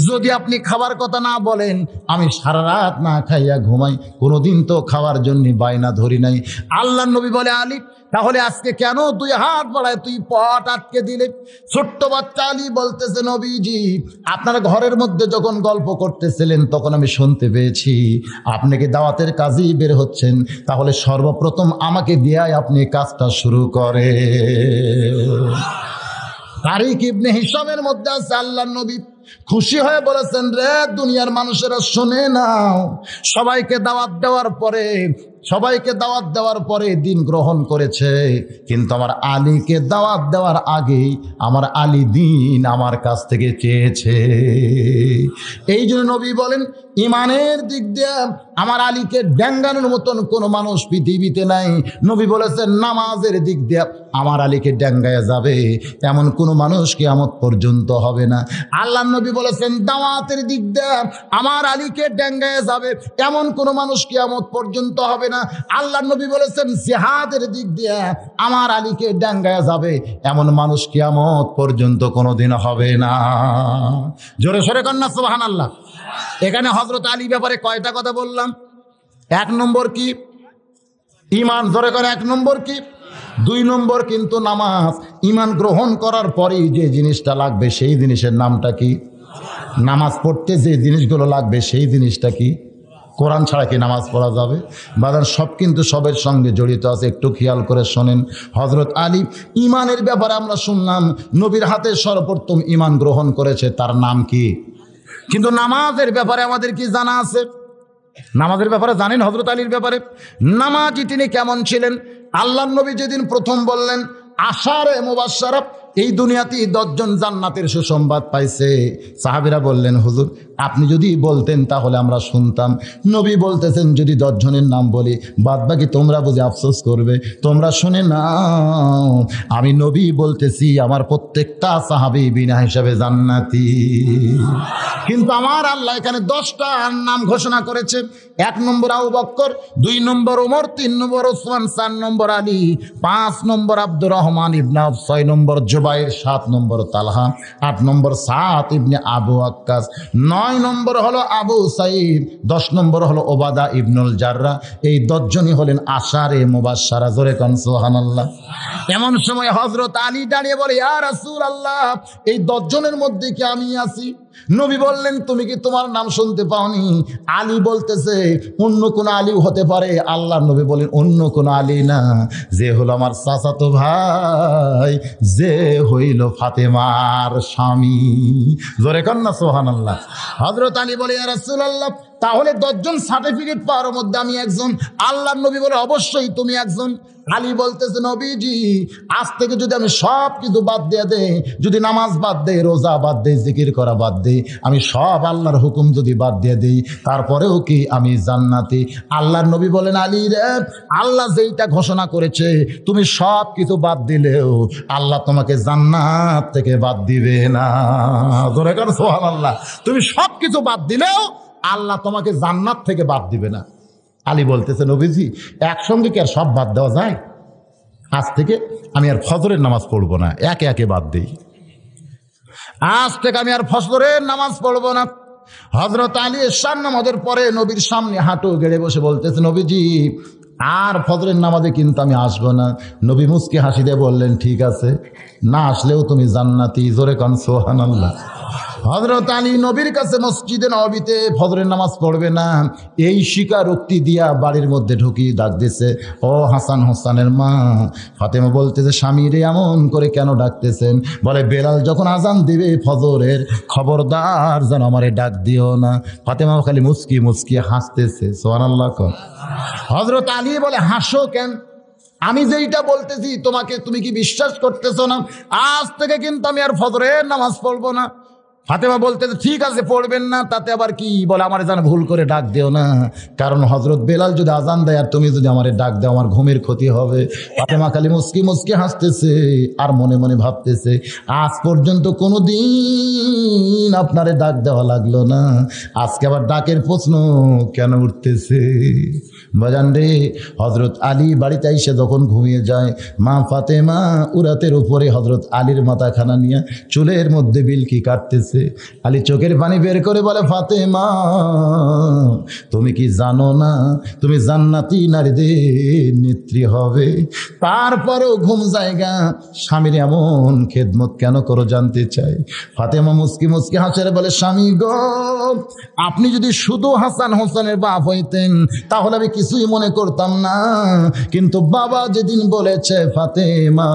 যদি আপনি খাবার কথা না বলেন, আমি সারা রাত না খাইয়া ঘুমাই, কোনোদিন তো খাওয়ার জন্য বায়না ধরি নাই। আল্লাহর নবী বলে, আলী, তাহলে আজকে কেন 2 হাত বাড়ায় তুই পট আটকে দিলে? ছোট্ট বাচ্চা আলী বলতেছে, নবীজি, আপনার ঘরের মধ্যে যখন গল্প করতেছিলেন তখন আমি শুনতে পেয়েছি আপনাকে দাওয়াতের কাজেই বের হচ্ছেন, তাহলে সর্বপ্রথম আমাকে দিয়াই আপনি কাজটা শুরু করে। তারিক ইবনে হিশামের মধ্যে আছে, আল্লাহর নবী খুশি হয়ে বলেছেন, রে দুনিয়ার মানুষেরা শুনে নাও, সবাইকে দাওয়াত দেওয়ার পরে দিন গ্রহণ করেছে, কিন্তু আমার আলীকে দাওয়াত দেওয়ার আগেই আমার আলী দিন আমার কাছ থেকে চেয়েছে। এই জন্য নবী বলেন, ইমানের দিক দিয়ে আমার আলীকে ড্যাঙ্গানোর মতন কোনো মানুষ পৃথিবীতে নাই। নবী বলেছেন, নামাজের দিক দিয়ে আমার আলীকে ড্যাঙ্গায় যাবে এমন কোনো মানুষ কিয়ামত পর্যন্ত হবে না। আল্লাহ নবী বলেছেন, দাওয়াতের দিক দিয়ে আমার আলীকে ড্যাঙ্গায় যাবে এমন কোনো মানুষ কিয়ামত পর্যন্ত হবে না। আল্লাহ নবী বলেছেন, জিহাদের দিক দিয়ে আমার আলীকে ড্যাঙ্গায় যাবে এমন মানুষ কিয়ামত পর্যন্ত কোনোদিন হবে না। জোরে সরে কন্যা সুবহানাল্লাহ। এখানে হযরত আলী ব্যাপারে কয়টা কথা বললাম? 1 নম্বর কি? ঈমান। জোরে করে 1 নম্বর কি? 2 নম্বর কিন্তু নামাজ। ঈমান গ্রহণ করার পরেই যে জিনিসটা লাগবে সেই জিনিসের নামটা কি? নামাজ পড়তে যে জিনিসগুলো লাগবে সেই জিনিসটা কি? কোরআন ছাড়া কি নামাজ পড়া যাবে? বাজার সব কিন্তু সবের সঙ্গে জড়িত আছে, একটু খেয়াল করে শোনেন। হজরত আলী ইমানের ব্যাপারে আমরা শুনলাম নবীর হাতে সর্বপ্রথম ইমান গ্রহণ করেছে, তার নাম কি? কিন্তু নামাজের ব্যাপারে আমাদের কি জানা আছে? নামাজের ব্যাপারে জানেন হজরত আলীর ব্যাপারে? নামাজি তিনি কেমন ছিলেন? আল্লাহ নবী যেদিন প্রথম বললেন আশারে মুবাশশারা, এই দুনিয়াতেই 10 জন জান্নাতের সুসংবাদ পাইছে, সাহাবীরা বললেন হুজুর আপনি যদি বলতেন তাহলে আমরা শুনতাম। নবী বলতেছেন যদি 10 জনের নাম বলি বাদ বাকি তোমরা বুঝে আফসোস করবে, তোমরা শুনে নাও আমি নবী বলতেছি আমার প্রত্যেকটা সাহাবী বিনা হিসাবে জান্নাতি। কিন্তু আমার আল্লাহ এখানে 10টা নাম ঘোষণা করেছে। 1 নম্বর আবু বকর, 2 নম্বর ওমর, 3 নম্বর ওসমান, 4 নম্বর আলী, 5 নম্বর আব্দুর রহমান ইবনে আউফ, 6 নম্বর জুবাইর, 7 নম্বর তালহা, 8 নম্বর সাদ ইবনে আবু ওয়াক্কাস, 9 নম্বর হলো আবু সাঈদ, 10 নম্বর হলো ওবাদা ইবনুল জাররা। এই 10 জনই হলেন আশারে মুবাশশারা। জোরে কান সুবহানাল্লাহ। এমন সময় হযরত আলী দাঁড়িয়ে বলে ইয়া রাসূলুল্লাহ এই 10 জনের মধ্যে কি আমি আছি? নবী বললেন তুমি কি তোমার নাম শুনতে পাওনি? আলী বলতেছে অন্য কোন আলী হতে পারে। আল্লাহ নবী বলেন অন্য কোন আলী না, যে হলো আমার চাচাতো ভাই, যে হইল ফাতেমার স্বামী। জোরে কন্যা সুবহানাল্লাহ। হযরত আলী বলে ইয়া রাসূলুল্লাহ তাহলে 10 জন সার্টিফিকেট পাওয়ার মধ্যে আমি একজন। আল্লাহ নবী বলে অবশ্যই তুমি একজন। আলী বলতেছে নবীজি আজ থেকে যদি আমি সব কিছু বাদ দিয়ে দেই, যদি নামাজ বাদ দেই, রোজা বাদ দেই, জিকির করা বাদ দেই, আমি সব আল্লাহর হুকুম যদি বাদ দিয়ে দেই, তারপরেও কি আমি জান্নাতি? আল্লাহর নবী বলেন আলী রে, আল্লাহ যেইটা ঘোষণা করেছে তুমি সব কিছু বাদ দিলেও আল্লাহ তোমাকে জান্নাত থেকে বাদ দিবে না। জোরে কর সুবহানাল্লাহ। তুমি সব কিছু বাদ দিলেও আল্লাহ তোমাকে জান্নাত থেকে বাদ দিবে না। আলী বলতেছে নবীজি একসঙ্গে কি আর সব বাদ দেওয়া যায়? আজ থেকে আমি আর ফজরের নামাজ পড়বো না, একে একে বাদ দেই। আজ থেকে আমি আর ফজরের নামাজ পড়বো না। হযরত আলী এশার নামাজের পরে নবীর সামনে হাঁটু গেড়ে বসে বলতেছে নবীজি আর ফজরের নামাজে কিন্তু আমি আসবো না। নবী মুস্কি হাসি দিয়ে বললেন ঠিক আছে, না আসলেও তুমি জান্নাতি। জোরে কান সুবহানাল্লাহ। হযরত আলী নবীর কাছে মসজিদে নববীতে ফজরের নামাজ পড়বে না এই স্বীকারোক্তি দিয়া বাড়ির মধ্যে ঢুকিয়ে ডাক দিছে ও হাসান হোসেনের মা। ফাতেমা বলতেছে স্বামী রে এমন করে কেন ডাকতেছেন? বলে বেলাল যখন আজান দিবে ফজরের খবরদার যেন আমারে ডাক দিও না। ফাতেমা খালি মুস্কি মুস্কি হাসতেছে। সুবহানাল্লাহ। হযরত আলী বলে হাসো কেন? আমি যেইটা বলতেছি তোমাকে তুমি কি বিশ্বাস করতেছো না? আজ থেকে কিন্তু আমি আর ফজরের নামাজ পড়বো না। ফাতেমা বলতেছে ঠিক আছে পড়বেন না, তাতে আবার কি? বলে আমার যেন ভুল করে ডাক দিও না, কারণ হযরত বেলাল যদি আজান দেয় আর তুমি যদি আমারে ডাক দাও আমার ঘুমের ক্ষতি হবে। ফাতেমা খালি মুস্কি মুস্কি হাসতেছে আর মনে মনে ভাবতেছে আজ পর্যন্ত কোনো দিন আপনারে ডাক দেওয়া লাগলো না, আজকে আবার ডাকের প্রশ্ন কেন উঠতেছে? বাজান রে, হযরত আলী বাড়িতে এসে যখন ঘুমিয়ে যায় মা ফাতেমা উরাতের উপরে হযরত আলীর মাথাখানা নিয়ে চুলের মধ্যে বিলকি কাটতেছে। আলী চোখের পানি বের করে বলে ফাতেমা তুমি কি জানো না তুমি জান্নাতি নারীদের নেত্রী হবে? তারপরেও ঘুম জায়গা স্বামীর এমন খেদমত কেন করো জানতে চাই। ফাতেমা মুস্কি মুস্কি হাসে বলে স্বামী গো আপনি যদি শুধু হাসান হোসেনের বাপ হইতেন তাহলে আমি কিছুই মনে করতাম না, কিন্তু বাবা যেদিন বলেছে ফাতেমা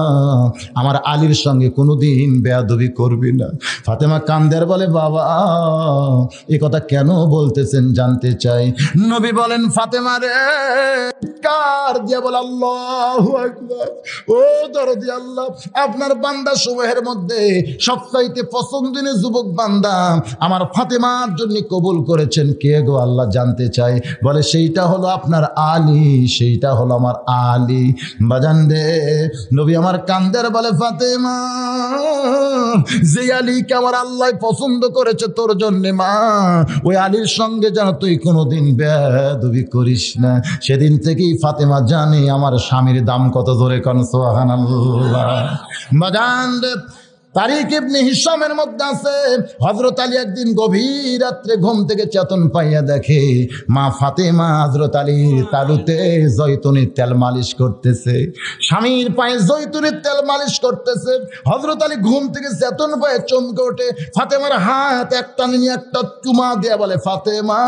আমার আলীর সঙ্গে কোনোদিন বেয়াদবি করবি না। ফাতেমা কান্দের বলে বাবা এ কথা কেন বলতেছেন জানতে চাই। নবী বলেন ফাতেমা রে কার দিয়া বলে আল্লাহু আকবার। ও দরদি আল্লাহ আপনার বান্দা সমূহের মধ্যে সবচাইতে পছন্দনীয় যুবক বান্দা আমার ফাতেমার জন্য কবুল করেছেন কে গো আল্লাহ জানতে চাই। বলে সেইটা হলো আপনার আলী, সেইটা হলো আমার আলী। বাজান রে নবী আমার কান্দের বলে ফাতেমা যে আলীকে আমার আল্লাহ পছন্দ করেছে তোর জন্য মা ওই আলীর সঙ্গে যেন তুই কোনোদিন বেয়াদবি করিস না। সেদিন থেকেই ফাতেমা জানে আমার স্বামীর দাম কত। জোরে কোন সুবহানাল্লাহ। বাজান রে তারিক ইবনে হিশামের মধ্যে আছে, হযরত আলী একদিন গভীর রাত্রে ঘুম থেকে চেতন পাইয়া দেখে মা ফাতেমা হযরত আলীর তালুতে জয়তুনের তেল মালিশ করতেছে, স্বামীর পায়ে জয়তুনের তেল মালিশ করতেছে। হযরত আলী ঘুম থেকে চেতন পায়ে চমকে ওঠে, ফাতেমার হাত একটা নিয়ে একটা চুমা দিয়ে বলে, ফাতেমা,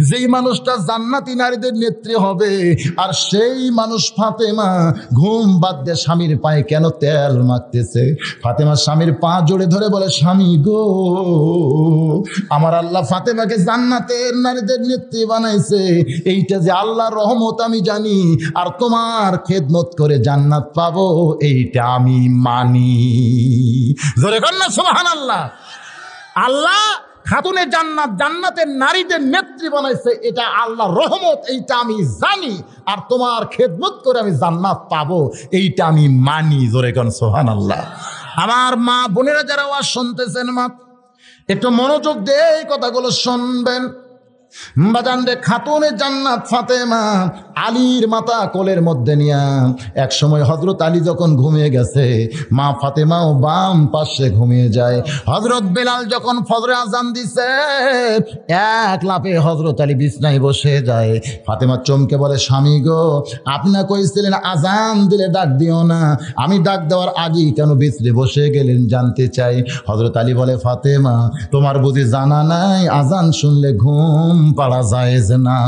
যেই মানুষটা জান্নাতি নারীদের নেত্রী হবে আর সেই মানুষ ফাতেমা ঘুম বাদ দিয়ে স্বামীর পায়ে কেন তেল মাখতেছে? ফাতেমা স্বামীর পা জড়ে ধরে বলে, স্বামী গো, আমার আল্লাহ ফাতেমাকে জান্নাতের নারীদের নেত্রী বানাইছে, এইটা যে আল্লাহর রহমত আমি জানি, আর তোমার খেদমত করে জান্নাত পাবো এইটা আমি মানি। জোরে কর না সুবহানাল্লাহ। আল্লাহ খাতুনে জান্নাত, জান্নাতের নারীদের নেত্রী বানাইছে, এটা আল্লাহর রহমত, এইটা আমি জানি, আর তোমার খেদমত করে আমি জান্নাত পাবো এইটা আমি মানি। জোরে কর সুবহানাল্লাহ। আমার মা বোনেরা যারা ওয়াজ শুনতেছেন, মা একটু মনোযোগ দিয়ে এই কথাগুলো শুনবেন। বাজান রে, খাতুনে জান্নাত ফাতেমা আলীর মাথা কোলের মধ্যে নিয়া এক সময় হযরত আলী যখন ঘুমিয়ে গেছে, মা ফাতেমাও বাম পাশে ঘুমিয়ে যায়। হযরত বেলাল যখন ফজরে আজান দিছে, এক লাফে হযরত আলী বিছনায় বসে যায়। ফাতেমা চমকে বলে, স্বামী গো, আপনি না কইছিলেন আজান দিলে ডাক দিও না, আমি ডাক দেওয়ার আগেই কেন বিছরে বসে গেলেন জানতে চাই। হযরত আলী বলে, ফাতেমা, তোমার বুঝি জানা নাই আজান শুনলে ঘুম পাড়া জায়েজ না?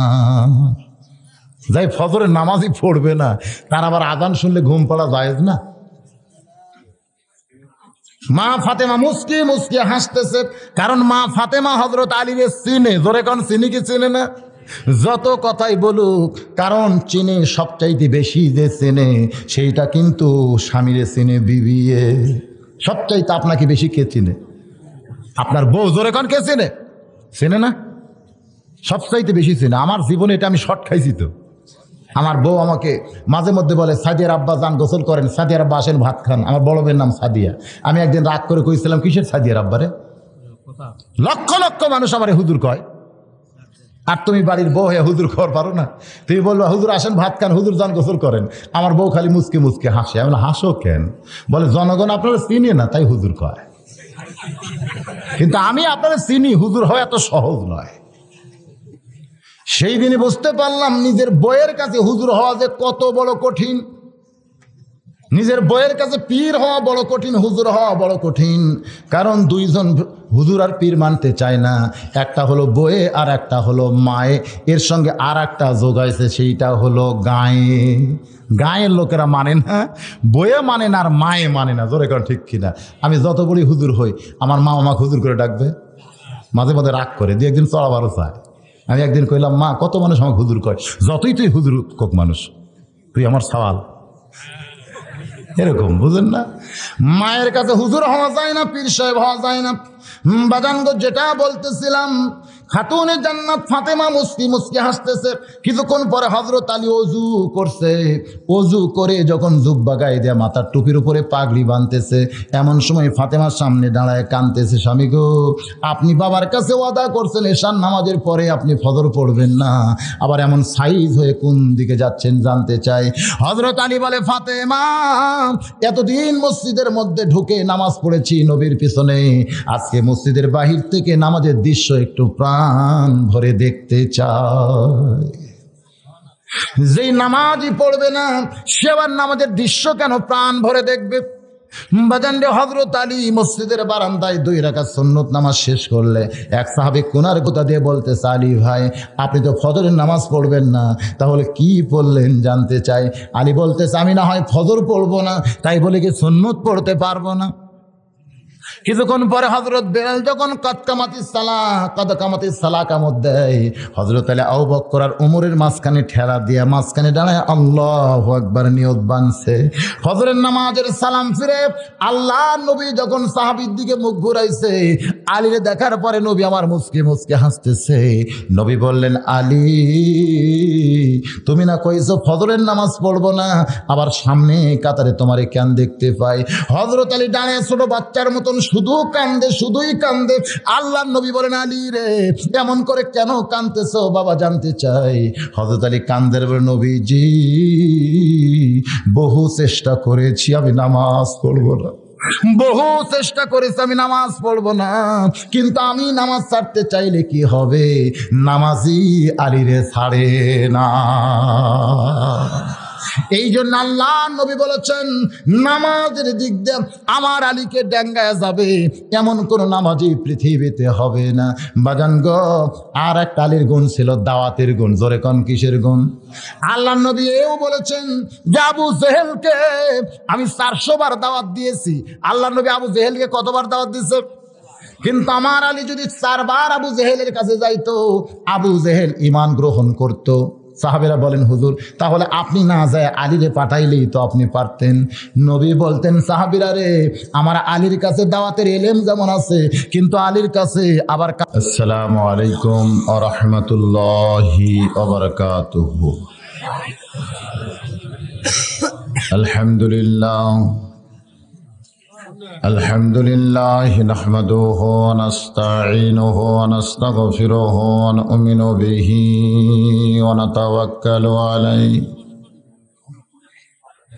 যাই ফজরের নামাজই পড়বে না, তার আবার আজান শুনলে ঘুম পাড়া জায়েজ না? মা ফাতেমা মুস্কি মুস্কি হাসতেছে, কারণ মা ফাতেমা হযরত আলীরে চিনে। জোরে কোন চিনি কি চিনে না? যত কথাই বলুক, কারণ চিনে সবচাইতে বেশি যে চেনে সেইটা কিন্তু স্বামীরে চিনে বিবিয়ে। সবচাইতে আপনাকে বেশি কে চিনে? আপনার বউ। জোরে কোন কে চিনে? চেনে না? সবচাইতে বেশি চেনে। আমার জীবনে এটা আমি শর্ট খাইছি তো। আমার বউ আমাকে মাঝে মধ্যে বলে, সাদিয়ার আব্বা যান গোসল করেন, সাদিয়ার আব্বা আসেন ভাত খান। আমার বড় মেয়ের নাম সাদিয়া। আমি একদিন রাগ করে কইছিলাম, কিসের সাদিয়ার আব্বারে? লক্ষ লক্ষ মানুষ আমারে হুজুর কয়, আর তুমি বাড়ির বউ হয়ে হুজুর খবর পারো না? তুমি বলবো হুজুর আসেন ভাত খান, হুজুর যান গোসল করেন। আমার বউ খালি মুচকে মুচকে হাসে। আমি বলি, হাসো কেন? বলে, জনগণ আপনারা চিনি না তাই হুজুর কয়, কিন্তু আমি আপনারা চিনি, হুজুর হওয়া এত সহজ নয়। সেই দিনই বুঝতে পারলাম নিজের বইয়ের কাছে হুজুর হওয়া যে কত বড় কঠিন। নিজের বইয়ের কাছে পীর হওয়া বড় কঠিন, হুজুর হওয়া বড় কঠিন। কারণ দুইজন হুজুর আর পীর মানতে চায় না। একটা হলো বইয়ে আর একটা হলো মায়ে, এর সঙ্গে আর একটা যোগাইছে, সেইটা হলো গায়ে। গায়ের লোকেরা মানে না, বইয়ে মানে না, আর মায়ে মানে না। জোরে কর ঠিক কিনা? আমি যত বড়ই হুজুর হই, আমার মা আমাকে হুজুর করে ডাকবে, মাঝে মাঝে রাগ করে, দু একদিন চড়াবারও চায়। আমি একদিন কইলাম, মা কত মানুষ আমাকে হুজুর কয়, যতই তুই হুজুর কোক মানুষ, তুই আমার সওয়াল। এরকম বুঝেন না? মায়ের কাছে হুজুর হওয়া যায় না, পীর সাহেব হওয়া যায় না। বাজানগো, যেটা বলতেছিলাম, খাতুনে জান্নাত ফাতেমা মুস্কি মুস্কি হাসতেছে। কিছুক্ষণ পরে হযরত আলী ওযু করছে, ওযু করে যখন জুব্বা গায়ে দিয়ে মাথার টুপির উপরে পাগড়ি বাঁধতেছে, এমন সময় ফাতেমার সামনে দাঁড়ায় কাঁদতেছে, স্বামী গো, আপনি বাবার কাছে ওয়াদা করছেন এশার নামাজের পরে আপনি ফজর পড়বেন না, আবার এমন সাইজ হয়ে কোন দিকে যাচ্ছেন জানতে চাই। হযরত আলী বলে, ফাতেমা, এতদিন মসজিদের মধ্যে ঢুকে নামাজ পড়েছি নবীর পিছনে, আজকে মসজিদের বাহির থেকে নামাজের দৃশ্য একটু প্রাণ ভরে দেখতে চাই। যেই নামাজই পড়বে না সে আবার নামাজের দৃশ্য কেন প্রাণ ভরে দেখবে? বাজানরে, হযরত আলী মসজিদের বারান্দায় 2 রাকাত সুন্নত নামাজ শেষ করলে এক সাহাবী কোনার কথা দিয়ে বলতেছে, আলী ভাই, আপনি তো ফজরের নামাজ পড়বেন না, তাহলে কি পড়লেন জানতে চাই। আলী বলতেছে, আমি না হয় ফজর পড়বো না, তাই বলে কি সুন্নত পড়তে পারবো না? কিছুক্ষণ পরে হযরত বেলাল যখন কামাতিস সালাহ কামত দেয়, হযরত আলী আবু বকর আর ওমরের মাঝখানে ঠেলা দিয়ে মাঝখানে দাঁড়ায় আল্লাহু আকবার নিয়ত বানছে। ফজরের নামাজের সালাম ফিরে আল্লাহ নবী যখন সাহাবীর দিকে মুখ ঘুরাইছে, আলীরে দেখার পরে নবী আমার মুচকি মুচকি হাসতেছে। নবী বললেন, আলী, তুমি না কইছো ফজরের নামাজ পড়বো না, আবার সামনে কাতারে তোমারে কেন দেখতে পাই? হযরত আলী দাঁড়িয়ে ছোট বাচ্চার মতন শুধু কান্দে, শুধুই কান্দে। আল্লাহর নবী বলেন, আলী রে, এমন করে কেন কাঁদতেছো বাবা জানতে চাই। হযরত আলী কান্দের বলে, নবীজি, বহু চেষ্টা করেছি আমি নামাজ পড়বো না, বহু চেষ্টা করেছি আমি নামাজ পড়বো না, কিন্তু আমি নামাজ ছাড়তে চাইলে কি হবে? নামাজি আলীরে ছাড়ে না। এই জন্য আল্লাহ নবী বলেছেন, নামাজের দিক দিয়ে আমার আলীকে ডেঙ্গায় যাবে এমন কোন নামাজি পৃথিবীতে হবে না। বাজান গো, আর একটা আলীর গুণ ছিল দাওয়াতের গুণ। জোরে কোন কিসের গুণ? আল্লাহ নবী এও বলেছেন যে আবু জেহেলকে আমি 400 বার দাওয়াত দিয়েছি। আল্লাহ নবী আবু জেহেলকে কতবার দাওয়াত দিয়েছে? কিন্তু আমার আলী যদি 4 বার আবু জেহেলের কাছে যাইতো, আবু জেহেল ঈমান গ্রহণ করত। সাহাবেরা বলেন, হুজুর তাহলে আপনি না যায় আলীরে পাঠাইলেই তো আপনি পারতেন। নবী বলতেন, সাহাবীরা রে, আমার আলীর কাছে দাওয়াতের ইলম যেমন আছে, কিন্তু আলীর কাছে আবার। আসসালামু আলাইকুম ওয়া রাহমাতুল্লাহি ওয়া বারাকাতুহু। আলহামদুলিল্লাহ আলহামদুলিল্লাহি নাহমাদুহু ওয়া নাস্তাঈনুহু ওয়া নাস্তাগফিরুহু ওয়া নু'মিনু বিহি ওয়া নাতাওয়াক্কালু আলাইহি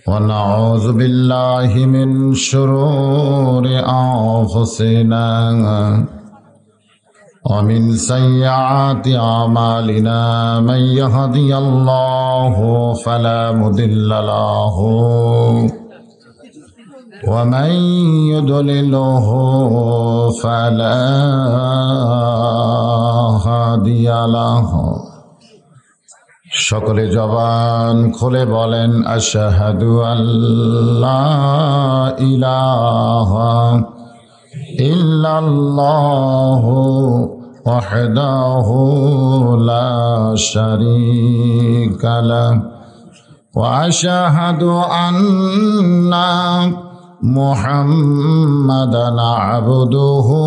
ওয়া নাউযু বিল্লাহি মিন শুরুরি আনফুসিনা ওয়া মিন সাইয়্যাতি আমালিনা মান ইয়াহদিয়াল্লাহু ফালা মুদিল্লা লাহু ومن يضلله فلا هادي له। সকলে জবান খুলে বলেন, আশহাদু আল্লা ইলাহা ইল্লাল্লাহু ওয়াহদাহু লা শারীকা লাহু ওয়া আশহাদু আন্না মুহাম্মাদান আবদুহু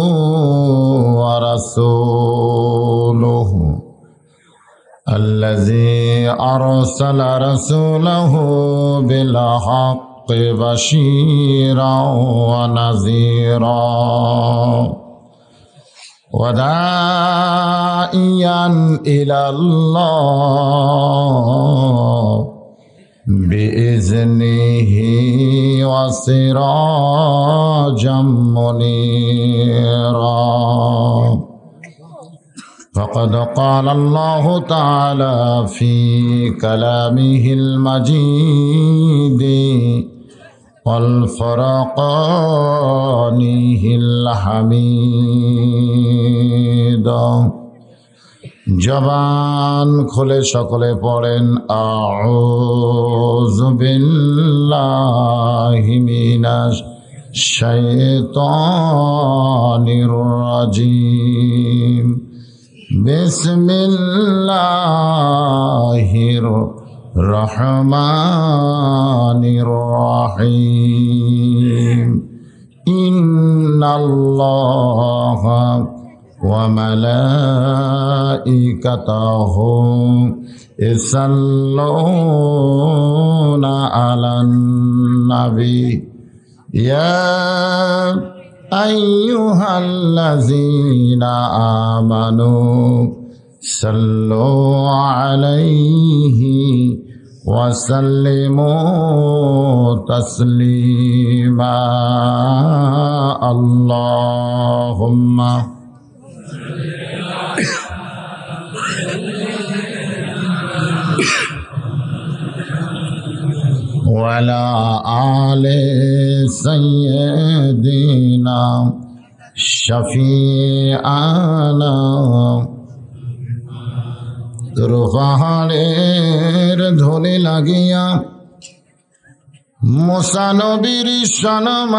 ওয়া রাসূলুহু আল্লাযী আরসালা রাসূলাহু বিল হাক্কি বাশীরান ওয়া নাযীরা ওয়া দাঈয়ান ইলাল্লাহ বিইজনিহি ওয়া সিরাজাম মুনীরা। ফাকাদ ক্বালা আল্লাহু তাআলা ফি কালামিহিল মাজিদ ওয়াল ফুরকানিহিল হামিদ। জবান খুলে সকলে পড়েন, আউযু বিল্লাহি মিনাশ শাইতানির রাজিম। বিসমিল্লাহির রহমানির রহিম। ইন্নাল্লাহা ওয়া মালাইকাতাহু ইসাল্লুনা আলান নবী ইয়া আইয়ুহাল্লাযীনা আমানু সাল্লু আলাইহি ওয়া সাল্লিমু তাসলিমা। আল্লাহুম্মা ওয়ালা আলে সাইয়্যিদিনা শাফিআনা। পাহাড়ের ধনে লাগিয়া মুসা নবীর সম্মান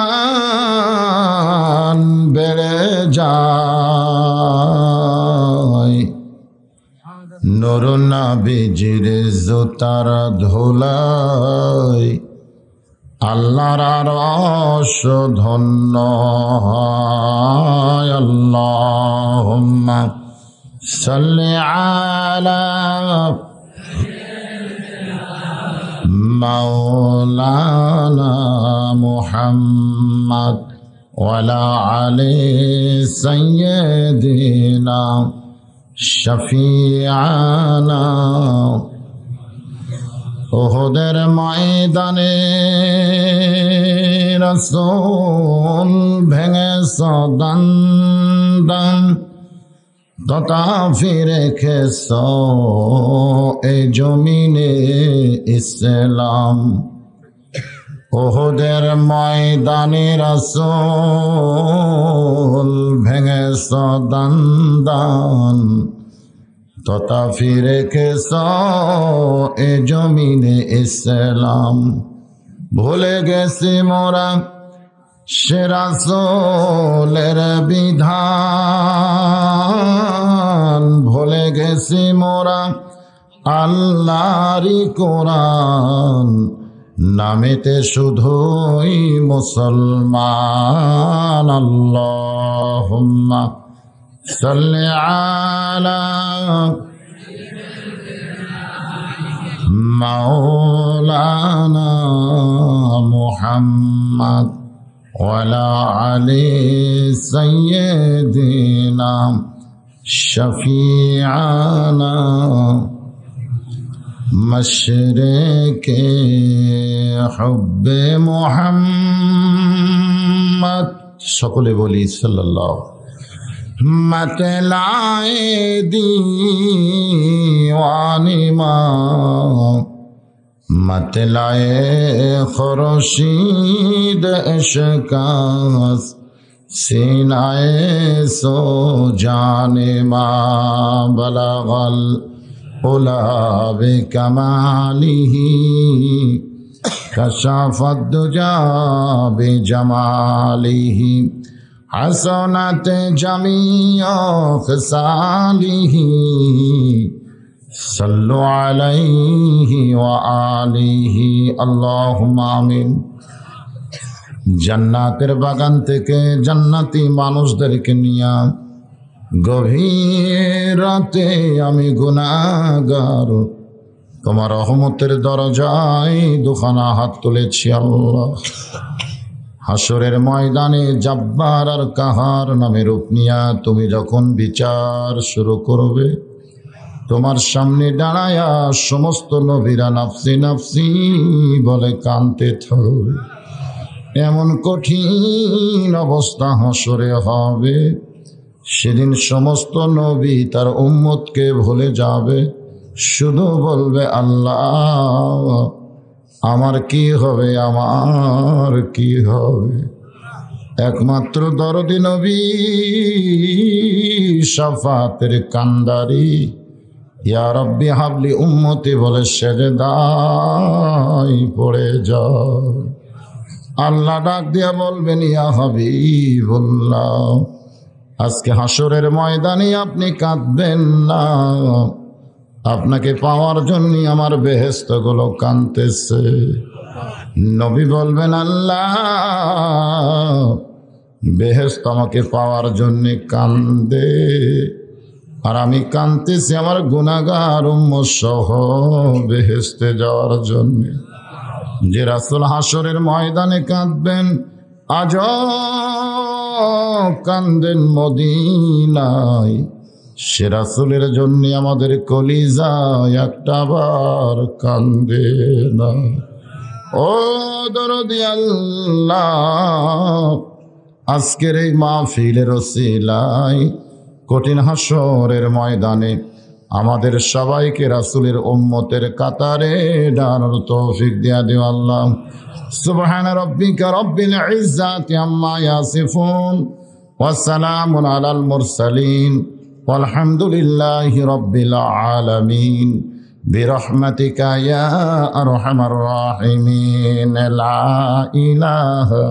বেড়ে যায়। নূর নবীজির জুতার ধুলায় আল্লাহর আরশ ধন্য হয়। আল্লাহুম্মা সাল্লি আলা মাওলানা মুহাম্মদ ওয়ালা আলি সাইয়্যিদিনা শাফিআনা। উহুদের ময়দানে রাসূল ভেঙেছ দান দান তথা রেখেছ এই জমিনে ইসলাম। ওহুদের ময়দানে রাসূল ভেঙেছ দান দান তথা রেখেছ এই জমিনে ইসলাম। ভুলে গেছি মোরা সে রাসূলের বিধান, ভুলে গেছি মোরা আল্লাহরই কোরআন, নামেতে শুধুই মুসলমান। আল্লাহুম্মা সাল্লি আলা মাওলানা মুহাম্মদ ওয়ালা আলি সাইয়্যিদিনা শফিআনা মশরিকে হুব্বে মুহাম্মদ। সকলে বলি সাল্লাল্লাহু मतलाए दीवानी माँ मतलाए खुर्शीद इश्क़ास सीनाए सो जाने माँ बलगल उला बिकमालिही कशाफत दुजा बिजमालिही हसनत जमीअ ख़िसालिही सल्लु अलैहि व आलिहि अल्लाहुम्मा आमीन। জান্নাতের বাগান থেকে জান্নাতি মানুষদেরকে নিয়ে গভীর রাতে আমি গুনাহগার তোমার রহমতের দরজায় দুখানা হাত তুলেছি আল্লাহ। হাসরের ময়দানে জব্বার আর কাহার নামে রূপ নিয়া তুমি যখন বিচার শুরু করবে, তোমার সামনে দাঁড়ায়া সমস্ত নবীরা নাফসি নাফসি বলে কাঁদতে থাকবে। এমন কঠিন অবস্থা হাসরে হবে, সেদিন সমস্ত নবী তার উম্মতকে ভুলে যাবে, শুধু বলবে আল্লাহ আমার কি হবে, আমার কি হবে। একমাত্র দরদি নবী শাফাতের কান্দারি ইয়া রব্বি হাবলি উম্মতি বলে সেজদায় পড়ে যায়। আল্লাহ ডাক দিয়া বলবেন ইয়া হাবিবুল্লাহ আজকে হাসরের ময়দানে আপনি কাঁদবেন না, আপনাকে পাওয়ার জন্য আমার বেহেশতগুলো কাঁদতেছে। নবী বলবেন আল্লাহ বেহেশত আমাকে পাওয়ার জন্য কান্দে, আর আমি কাঁদতেছি আমার গুনাহগার উম্মত সহ বেহেশতে যাওয়ার জন্য। যে রাসূল হাসরের ময়দানে কাঁদবেন, আজ কান্দেন মদিনায়, সে রাসূলের জন্য আমাদের কলিজা একটা বার কান্দে না। ও দরদি আল্লাহ আজকের এই মাহফিলের ওসিলায় কঠিন হাসরের ময়দানে আমাদের সবাইকে রাসূলের উম্মতের কাতারে দাঁড়ানোর তৌফিক দিয়া দিও আল্লাহ। সুবহান রাব্বিকা রাব্বিল ইজ্জাতি আম্মা ইয়াসিফুন ওয়া সালামুন আলাল মুরসালিন ওয়ালহামদুলিল্লাহি রাব্বিল আলামিন বিরহমাতিকা ইয়া আরহামার রাহিমিন। লা ইলাহা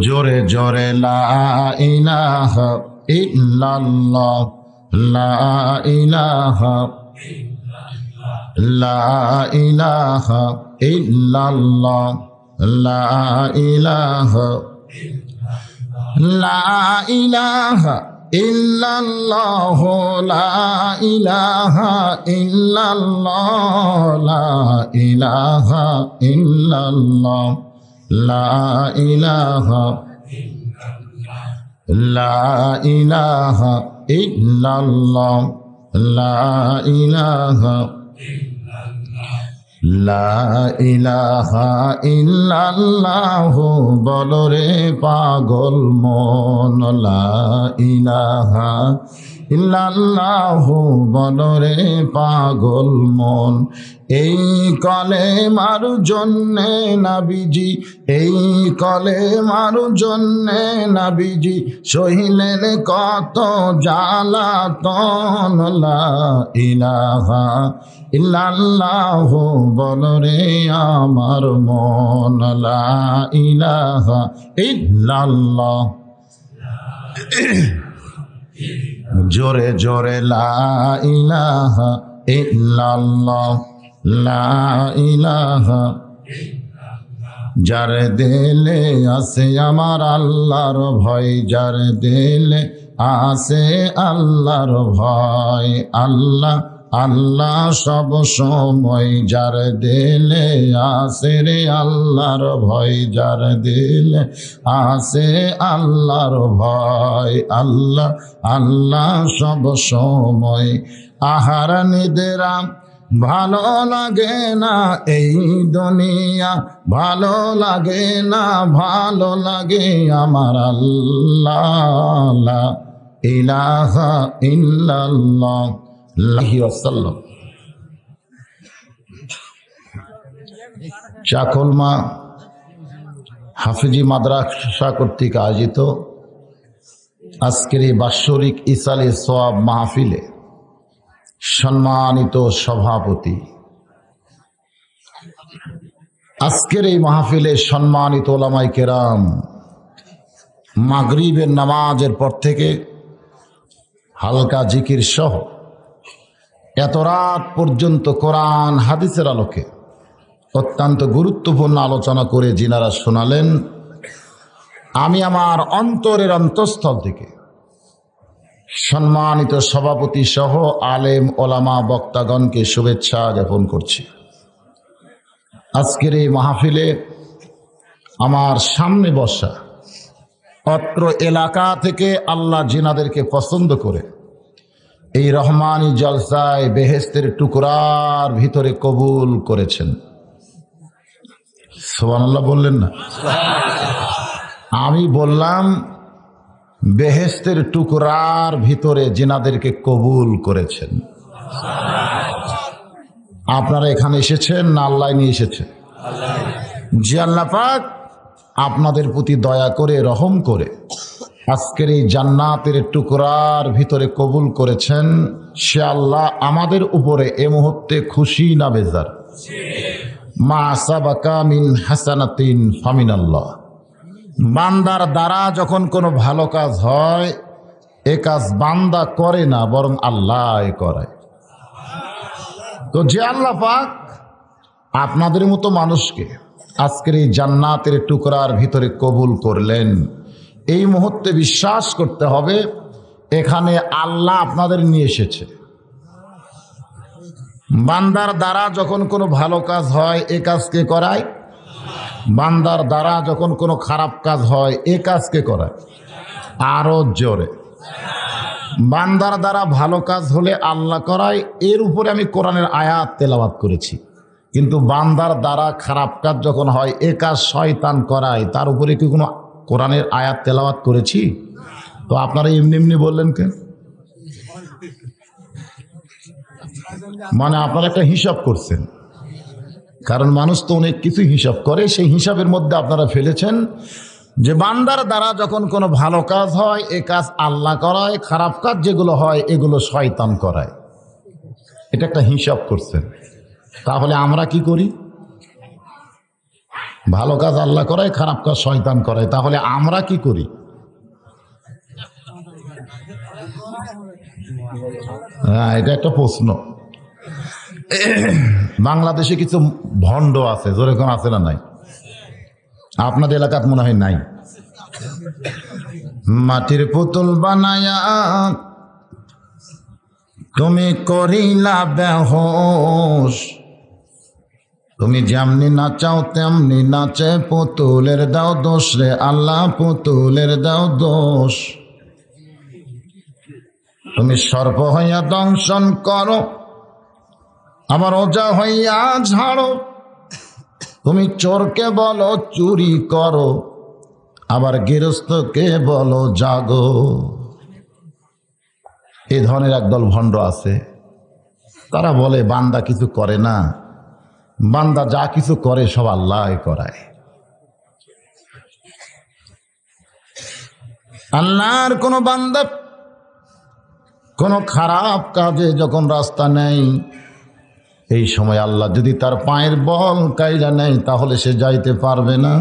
জোরে জোরে লা ইলাহা ইল্লাল্লাহ লা ইলাহা লা ইলাহা ইল্লাল্লাহ লা ইলাহা লা ইলাহা ইল্লাল্লাহ লা ইলাহা ইল্লাল্লাহ লা ইলাহা ইল্লাল্লাহ লা ইলাহা লা ইলাহা ইল্লাল্লাহ লা ইলাহা লা ইলাহা ইল্লাল্লাহু বলো রে পাগল মন, লা ইলাহা ইল্লাল্লাহু বলো রে পাগল মন। এই কলেমার জন্যে নবীজি, এই কলেমার জন্যে নবীজি সহিলেন কত জ্বালাতন, লা ইলাহা ইল্লাল্লাহু বলো রে আমার মন, লা ইলাহা ইল্লাল্লাহ। জোরে জোরে লা ইলাহা ইল্লাল্লাহ, লা ইলাহা। যার দিলে আছে আমার আল্লাহর ভয়, যার দিলে আছে আল্লাহর ভয়, আল্লাহ আল্লাহ সব সময়। যার দিলে আছে রে আল্লাহর ভয়, যার দিলে আছে আল্লাহর ভয়, আল্লাহ আল্লাহ সব সময়। আহার নিদ্রা ভালো লাগে না এই দুনিয়া, ভালো লাগে না, ভালো লাগে আমার আল্লাহ, লা ইলাহা ইল্লাল্লাহ। চাকলমা হাফিজি মাদ্রাসা কর্তৃক আয়োজিত আজকের এই বাৎসরিক ইসালে সোয়াব মাহফিলে সম্মানিত সভাপতি, আজকের এই মাহফিলে সম্মানিত ওলামায়ে কেরাম, মাগরিবের নামাজের পর থেকে হালকা জিকির সহ এত রাত পর্যন্ত কোরআন হাদিসের আলোকে অত্যন্ত গুরুত্বপূর্ণ আলোচনা করে যিনারা শোনালেন, আমি আমার অন্তরের অন্তঃস্থল থেকে সম্মানিত সভাপতি সহ আলেম ওলামা বক্তাগণকে শুভেচ্ছা জ্ঞাপন করছি। আজকের এই মাহফিলে আমার সামনে বসা অত্র এলাকা থেকে আল্লাহ জিনাদেরকে পছন্দ করে এই রহমানি জলসায় বেহেশতের টুকরার ভিতরে কবুল করেছেন। সুবহানাল্লাহ বললেন না? আমি বললাম বেহেশতের টুকরার ভিতরে জিনাদেরকে কবুল করেছেন। আপনারা এখানে এসেছেন না আল্লাহ নিয়ে এসেছেন? জি, আল্লাহ পাক আপনাদের প্রতি দয়া করে রহম করে আজকের এই জান্নাতের টুকরার ভিতরে কবুল করেছেন। সে আল্লাহ আমাদের উপরে এ মুহূর্তে খুশি না বেজার? মা সাবাকা মিন হাসানাতিন ফামিনাল্লাহ। বান্দার দ্বারা যখন কোনো ভালো কাজ হয়, এ কাজ বান্দা করে না, বরং আল্লাহ করায়। তো যে আল্লাহ পাক আপনাদের মতো মানুষকে আজকের এই জান্নাতের টুকরার ভিতরে কবুল করলেন, এই মুহূর্তে বিশ্বাস করতে হবে এখানে আল্লাহ আপনাদের নিয়ে এসেছে। বান্দার দ্বারা যখন কোনো ভালো কাজ হয়, এ কাজকে করায়। বান্দার দ্বারা যখন কোনো খারাপ কাজ হয়, এ কাজকে করায়। আরো জোরে। বান্দার দ্বারা ভালো কাজ হলে আল্লাহ করায়, এর উপরে আমি কোরআনের আয়াত তেলাওয়াত করেছি। কিন্তু বান্দার দ্বারা খারাপ কাজ যখন হয়, এ কাজ শয়তান করায়, তার উপরে কি কোনো কোরআনের আয়াত তেলাওয়াত করেছি? তো আপনারা এমনি এমনি বললেন কেন? মানে আপনারা একটা হিসাব করছেন, কারণ মানুষ তো অনেক কিছু হিসাব করে, সেই হিসাবের মধ্যে আপনারা ফেলেছেন যে বান্দার দ্বারা যখন কোনো ভালো কাজ হয়, এ কাজ আল্লাহ করায়, খারাপ কাজ যেগুলো হয় এগুলো শয়তান করায়। এটা একটা হিসাব করছেন। তাহলে আমরা কি করি? ভালো কাজ আল্লাহ করায়, খারাপ কাজ শয়তান করায়। তাহলে আমরা কি করি? হ্যাঁ, এটা একটা প্রশ্ন। বাংলাদেশে কিছু ভণ্ড আছে, যেরকম আছে না নাই? আপনাদের এলাকাত মনে হয় নাই। মাটির পুতুল বানায়া তুমি করিলা বেহোশ, তুমি যেমনি নাচাও তেমনি নাচে, পুতুলের দাও দোষ রে আল্লাহ, পুতুলের দাও দোষ। তুমি সর্প হইয়া দংশন করো, আবার ওজা হইয়া ঝাড়ো। তুমি চোরকে বলো চুরি করো, আবার গৃহস্থকে বলো জাগো। এই ধরনের একদল ভণ্ড আছে, তারা বলে বান্দা কিছু করে না, বান্দা যা কিছু করে সব আল্লাহ করায়। আল্লাহর কোন বান্দা কোন খারাপ কাজে যখন রাস্তা নেই, এই সময় আল্লাহ যদি তার পায়ের বল কাইরা নেয় তাহলে সে যাইতে পারবে না।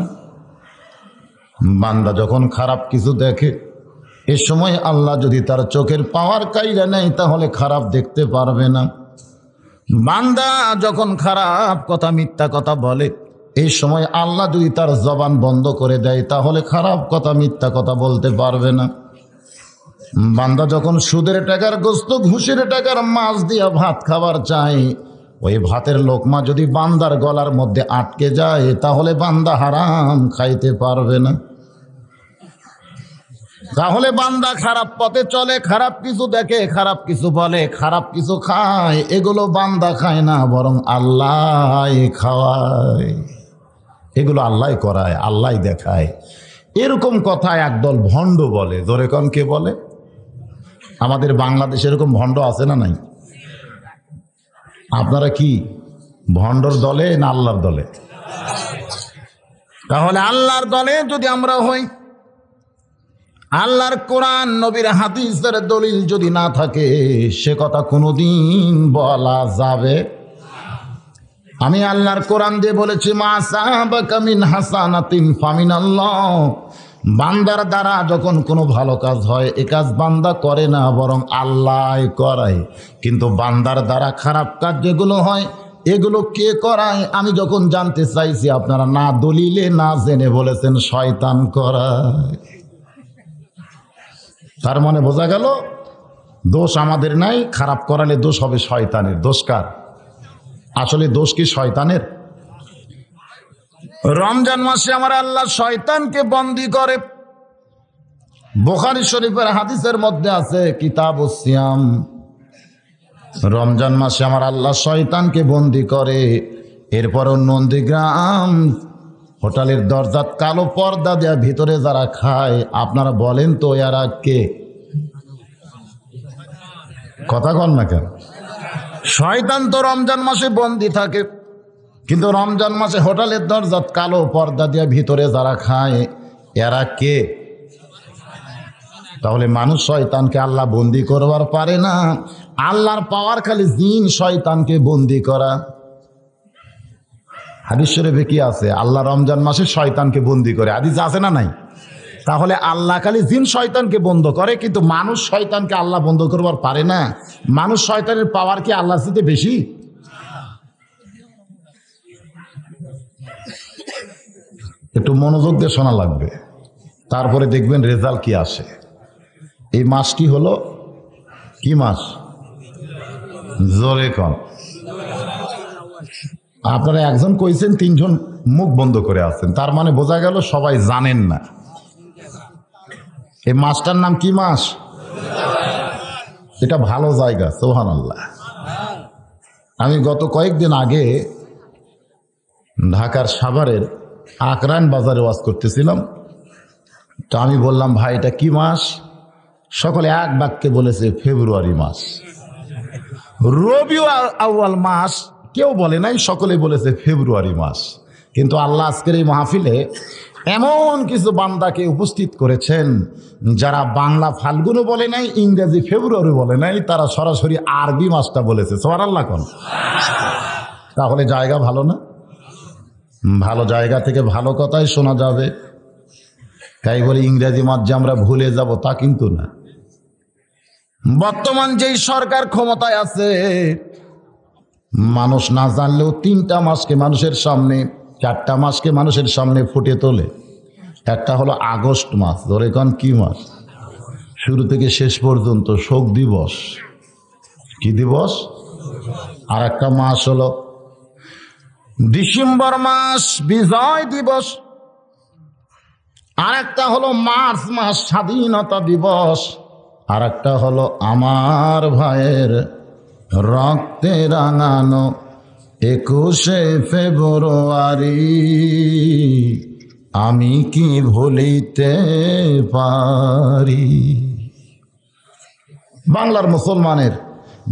বান্দা যখন খারাপ কিছু দেখে, এ সময় আল্লাহ যদি তার চোখের পাওয়ার কাইরা নেয় তাহলে খারাপ দেখতে পারবে না। বান্দা যখন খারাপ কথা মিথ্যা কথা বলে, এই সময় আল্লাহ যদি তার জবান বন্ধ করে দেয় তাহলে খারাপ কথা মিথ্যা কথা বলতে পারবে না। বান্দা যখন সুদের টাকার গোস্ত ঘুষের টাকার মাছ দিয়া ভাত খাবার চায়, ওই ভাতের লোকমা যদি বান্দার গলার মধ্যে আটকে যায় তাহলে বান্দা হারাম খাইতে পারবে না। তাহলে বান্দা খারাপ পথে চলে, খারাপ কিছু দেখে, খারাপ কিছু বলে, খারাপ কিছু খায়, এগুলো বান্দা খায় না, বরং আল্লাহ খাওয়ায়। এগুলো আল্লাহ করায়, আল্লাহ দেখায়। এরকম কথা একদল ভণ্ড বলে। জোরে কোন কে বলে? আমাদের বাংলাদেশে এরকম ভণ্ড আছে না নাই? আপনারা কি ভণ্ডর দলে না আল্লাহর দলে? তাহলে আল্লাহর দলে যদি আমরা হই, আল্লাহর কোরআন নবীর হাদিসের দলিল যদি না থাকে, সে কথা কোনোদিন বলা যাবে। আমি আল্লাহর কোরআন দিয়ে বলেছি, মা সাহাবাকা মিন হাসানাতিন ফামিনাল্লাহ। বান্দার দ্বারা যখন কোনো ভালো কাজ হয়, এ কাজ বান্দা করে না, বরং আল্লাহ করায়। কিন্তু বান্দার দ্বারা খারাপ কাজ যেগুলো হয়, এগুলো কে করায়? আমি যখন জানতে চাইছি, আপনারা না দলিলে না জেনে বলেছেন শয়তান করায়। তার মানে বোঝা গেল দোষ আমাদের নাই, খারাপ করালে দোষ হবে শয়তানের। দোষ কার? আসলে দোষ কি শয়তানের? রমজান মাসে আমার আল্লাহ শয়তানকে বন্দী করে। বুখারী শরীফের হাদিসের মধ্যে আছে, কিতাবুস সিয়াম, রমজান মাসে আমার আল্লাহ শয়তানকে বন্দী করে। এরপরও নন্দীগ্রাম হোটেলের দরজাত কালো পর্দা দেয়া ভিতরে যারা খায়, আপনারা বলেন তো এরা কে? কথা কন না কেন? শয়তান তো রমজান মাসে বন্দী থাকে, কিন্তু রমজান মাসে হোটেলের দরজাত কালো পর্দা দিয়ে ভিতরে যারা খায়, এরা কে? তাহলে মানুষ শয়তানকে আল্লাহ বন্দী করবার পারে না। আল্লাহর পাওয়ার খালি জিন শয়তানকে বন্দী করা। হাদিস শরীফে কি আছে? আল্লাহ রমজান মাসে শয়তানকে বন্দী করে। হাদিস আছে না নাই? তাহলে আল্লাহ খালি জিন শয়তানকে বন্ধ করে, কিন্তু মানুষ শয়তানকে আল্লাহ বন্ধ করবার পারে না। মানুষ শয়তানের পাওয়ার কি আল্লাহর চেয়ে বেশি? একটু মনোযোগ দিয়ে শোনা লাগবে, তারপরে দেখবেন রেজাল্ট কি আসে। এই মাসটি হলো কি মাস? জোরে কন। আপনারা একজন কইছেন, তিনজন মুখ বন্ধ করে আছেন, তার মানে বোঝা গেল সবাই জানেন না। এই মাসটার নাম কি মাস? এটা ভালো জায়গা, সুবহানাল্লাহ। আমি গত কয়েকদিন আগে ঢাকার সাভারের আকরান বাজারে ওয়াজ করতেছিলাম। তো আমি বললাম, ভাই এটা কি মাস? সকলে এক বাক্যে বলেছে ফেব্রুয়ারি মাস। রবিউল আউয়াল মাস কেউ বলে নাই, সকলে বলেছে ফেব্রুয়ারি মাস। কিন্তু আল্লাহ আজকের এই মাহফিলে এমন কিছু বান্দাকে উপস্থিত করেছেন যারা বাংলা ফাল্গুনও বলে নাই, ইংরেজি ফেব্রুয়ারি বলে নাই, তারা সরাসরি আরবি মাসটা বলেছে। সুবহানাল্লাহ কোন। তাহলে জায়গা ভালো না? ভালো জায়গা থেকে ভালো কথাই শোনা যাবে। তাই বলে ইংরেজি মাস যে আমরা ভুলে যাব তা কিন্তু না। বর্তমান যেই সরকার ক্ষমতায় আছে, মানুষ না জানলেও 3টা মাসকে মানুষের সামনে, 4টা মাসকে মানুষের সামনে ফুটে তোলে। একটা হলো আগস্ট মাস। ধরে কোন কি মাস? শুরু থেকে শেষ পর্যন্ত শোক দিবস। কি দিবস? আর একটা মাস হলো ডিসেম্বর মাস, বিজয় দিবস। আর একটা হলো মার্চ মাস, স্বাধীনতা দিবস। আর একটা হলো আমার ভাইয়ের রক্তে রাঙানো 21শে ফেব্রুয়ারি, আমি কি ভুলিতে পারি। বাংলার মুসলমানের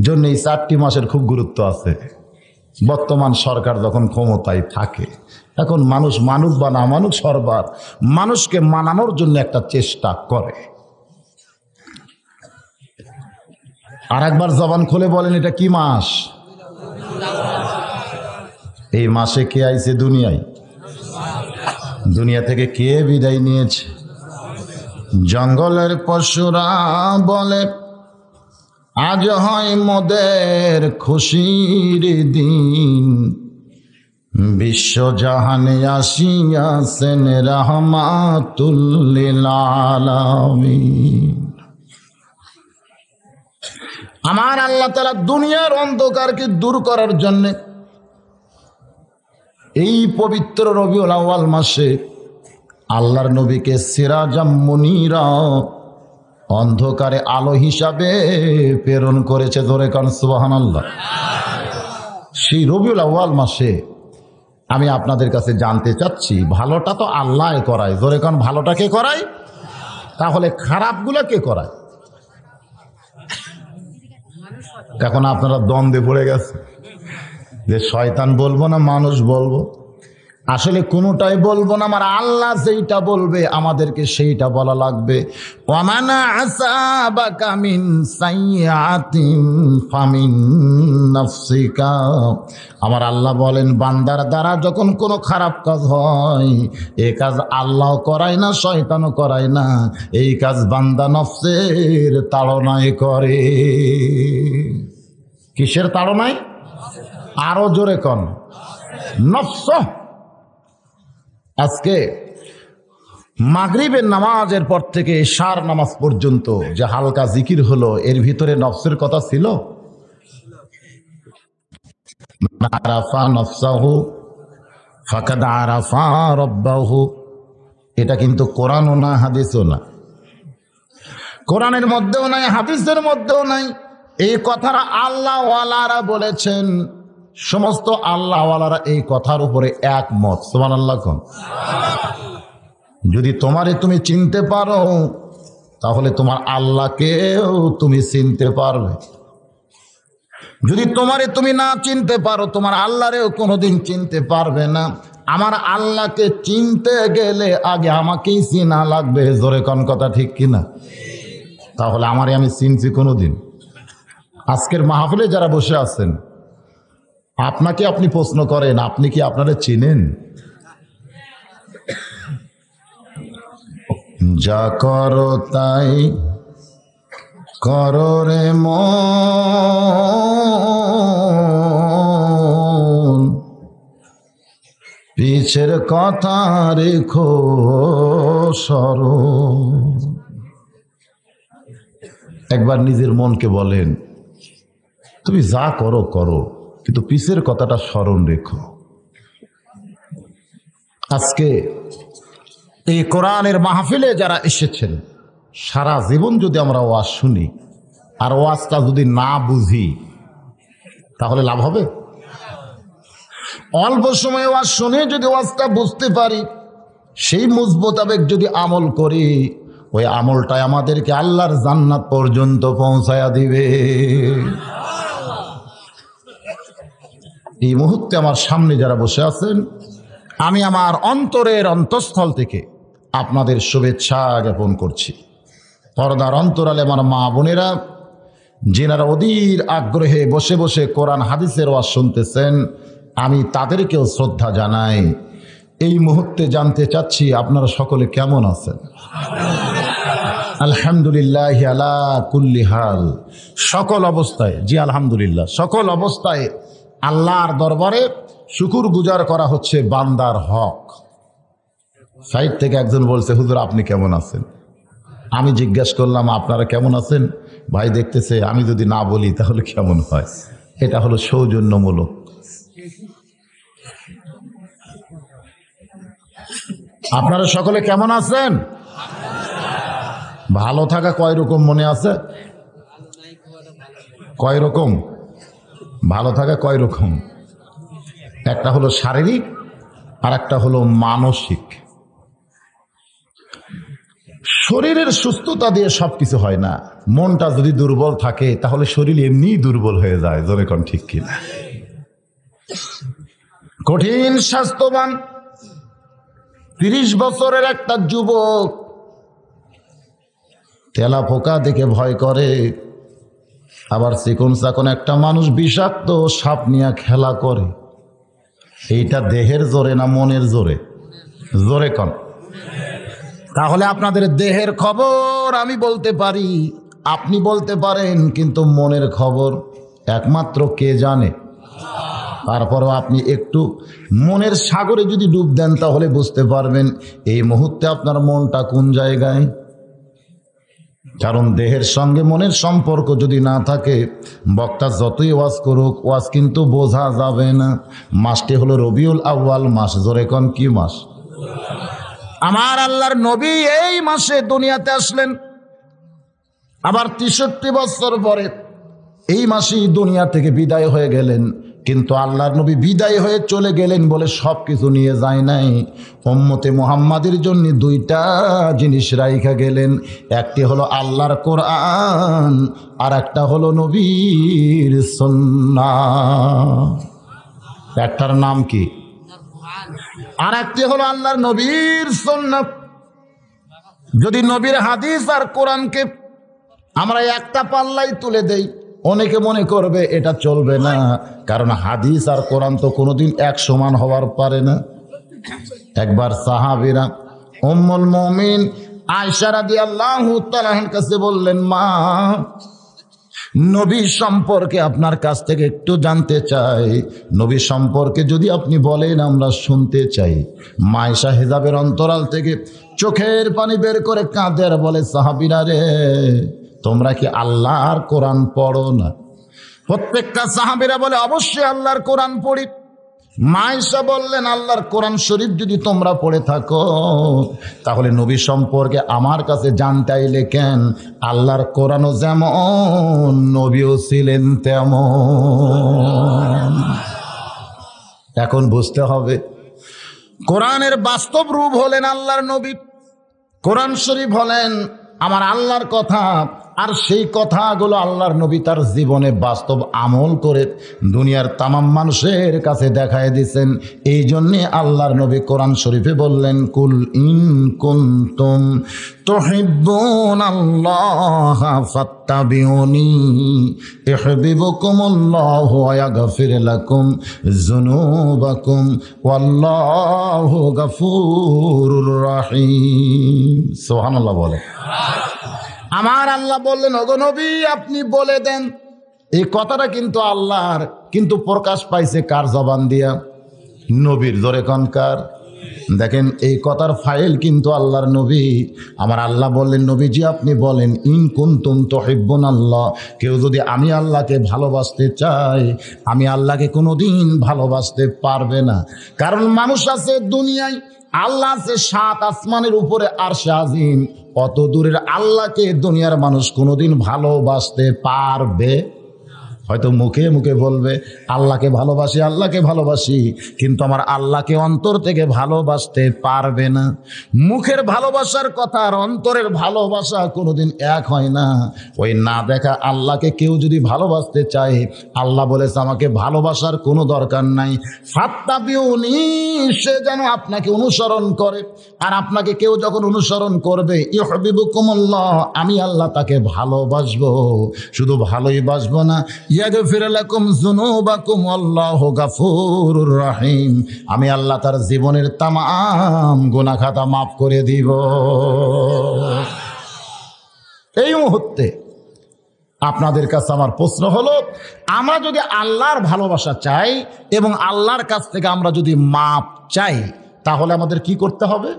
জন্য এই 4টি মাসের খুব গুরুত্ব আছে। বর্তমান সরকার যখন ক্ষমতায় থাকে, এখন মানুষ মানুষ বা না মানুষ সরকার মানুষকে মানানোর জন্য একটা চেষ্টা করে। আর একবার জবান খুলে বলেন, এটা কি মাস? এই মাসে কে আইছে দুনিয়ায়? দুনিয়া থেকে কে বিদায় নিয়েছে? জঙ্গলের পশুরা বলে আজ হয় মোদের খুশির দিন, বিশ্বজাহানে আসিয়াছেন রাহমাতুল লিল আলামিন। আমার আল্লাহ তাআলা দুনিয়ার অন্ধকারকে দূর করার জন্য এই পবিত্র রবিউল আউয়াল মাসে আল্লাহর নবীকে সিরাজাম মুনীরা, অন্ধকারে আলো হিসাবে প্রেরণ করেছে। ধরে কান সুবহানাল্লাহ। সেই রবিউল আউয়াল মাসে আমি আপনাদের কাছে জানতে চাচ্ছি, ভালোটা তো আল্লাহ করায়। ধরে কান ভালোটা কে করায়? তাহলে খারাপগুলো কে করায়? এখন আপনারা দ্বন্দ্বে পড়ে গেছে যে শয়তান বলবো না মানুষ বলবো। আসলে কোনোটাই বলবো না, আমার আল্লাহ যেইটা বলবে আমাদেরকে সেইটা বলা লাগবে। ওয়ামানা আসাবাকা মিন সাইয়্যাতিন ফামিন নাফসিকা, আমার আল্লাহ বলেন বান্দার দ্বারা যখন কোনো খারাপ কাজ হয়, এই কাজ আল্লাহ করায় না, শয়তানও করায় না, এই কাজ বান্দা নফসের তাড়নায় করে। কিসের তাড়নায়? আরো জোরে কন, নফস। আজকে মাগরিবের নামাজের পর থেকে ইশার নামাজ পর্যন্ত যে হালকা জিকির হলো, এর ভিতরে নফসের কথা ছিল? আরাফা নফসাহু ফাকাদ আরাফা রাব্বাহু। এটা কিন্তু কোরআনও না, হাদিসও না। কোরআনের মধ্যেও নাই, হাদিসের মধ্যেও নাই। এই কথাটা আল্লাহওয়ালারা বলেছেন। সমস্ত আল্লাহওয়ালারা এই কথার উপরে একমত। সুবহানাল্লাহ কোন। যদি তোমারে তুমি চিনতে পারো, তাহলে তোমার আল্লাহকেও তুমি চিনতে পারবে। যদি তোমারে তুমি না চিনতে পারো, তোমার আল্লাহরেও কোনোদিন চিনতে পারবে না। আমার আল্লাহকে চিনতে গেলে আগে আমাকেই চিনা লাগবে। জোরে কোন কথা ঠিক কিনা? তাহলে আমারে আমি চিনছি কোনোদিন? আজকের মাহফিলে যারা বসে আছেন, আপনাকে আপনি প্রশ্ন করেন, আপনি কি আপনারা চিনেন? যা করো তাই করো রে মন, পিছের কথা রেখো স্মরণ। একবার নিজের মনকে বলেন, তুমি যা করো করো, কিন্তু পিছের কথাটা স্মরণ রেখো। আজকে এই কোরআনের মাহফিলে যারা এসেছেন, সারা জীবন যদি আমরা ওয়াজ শুনি আর ওয়াজটা যদি না বুঝি, তাহলে লাভ হবে? অল্প সময় ওয়াজ শুনে যদি ওয়াজটা বুঝতে পারি, সেই মোতাবেক যদি আমল করি, ওই আমলটাই আমাদেরকে আল্লাহর জান্নাত পর্যন্ত পৌঁছায়া দিবে। এই মুহূর্তে আমার সামনে যারা বসে আছেন, আমি আমার অন্তরের অন্তঃস্থল থেকে আপনাদের শুভেচ্ছা জ্ঞাপন করছি। পর্দার অন্তরালে আমার মা বোনেরা, যেনারা অধীর আগ্রহে বসে বসে কোরআন হাদিসের ওয়াজ শুনতেছেন, আমি তাদেরকেও শ্রদ্ধা জানাই। এই মুহূর্তে জানতে চাচ্ছি আপনারা সকলে কেমন আছেন? আলহামদুলিল্লাহ আলা কুল্লি হাল, সকল অবস্থায়। জি আলহামদুলিল্লাহ, সকল অবস্থায় আল্লাহর দরবারে শুকুর গুজার করা হচ্ছে বান্দার হক। সাইড থেকে একজন বলছে, হুজুর আপনি কেমন আছেন? আমি জিজ্ঞেস করলাম আপনারা কেমন আছেন? ভাই দেখতেছে আমি যদি না বলি তাহলে কেমন হয়। এটা হলো সৌজন্যমূলক। আপনারা সকলে কেমন আছেন? ভালো থাকা কয় রকম মনে আছে? কয় রকম ভালো থাকা? কয় রকম? একটা হলো শারীরিক, আর একটা হলো মানসিক। শরীরের সুস্থতা দিয়ে সবকিছু হয় না। মনটা যদি দুর্বল থাকে তাহলে শরীর এমনিই দুর্বল হয়ে যায়। জোরে কোন ঠিক কিনা? কঠিন স্বাস্থ্যবান 30 বছরের একটা যুবক তেলা পোকা দেখে ভয় করে, আবার চিকন চাকন একটা মানুষ বিষাক্ত সাপ নিয়ে খেলা করে। এইটা দেহের জোরে না মনের জোরে? জোরে কোন? তাহলে আপনাদের দেহের খবর আমি বলতে পারি, আপনি বলতে পারেন, কিন্তু মনের খবর একমাত্র কে জানে? তারপরও আপনি একটু মনের সাগরে যদি ডুব দেন তাহলে বুঝতে পারবেন এই মুহূর্তে আপনার মনটা কোন জায়গায়। কারণ দেহের সঙ্গে মনের সম্পর্ক যদি না থাকে, বক্তা যতই ওয়াজ করুক, ওয়াজ কিন্তু বোঝা যাবে না। মাসটি হলো রবিউল আউয়াল মাস। জোরে কোন কি মাস? আমার আল্লাহর নবী এই মাসে দুনিয়াতে আসলেন, আবার 63 বছর পরে এই মাসেই দুনিয়া থেকে বিদায় হয়ে গেলেন। কিন্তু আল্লাহর নবী বিদায় হয়ে চলে গেলেন বলে সব কিছু নিয়ে যায় নাই। উম্মতে মুহাম্মাদের জন্য 2টা জিনিস রাইখা গেলেন। একটি হলো আল্লাহর কোরআন, আর একটা হলো নবীর সুন্নাহ। একটার নাম কি? আর একটি হলো আল্লাহর নবীর সুন্নাহ। যদি নবীর হাদিস আর কোরআনকে আমরা একটা পাল্লাই তুলে দেই, অনেকে মনে করবে এটা চলবে না, কারণ হাদিস আর কোরআন তো কোনোদিন এক সমান হওয়ার পারে না। একবার সাহাবীরা উম্মুল মুমিন আয়েশা রাদিয়াল্লাহু তাআলার কাছে বললেন, মা, নবী সম্পর্কে আপনার কাছ থেকে একটু জানতে চাই। নবী সম্পর্কে যদি আপনি বলেন আমরা শুনতে চাই। মা আয়েশা হিজাবের অন্তরাল থেকে চোখের পানি বের করে কাঁদে আর বলে, সাহাবীরা রে, তোমরা কি আল্লাহর কোরআন পড়ো না? প্রত্যেকটা সাহাবীরা বলে, অবশ্যই আল্লাহর কোরআন পড়ি। মা আয়েশা বললেন, আল্লাহর কোরআন শরীফ যদি তোমরা পড়ে থাকো তাহলে নবী সম্পর্কে আমার কাছে জানতে আইলে কেন? আল্লাহর কোরআনও যেমন, নবীও ছিলেন তেমন। এখন বুঝতে হবে, কোরআনের বাস্তব রূপ হলেন আল্লাহর নবী। কোরআন শরীফ হলেন আমার আল্লাহর কথা, আর সেই কথাগুলো আল্লাহর নবী তার জীবনে বাস্তব আমল করে দুনিয়ার তামাম মানুষের কাছে দেখায় দিয়েছেন। এই জন্যে আল্লাহর নবী কোরআন শরীফে বললেন, কুল ইন কুনতুম তুহিব্বুনাল্লাহ ফাত্তাবিউনি ইউহিব্বুকুমুল্লাহু ওয়া ইয়াগফির লাকুম যুনুবাকুম ওয়াল্লাহু গফুরুর রহিম। সুবহানাল্লাহ বলে। আমার আল্লাহ বললেন, ওগো নবী, আপনি বলে দেন। এই কথাটা কিন্তু আল্লাহর, কিন্তু প্রকাশ পাইছে কার জবান দিয়া? নবীর। জোরে কনকার। দেখেন, এই কথার ফাইল কিন্তু আল্লাহর নবী। আমার আল্লাহ বললেন, নবীজি আপনি বলেন, ইন কুনতুম তুহিব্বুনাল্লাহ, কেউ যদি আমি আল্লাহকে ভালোবাসতে চাই, আমি আল্লাহকে কোনোদিন ভালোবাসতে পারবে না। কারণ মানুষ আছে দুনিয়ায়, আল্লাহ আছে 7 আসমানের উপরে আরশে আজিম। অত দূরের আল্লাহকে দুনিয়ার মানুষ কোনোদিন ভালোবাসতে পারবে? হয়তো মুখে মুখে বলবে আল্লাহকে ভালোবাসি, আল্লাহকে ভালোবাসি, কিন্তু আমার আল্লাহকে অন্তর থেকে ভালোবাসতে পারবে না। মুখের ভালোবাসার কথা আর অন্তরের ভালোবাসা কোনোদিন এক হয় না। ওই না দেখা আল্লাহকে কেউ যদি ভালোবাসতে চায়, আল্লাহ বলেছে আমাকে ভালোবাসার কোনো দরকার নাই। ফাত্তাবিউনি, সে যেন আপনাকে অনুসরণ করে। আর আপনাকে কেউ যখন অনুসরণ করবে, ইউহিব্বুকুমুল্লাহ, আমি আল্লাহ তাকে ভালোবাসবো। শুধু ভালোই বাসবো না, ইয়াগফির লাকুম যুনুবাকুম আল্লাহু গফুরুর রহিম, আমি আল্লাহ তার জীবনের তামাম গুনাহ খাতা মাফ করে দিব। এই মুহূর্তে আপনাদের কাছে আমার প্রশ্ন হলো, আমরা যদি আল্লাহর ভালোবাসা চাই এবং আল্লাহর কাছ থেকে আমরা যদি মাপ চাই, তাহলে আমাদের কি করতে হবে?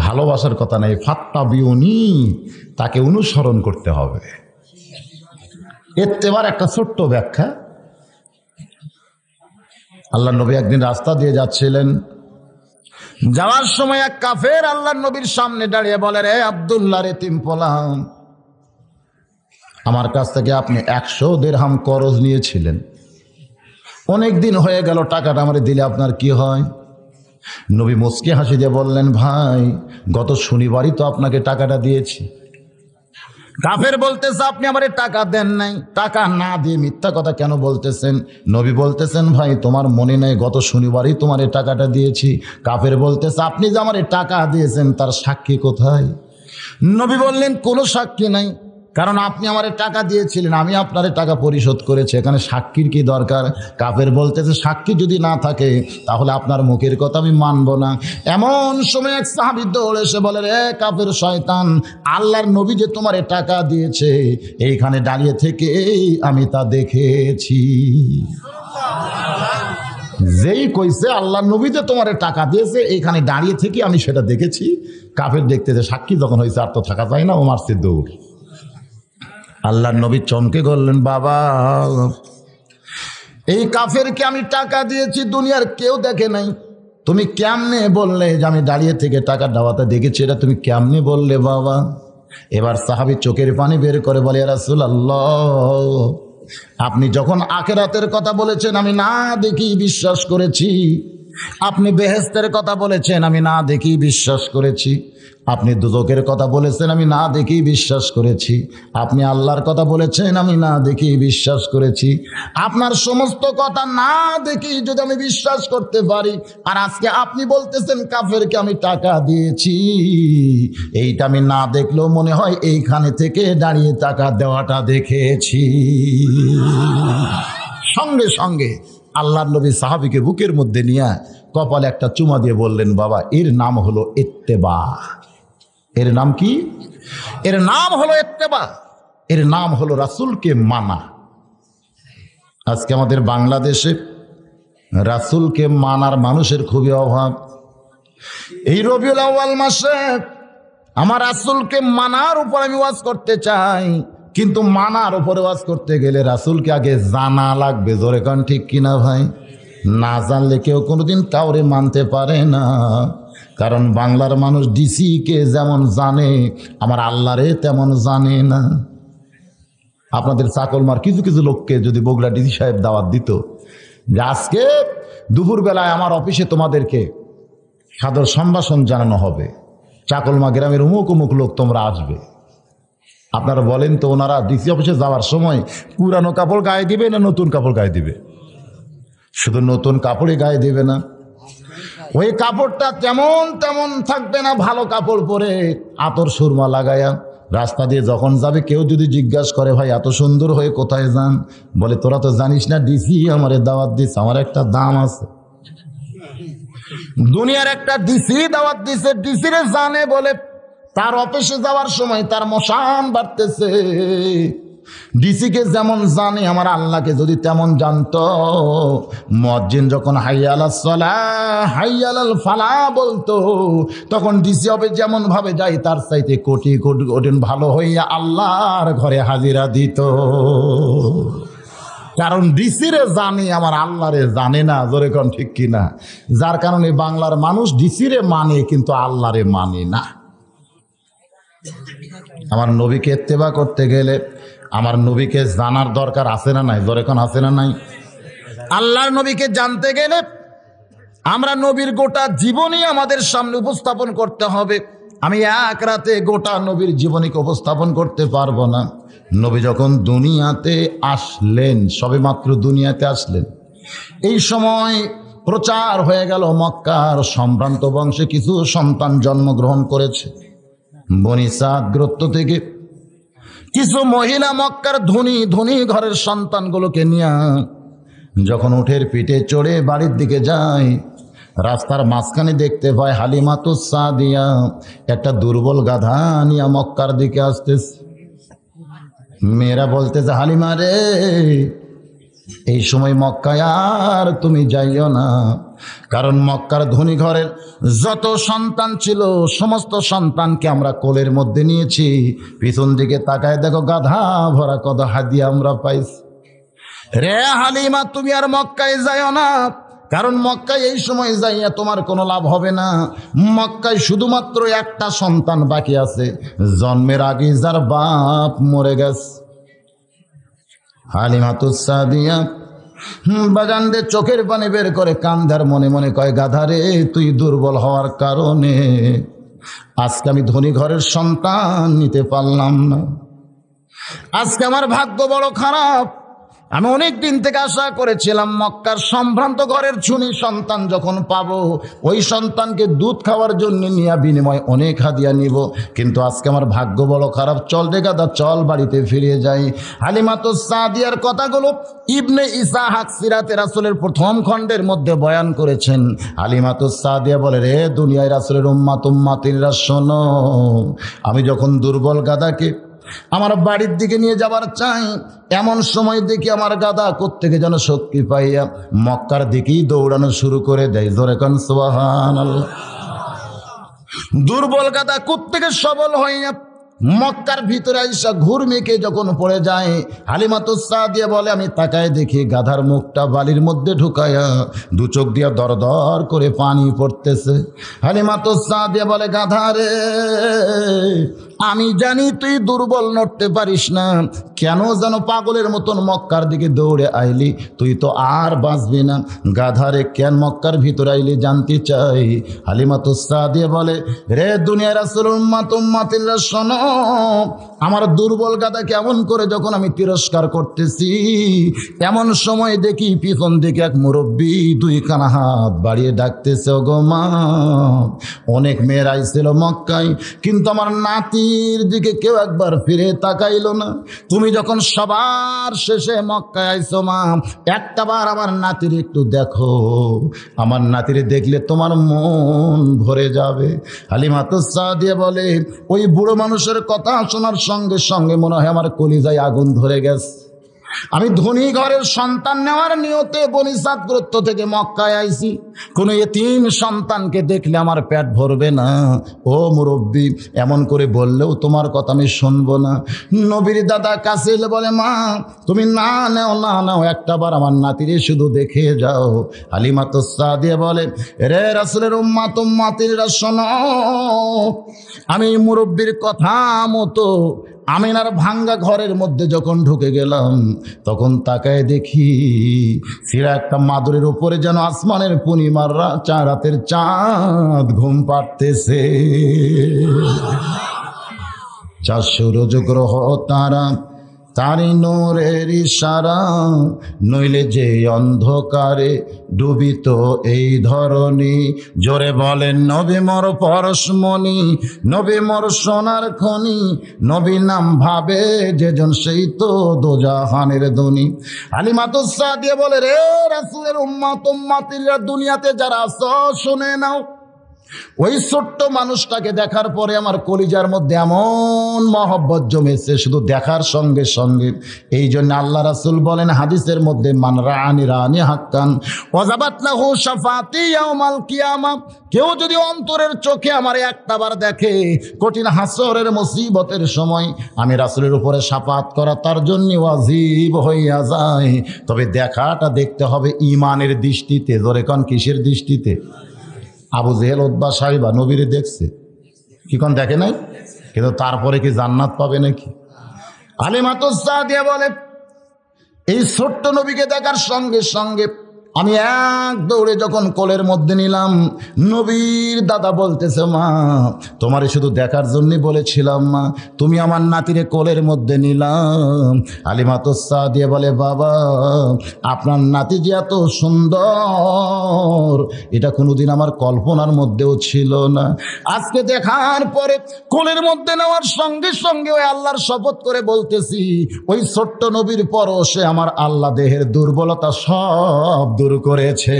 ভালোবাসার কথা নেই, ফাত্তাবিউনি, তাকে অনুসরণ করতে হবে। এবার একটা ছোট্ট ব্যাখ্যা। আল্লাহ নবী একদিন রাস্তা দিয়ে যাচ্ছিলেন, যাওয়ার সময় এক কাফের আল্লাহর নবীর সামনে দাঁড়িয়ে বলে, রে আব্দুল্লাহ এতিম পোলাম, আমার কাছ থেকে আপনি 100 দিরহাম করজ নিয়েছিলেন, অনেক দিন হয়ে গেল, টাকাটা আমারে দিলে আপনার কি হয়? নবী মুচকি হাসি দিয়ে বললেন, ভাই গত শনিবারই তো আপনাকে টাকাটা দিয়েছি। কাফের বলতেছে, আপনি আমারে টাকা দেন নাই, টাকা না দিয়ে মিথ্যা কথা কেন বলতেছেন? নবী বলতেছেন, ভাই তোমার মনে নেই গত শনিবারই তোমার এই টাকাটা দিয়েছি। কাফের বলতেছে, আপনি যে আমার টাকা দিয়েছেন তার সাক্ষী কোথায়? নবী বললেন, কোনো সাক্ষী নাই, কারণ আপনি আমার টাকা দিয়েছিলেন, আমি আপনার টাকা পরিশোধ করেছি, এখানে সাক্ষীর কি দরকার? কাফের বলতেছে, সাক্ষী যদি না থাকে তাহলে আপনার মুখের কথা আমি মানব না। এমন সময় এক সাহাবী দৌড়ে এসে বলে, রে কাফের শয়তান, আল্লাহর নবী যে তোমার টাকা দিয়েছে, এইখানে দাঁড়িয়ে থেকে আমি তা দেখেছি। যেই কইছে আল্লাহর নবী যে তোমার টাকা দিয়েছে, এইখানে দাঁড়িয়ে থেকে আমি সেটা দেখেছি। কাফের দেখতেছে, সাক্ষী যখন হয়েছে আর তো থাকা যায় না, ও মারছে দৌড়। আল্লাহর নবী চমকে বললেন, বাবা এই কাফেরকে আমি টাকা দিয়েছি, দুনিয়ার কেউ দেখে নাই, তুমি কেমনে বললে যে আমি দাঁড়িয়ে থেকে টাকা দেওয়াতে দেখেছি? এটা তুমি কেমনে বললে বাবা? এবার সাহাবী চোখের পানি বের করে বলে, ইয়া রাসূলুল্লাহ, আপনি যখন আখিরাতের কথা বলেছেন আমি না দেখি বিশ্বাস করেছি, আপনি বেহেশতের কথা বলেছেন আমি না দেখি বিশ্বাস করেছি, আপনি দুজকের কথা বলেছেন আমি না দেখি বিশ্বাস করেছি, আপনি আল্লাহর কথা বলেছেন আমি না দেখি বিশ্বাস করেছি। আপনার সমস্ত কথা না দেখি যদি আমি বিশ্বাস করতে পারি, আর আজকে আপনি বলতেছেন কাফেরকে আমি টাকা দিয়েছি, এইটা আমি না দেখলেও মনে হয় এইখানে থেকে দাঁড়িয়ে টাকা দেওয়াটা দেখেছি। সঙ্গে সঙ্গে আল্লাহর নবী সাহাবীকে বুকের মধ্যে নিয়ে কপালে একটা চুমা দিয়ে বললেন, বাবা এর নাম হলো ইত্তেবা। এর নাম কি? এর নাম হলো ইত্তেবা, এর নাম হলো রাসূলকে মানা। আজকে আমাদের বাংলাদেশে রাসূলকে মানার মানুষের খুবই অভাব। এই রবিউল আউয়াল মাসে আমার রাসূলকে মানার উপর আমি ওয়াজ করতে চাই, কিন্তু মানার উপরে ওয়াজ করতে গেলে রাসূলকে আগে জানা লাগবে। জোরে কান ঠিক কিনা ভাই? না জানলে কেউ কোনোদিন কাউরে মানতে পারে না। কারণ বাংলার মানুষ ডিসি কে যেমন জানে, আমার আল্লাহরে তেমন জানে না। আপনাদের চাকলমার কিছু কিছু লোককে যদি বগুড়া ডিসি সাহেব দাওয়াত দিত যে আজকে দুপুরবেলায় আমার অফিসে তোমাদেরকে সাদর সম্ভাষণ জানানো হবে, চাকলমা গ্রামের অমুক অমুক লোক তোমরা আসবে, আপনারা বলেন তো ওনারা ডিসি অফিসে যাওয়ার সময় পুরানো কাপড় গায়ে দিবে না নতুন কাপড় গায়ে দিবে? শুধু নতুন কাপড়ই গায়ে দিবে না, ওই কাপড়টা তেমন তেমন থাকবে না, ভালো কাপড় পরে আতর সুরমা লাগায়া রাস্তা দিয়ে যখন যাবে কেউ যদি জিজ্ঞাসা করে ভাই এত সুন্দর হয়ে কোথায় যান, বলে তোরা তো জানিস না ডিসি আমারে দাওয়াত দিচ্ছে, আমার একটা দাম আছে। দুনিয়ার একটা ডিসি দাওয়াত দিছে, ডিসিরে জানে বলে তার অফিসে যাওয়ার সময় তার মশান বাড়তেছে। ডিসিকে যেমন জানে আমার আল্লাহকে যদি তেমন জানতো, মুয়াজ্জিন যখন হাইয়া আলাস সালাহ হাইয়া আলাল ফালাহ বলতো, তখন ডিসি হবে যেমন ভাবে যায় তার চাইতে কোটি কোটি কোটি ভালো হইয়া আল্লাহর ঘরে হাজিরা দিত। কারণ ডিসিরে জানে আমার আল্লাহরে জানে না। জোরে কোন ঠিক কিনা? যার কারণে বাংলার মানুষ ডিসিরে মানে কিন্তু আল্লাহরে মানে না। আমার নবীকে ইত্তেবা করতে গেলে আমার নবীকে জানার দরকার আছে না নাই? জোরে কোন আছে না নাই? আল্লাহর নবীকে জানতে গেলে আমরা নবীর গোটা জীবনী আমাদের সামনে উপস্থাপন করতে হবে। আমি এক রাতে গোটা নবীর জীবনীকে উপস্থাপন করতে পারবো না। নবী যখন দুনিয়াতে আসলেন, সবেমাত্র দুনিয়াতে আসলেন, এই সময় প্রচার হয়ে গেল মক্কার সম্ভ্রান্ত বংশে কিছু সন্তান জন্মগ্রহণ করেছে। বনি সাদ গোত্র থেকে কিছু মহিলা মক্কার ধনী ধনী ঘরের সন্তানগুলোকে নিয়ে যখন উঠের পিঠে চড়ে বাড়ির দিকে যায়, রাস্তার মাঝখানে দেখতে পায় হালিমাতুস সাদিয়া একটা দুর্বল গাধা নিয়ে মক্কার দিকে আসতেছে। মেয়েরা বলতেছে, হালিমা রে এই সময় মক্কায় আর তুমি যাইও না, কারণ মক্কার ধনী ঘরের যত সন্তান ছিল সমস্ত সন্তানকে আমরা কোলের মধ্যে নিয়েছি, পিছন দিকে তাকায় দেখো গাধা ভরা কত হাদিয়া আমরা পাইছি। রে হালিমা তুমি আর মক্কায় যাইও না, কারণ মক্কায় এই সময় যাইয়া তোমার কোনো লাভ হবে না। মক্কায় শুধুমাত্র একটা সন্তান বাকি আছে, জন্মের আগে যার বাপ মরে গেছে। হালিমাতুস সাদিয়া বাগানদের চোখের পানি বের করে কান্দার মনে মনে কয়, গাধারে তুই দুর্বল হওয়ার কারণে আজকে আমি ধনী ঘরের সন্তান নিতে পারলাম না। আজকে আমার ভাগ্য বড় খারাপ। আমি অনেক দিন থেকে আশা করেছিলাম মক্কার সম্ভ্রান্ত ঘরের চুনি সন্তান যখন পাবো, ওই সন্তানকে দুধ খাওয়ার জন্য নিয়ে বিনিময় অনেক হাদিয়া নিব, কিন্তু আজকে আমার ভাগ্য বড় খারাপ। চল রে গাদা, চল বাড়িতে ফিরে যাই। হালিমাতুস সাদিয়ার কথাগুলো ইবনে ইসহাক সিরাতে রাসূলের প্রথম খণ্ডের মধ্যে বয়ান করেছেন। হালিমাতুস সাদিয়া বলে, রে দুনিয়ায় রাসূলের উম্মাতিরা শোনো, আমি যখন দুর্বল গাদাকে আমার বাড়ির দিকে নিয়ে যাবার চাই, এমন সময় দেখি আমার গাদা কোত্থেকে যেন শক্তি পাইয়া মক্কার দিকেই দৌড়ানো শুরু করে দেয়। জোরে কান সুবহানাল্লাহ। দুর্বল গাদা কোত্থেকে সবল হইয়া মক্কার ভিতরে আইসা ঘুরমিকে যখন পড়ে যায়, হালিমাতুস সাদিয়া বলে, আমি তাকায় দেখি গাধার মুখটা বালির মধ্যে ঢুকায়া দু চোখ দিয়া দর দর করে পানি পড়তেছে। হালিমাতুস সাদিয়া বলে, গাধারে আমি জানি তুই দুর্বল, নড়তে পারিস না, কেন যেন পাগলের মতন মক্কার দিকে দৌড়ে আইলি, তুই তো আর বাঁচবি না। গাধারে কেন মক্কার ভিতরে আইলি জানতে চাই। হালিমাতুস সাদিয়া বলে, রে দুনিয়ার রাসূল উম্মাতিরা শোনো, আমার দুর্বল গাদা কেমন করে যখন আমি তিরস্কার করতেছি, এমন সময় দেখি পিছন দিকে এক মুরব্বী দুই কানা হাত বাড়িয়ে ডাকতেছে, ওগো মা। অনেক মেয়ের আইছিল মক্কায়, কিন্তু আমার নাতির দিকে কেউ একবার ফিরে তাকাইলো না। তুমি যখন সবার শেষে মক্কায় আইছো মা, একটাবার আমার নাতির একটু দেখো, আমার নাতির দেখলে তোমার মন ভরে যাবে। হালিমাতুস সাদিয়া বলে, ওই বুড়ো মানুষের কথা শোনার সঙ্গে সঙ্গে মনে হয় আমার কলিজায় আগুন ধরে গেছে। আমি ধনী ঘরের সন্তান নেওয়ার নিয়তে বনি সাদ গোত্র থেকে মক্কায় আইছি, কোন এতিম সন্তানকে দেখলে আমার পেট ভরবে না। ও মুরব্বী, এমন করে বললেও তোমার কথা আমি শুনবো না। নবীর দাদা কাছে এলে বলে, মা তুমি না নাও, একটাবার আমার নাতিরে শুধু দেখে যাও। হালিমাতুস সাদিয়া বলে, রে রাসূলের উম্মাতিরা শোনো, আমি মুরব্বীর কথা মতো আমিনার ভাঙ্গা ঘরের মধ্যে যখন ঢুকে গেলাম, তখন তাকায় দেখি সিরা একটা মাদুরের উপরে যেন আসমানের পূর্ণিমার রাতের চাঁদ ঘুম পাড়তেছে। 400 রোজ গ্রহ তারা, তারি নূরের ইশারা, নইলে যে অন্ধকারে ডুবিত এই ধরনী। জোরে বলেন নবী মোর পরশমণি, নবী মোর সোনার খনি, নবী নাম ভাবে যেজন সেই তো দোজাহানের ধনী। হালিমাতুস সাদিয়া বলে, রে রাসূলের উম্মাতিরা দুনিয়াতে যারা আছো শুনে নাও, ওই ছোট্ট মানুষটাকে দেখার পরে আমার কলিজার মধ্যে এমন মহব্বত জমেছে শুধু দেখার সঙ্গে সঙ্গে। এই জন্য আল্লাহ রাসূল বলেন হাদিসের মধ্যে, মান রাআনি হাক্কান ওয়াজাবাত লাহু শাফাতি ইয়াউমাল কিয়ামা। কেউ যদি অন্তরের চোখে আমার একটাবার দেখে, কঠিন হাসরের মুসিবতের সময় আমি রাসূলের উপরে শাফাত করা তার জন্য ওয়াজিব হইয়া যায়। তবে দেখাটা দেখতে হবে ঈমানের দৃষ্টিতে। জোরে কোন কিসের দৃষ্টিতে? আবু জেহেল উতবা সাইবা নবীরে দেখছে, কি কোন দেখে নাই? কিন্তু তারপরে কি জান্নাত পাবে নাকি? হালিমাতুস সাদিয়া বলে, এই ছোট্ট নবীকে দেখার সঙ্গে সঙ্গে আমি এক দৌড়ে যখন কোলের মধ্যে নিলাম, নবীর দাদা বলতেছে, মা তোমারে শুধু দেখার জন্যই বলেছিলাম মা, তুমি আমার নাতিরে কোলের মধ্যে নিলাম। হালিমাতুস সাদিয়া বলে, বাবা আপনার নাতি যে এত সুন্দর এটা কোনোদিন আমার কল্পনার মধ্যেও ছিল না। আজকে দেখার পরে কোলের মধ্যে নেওয়ার সঙ্গে সঙ্গে ওই আল্লাহর শপথ করে বলতেছি, ওই ছোট্ট নবীর পরশে আমার আল্লাহ দেহের দুর্বলতা সব দূর করেছে।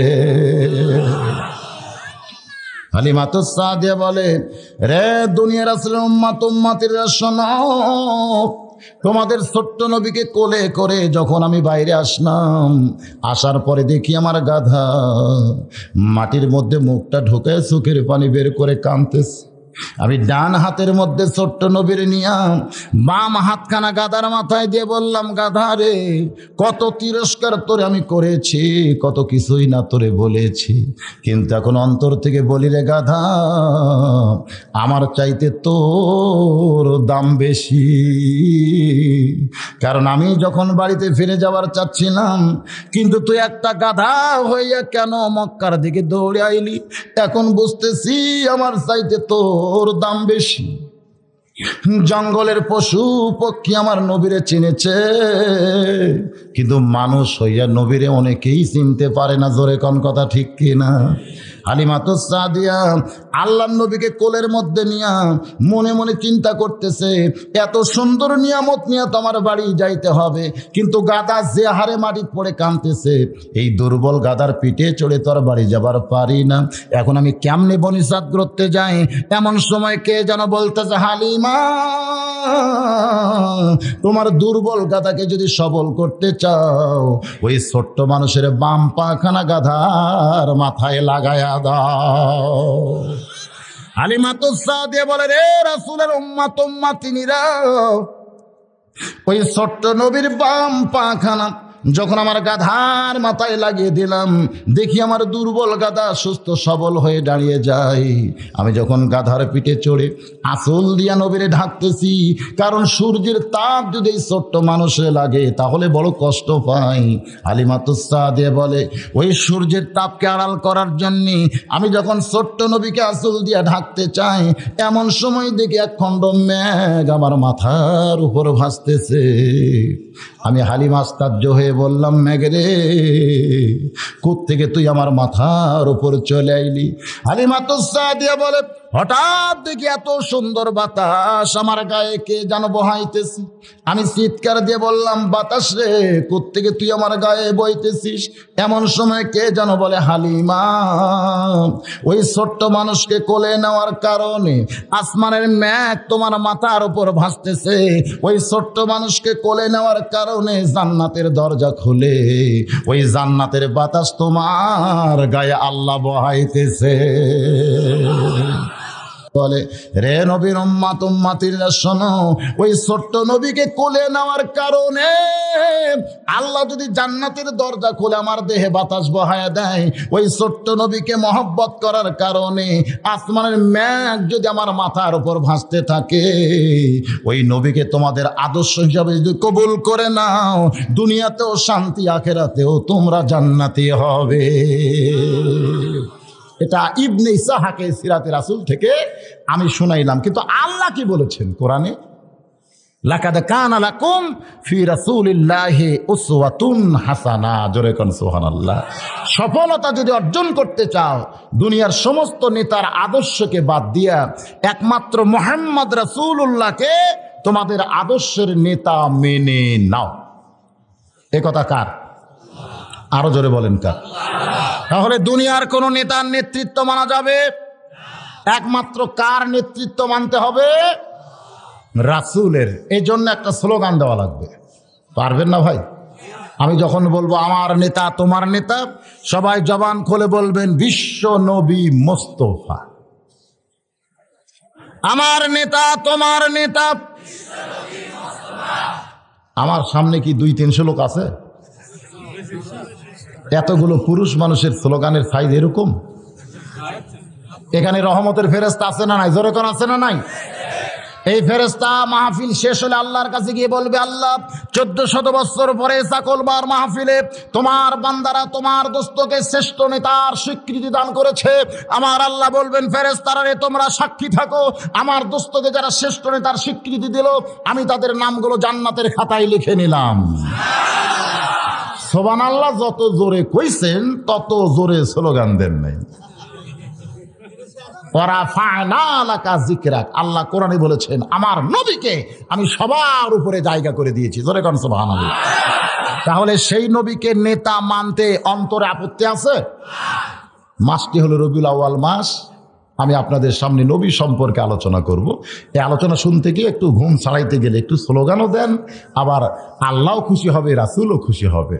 হালিমাতুস সাদিয়া বলে, রে দুনিয়ার রাসূলের উম্মাতিরা শোনো, তোমাদের ছোট্ট নবীকে কোলে করে যখন আমি বাইরে আসলাম, আসার পরে দেখি আমার গাধা মাটির মধ্যে মুখটা ঢোকে চোখের পানি বের করে কাঁদতেছে। আমি ডান হাতের মধ্যে ছোট্ট নবীর নিয়া বাম হাতখানা গাধার মাথায় দিয়ে বললাম, গাধা রে, কত তিরস্কার তোরে আমি করেছি, কত কিছুই না তোরে বলেছি, কিন্তু এখন অন্তর থেকে বলি রে গাধা, আমার চাইতে তোর দাম বেশি। কারণ আমি যখন বাড়িতে ফিরে যাওয়ার চাচ্ছিলাম, কিন্তু তুই একটা গাধা হইয়া কেন মক্কার দিকে দৌড়ে আইলি, এখন বুঝতেছি আমার চাইতে তোর দাম বেশি। জঙ্গলের পশু পক্ষী আমার নবীরে চিনেছে, কিন্তু মানুষ হইয়া নবীরে অনেকেই চিনতে পারে না। জোরে কোন কথা ঠিক কিনা? হালিমাতুস সাদিয়া আল্লাহর নবীকে কোলের মধ্যে নিয়া মনে মনে চিন্তা করতেছে, এত সুন্দর নিয়ামত নিয়ে তো আমার বাড়ি যাইতে হবে, কিন্তু গাধা যে হারে মাটি পড়ে কাঁদতেছে, এই দুর্বল গাধার পিঠে চড়ে তো আর বাড়ি যাবার পারি না, এখন আমি কেমনে বনিসাত করতে যাই? এমন সময় কে যেন বলতেছে, হালিমা, তোমার দুর্বল গাধাকে যদি সবল করতে চাও, ওই ছোট্ট মানুষের বাম পাখানা গাধার মাথায় লাগায়া দাও। হালিমাতুস সাদিয়া বলে, রে রাসূলের উম্মত উম্মাতিনীরা, ওই ছোট্ট নবীর বাম পাখানা যখন আমার গাধার মাথায় লাগিয়ে দিলাম, দেখি আমার দুর্বল গাধা সুস্থ সবল হয়ে দাঁড়িয়ে যায়। আমি যখন গাধার পিঠে চড়ে আঁচল দিয়া নবীরে ঢাকতেছি, কারণ সূর্যের তাপ যদি এই ছোট্ট মানুষে লাগে তাহলে বড় কষ্ট পাই। হালিমাতুস সাদিয়া বলে, ওই সূর্যের তাপকে আড়াল করার জন্যে আমি যখন ছোট্ট নবীকে আঁচল দিয়া ঢাকতে চাই, এমন সময় দেখি এক খণ্ড মেঘ আমার মাথার উপর ভাসতেছে। আমি হালিমা আশ্চর্য হয়ে বললাম, মেঘরে, কোত্থেকে তুই আমার মাথার উপর চলে আইলি? হালিমাতুস সাদিয়া বলে, হঠাৎ দেখি এত সুন্দর বাতাস আমার গায়ে কে যেন বহাইতেছি। আমি চিৎকার দিয়ে বললাম, বাতাস রে, কোত্থেকে তুই আমার গায়ে বইতেছিস? এমন সময় কে যেন বলে, হালিমা, ওই ছোট্ট মানুষকে কোলে নেওয়ার কারণে আসমানের মেঘ তোমার মাথার উপর ভাসতেছে, ওই ছোট্ট মানুষকে কোলে নেওয়ার কারণে জান্নাতের দরজা খুলে ওই জান্নাতের বাতাস তোমার গায়ে আল্লাহ বহাইতেছে। বলে, রে নবীর উম্মত উম্মাতিরা শোনো, ওই ছোট্ট নবীকে কোলে নেওয়ার কারণে আল্লাহ যদি জান্নাতের দরজা খুলে আমার দেহে বাতাস বহায়া দেয়, ওই ছোট্ট নবীকে মহব্বত করার কারণে আসমানের মেঘ যদি আমার মাথার উপর ভাসতে থাকে, ওই নবীকে তোমাদের আদর্শ হিসাবে যদি কবুল করে নাও, দুনিয়াতেও শান্তি, আখেরাতেও তোমরা জান্নাতি হবে। এটা ইবনে ইসহাকে সিরাতে রাসূল থেকে আমি শুনাইলাম। কিন্তু আল্লাহ কি বলেছেন কোরআনে? লাকাদ কানা লাকুম ফি রাসূলিল্লাহি উসওয়াতুন হাসানা। জোরে কোন সুবহানাল্লাহ। সফলতা যদি অর্জন করতে চাও, দুনিয়ার সমস্ত নেতার আদর্শকে বাদ দিয়া একমাত্র মুহাম্মদ রাসূলুল্লাহকে তোমাদের আদর্শের নেতা মেনে নাও। এ কথা কার? আরো জোরে বলেন কার? তাহলে দুনিয়ার কোন নেতার নেতৃত্ব মানা যাবে? একমাত্র কার নেতৃত্ব মানতে হবে? রাসূলের। এই জন্য একটা স্লোগান দেওয়া লাগবে। পারবেন না ভাই? আমি যখন বলবো আমার নেতা তোমার নেতা, সবাই জবান খুলে বলবেন, বিশ্ব নবী মোস্তফা। আমার নেতা তোমার নেতা। আমার সামনে কি 200-300 লোক আছে? এতগুলো পুরুষ মানুষের স্লোগানের সাইজ এরকম? এখানে রহমতের ফেরেশতা আছে না নাই? জোরে কোন আছে না নাই? এই ফেরেশতা মাহফিল শেষ হলে আল্লাহর কাছে গিয়ে বলবে, আল্লাহ, 1400 বছর পরে চাকলবার মাহফিলে তোমার বান্দারা তোমার দোস্তকে শ্রেষ্ঠ নেতার স্বীকৃতি দান করেছে। আমার আল্লাহ বলবেন, ফেরেশতারা রে, তোমরা সাক্ষী থাকো, আমার দোস্তকে যারা শ্রেষ্ঠ নেতার স্বীকৃতি দিল, আমি তাদের নামগুলো জান্নাতের খাতায় লিখে নিলাম। সুবহানাল্লাহ। যত জোরে কইছেন তত জোরে স্লোগান দেন নাই। আল্লাহ কোরআনে বলেছেন, আমার নবীকে আমি সবার উপরে জায়গা করে দিয়েছি। জোরে কোন সুবহানাল্লাহ। তাহলে সেই নবীকে নেতা মানতে অন্তরে আপত্তি আছে? মাসটি হলো রবিউল আউয়াল মাস। আমি আপনাদের সামনে নবী সম্পর্কে আলোচনা করব। এই আলোচনা শুনতে গিয়ে একটু ঘুম ছাড়াইতে গেলে একটু স্লোগানও দেন, আবার আল্লাহও খুশি হবে, রাসূলও খুশি হবে।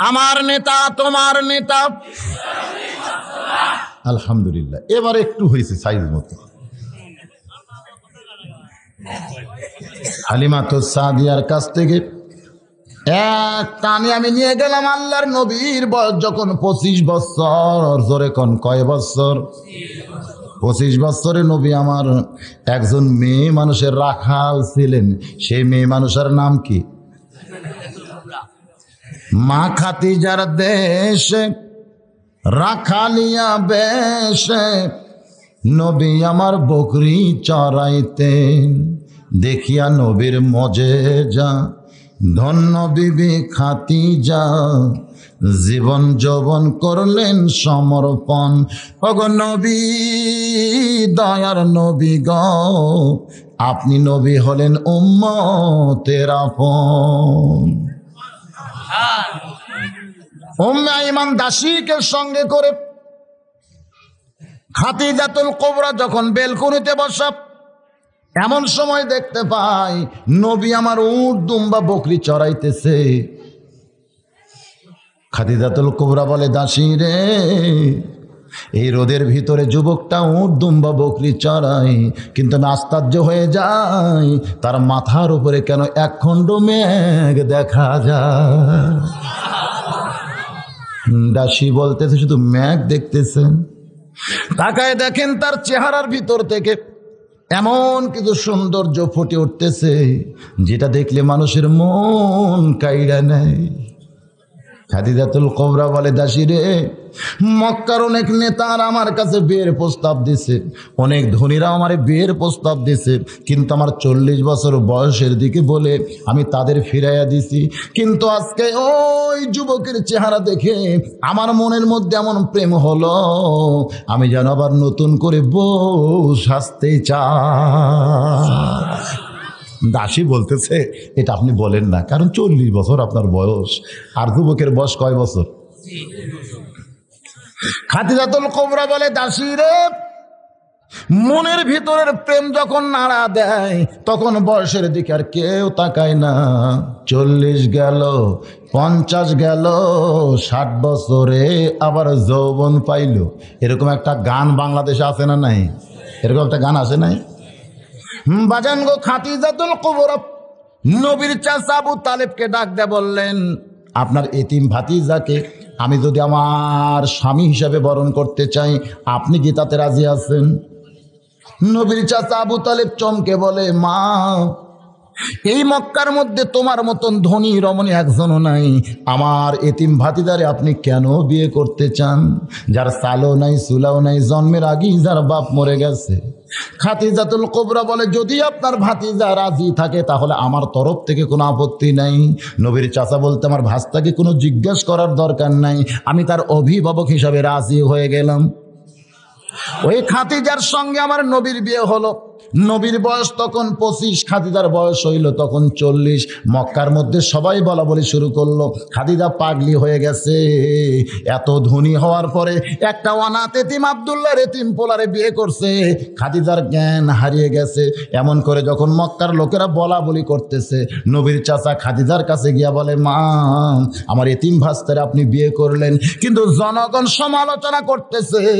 আমার নেতা তোমার নেতা। আলহামদুলিল্লাহ, এবারে একটু হয়েছে সাইজ মতো। হালিমাতুস সাদিয়ার কাছ থেকে এক টানে আমি নিয়ে গেলাম আল্লাহর নবীর বয়স যখন 25 বছর। জোরে কোন কয় বছর? 25 বছরে নবী আমার একজন মেয়ে মানুষের রাখাল ছিলেন। সেই মেয়ে মানুষের নাম কি? মা খাদিজার দেশে রাখালিয়া বেশে নবী আমার বকরি চড়াইতেন। দেখিয়া নবীর মজেজা ধন্য বিবি খাদিজা জীবন যৌবন করলেন সমর্পণ। ওগো নবী, দয়ার নবী গো, আপনি নবী হলেন উম্মতের আপন। উম্মে আইমান দাসীকে সঙ্গে করে খাদিজাতুল কুবরা যখন বেলকুনিতে বসা, এমন সময় দেখতে পাই নবী আমার উট দুম্বা বকরি চড়াইতেছে। খাদিজাতুল কুবরা বলে, দাসী রে, এই রোদের ভিতরে যুবকটা উট দুম্বা বকরি চড়াই, কিন্তু আমি আশ্চর্য হয়ে যাই তার মাথার উপরে কেন একখণ্ড মেঘ দেখা যায়। দাসী বলতেছে, শুধু মেঘ দেখতেছেন? তাকায় দেখেন তার চেহারার ভিতর থেকে এমন কিছু সৌন্দর্য ফুটে উঠতেছে যেটা দেখলে মানুষের মন কাইড়া নেয়। খাদিজাতুল কুবরা বলে, দাসী রে, মক্কার অনেক নেতারা আমার কাছে বিয়ের প্রস্তাব দিছে, অনেক ধনীরা আমার বিয়ের প্রস্তাব দিছে, কিন্তু আমার 40 বছর বয়সের দিকে বলে আমি তাদের ফিরাইয়া দিছি। কিন্তু আজকে ওই যুবকের চেহারা দেখে আমার মনের মধ্যে এমন প্রেম হলো, আমি যেন আবার নতুন করে বউ সাজতে চাই। দাসী বলতেছে, এটা আপনি বলেন না, কারণ 40 বছর আপনার বয়স, আর যুবকের বয়স কয় বছর? খাদিজাতুল কুবরা বলে, দাসী রে, মনের ভিতরের প্রেম যখন নাড়া দেয় তখন বয়সের দিকে আর কেউ তাকায় না। 40 গেল, 50 গেল, 60 বছরে আবার যৌবন পাইল। এরকম একটা গান বাংলাদেশে আছে না নাই? এরকম একটা গান আছে নাই? বাজান গো, খাদিজাতুল কুবরা নবীর চাচা আবু তালেবকে ডাক দিয়ে বললেন, আপনার এতিম ভাতিজাকে আমি যদি আমার স্বামী হিসাবে বরণ করতে চাই, আপনি কি তাতে রাজি আছেন? নবীর চাচা আবু তালেব চমকে বলে, মা, এই মক্কার মধ্যে তোমার মতন ধনী রমণী একজনও নাই, আমার এতিম ভাতিজারে আপনি কেন বিয়ে করতে চান? যার সালও নাই, সুলাও নাই, জন্মের আগেই যার বাপ মরে গেছে। খাদিজাতুল কুবরা বলে, যদি আপনার ভাতিজা রাজি থাকে তাহলে আমার তরফ থেকে কোনো আপত্তি নাই। নবীর চাচা বলতে, আমার ভাস্তাকে কোনো জিজ্ঞেস করার দরকার নাই, আমি তার অভিভাবক হিসাবে রাজি হয়ে গেলাম। ওই খাদিজার সঙ্গে আমার নবীর বিয়ে হলো। নবীর বয়স তখন 25, খাদিজার বয়স হইল তখন 40। মক্কার মধ্যে সবাই বলা বলি শুরু করলো, খাদিজা পাগলি হয়ে গেছে। এত ধনী হওয়ার পরে একটা অনাথ এতিম আব্দুল্লাহর এতিম পোলারে বিয়ে করছে, খাদিজার জ্ঞান হারিয়ে গেছে। এমন করে যখন মক্কার লোকেরা বলা বলি করতেছে, নবীর চাচা খাদিজার কাছে গিয়া বলে, মা, আমার এতিম ভাস্তারে আপনি বিয়ে করলেন, কিন্তু জনগণ সমালোচনা করতেছে।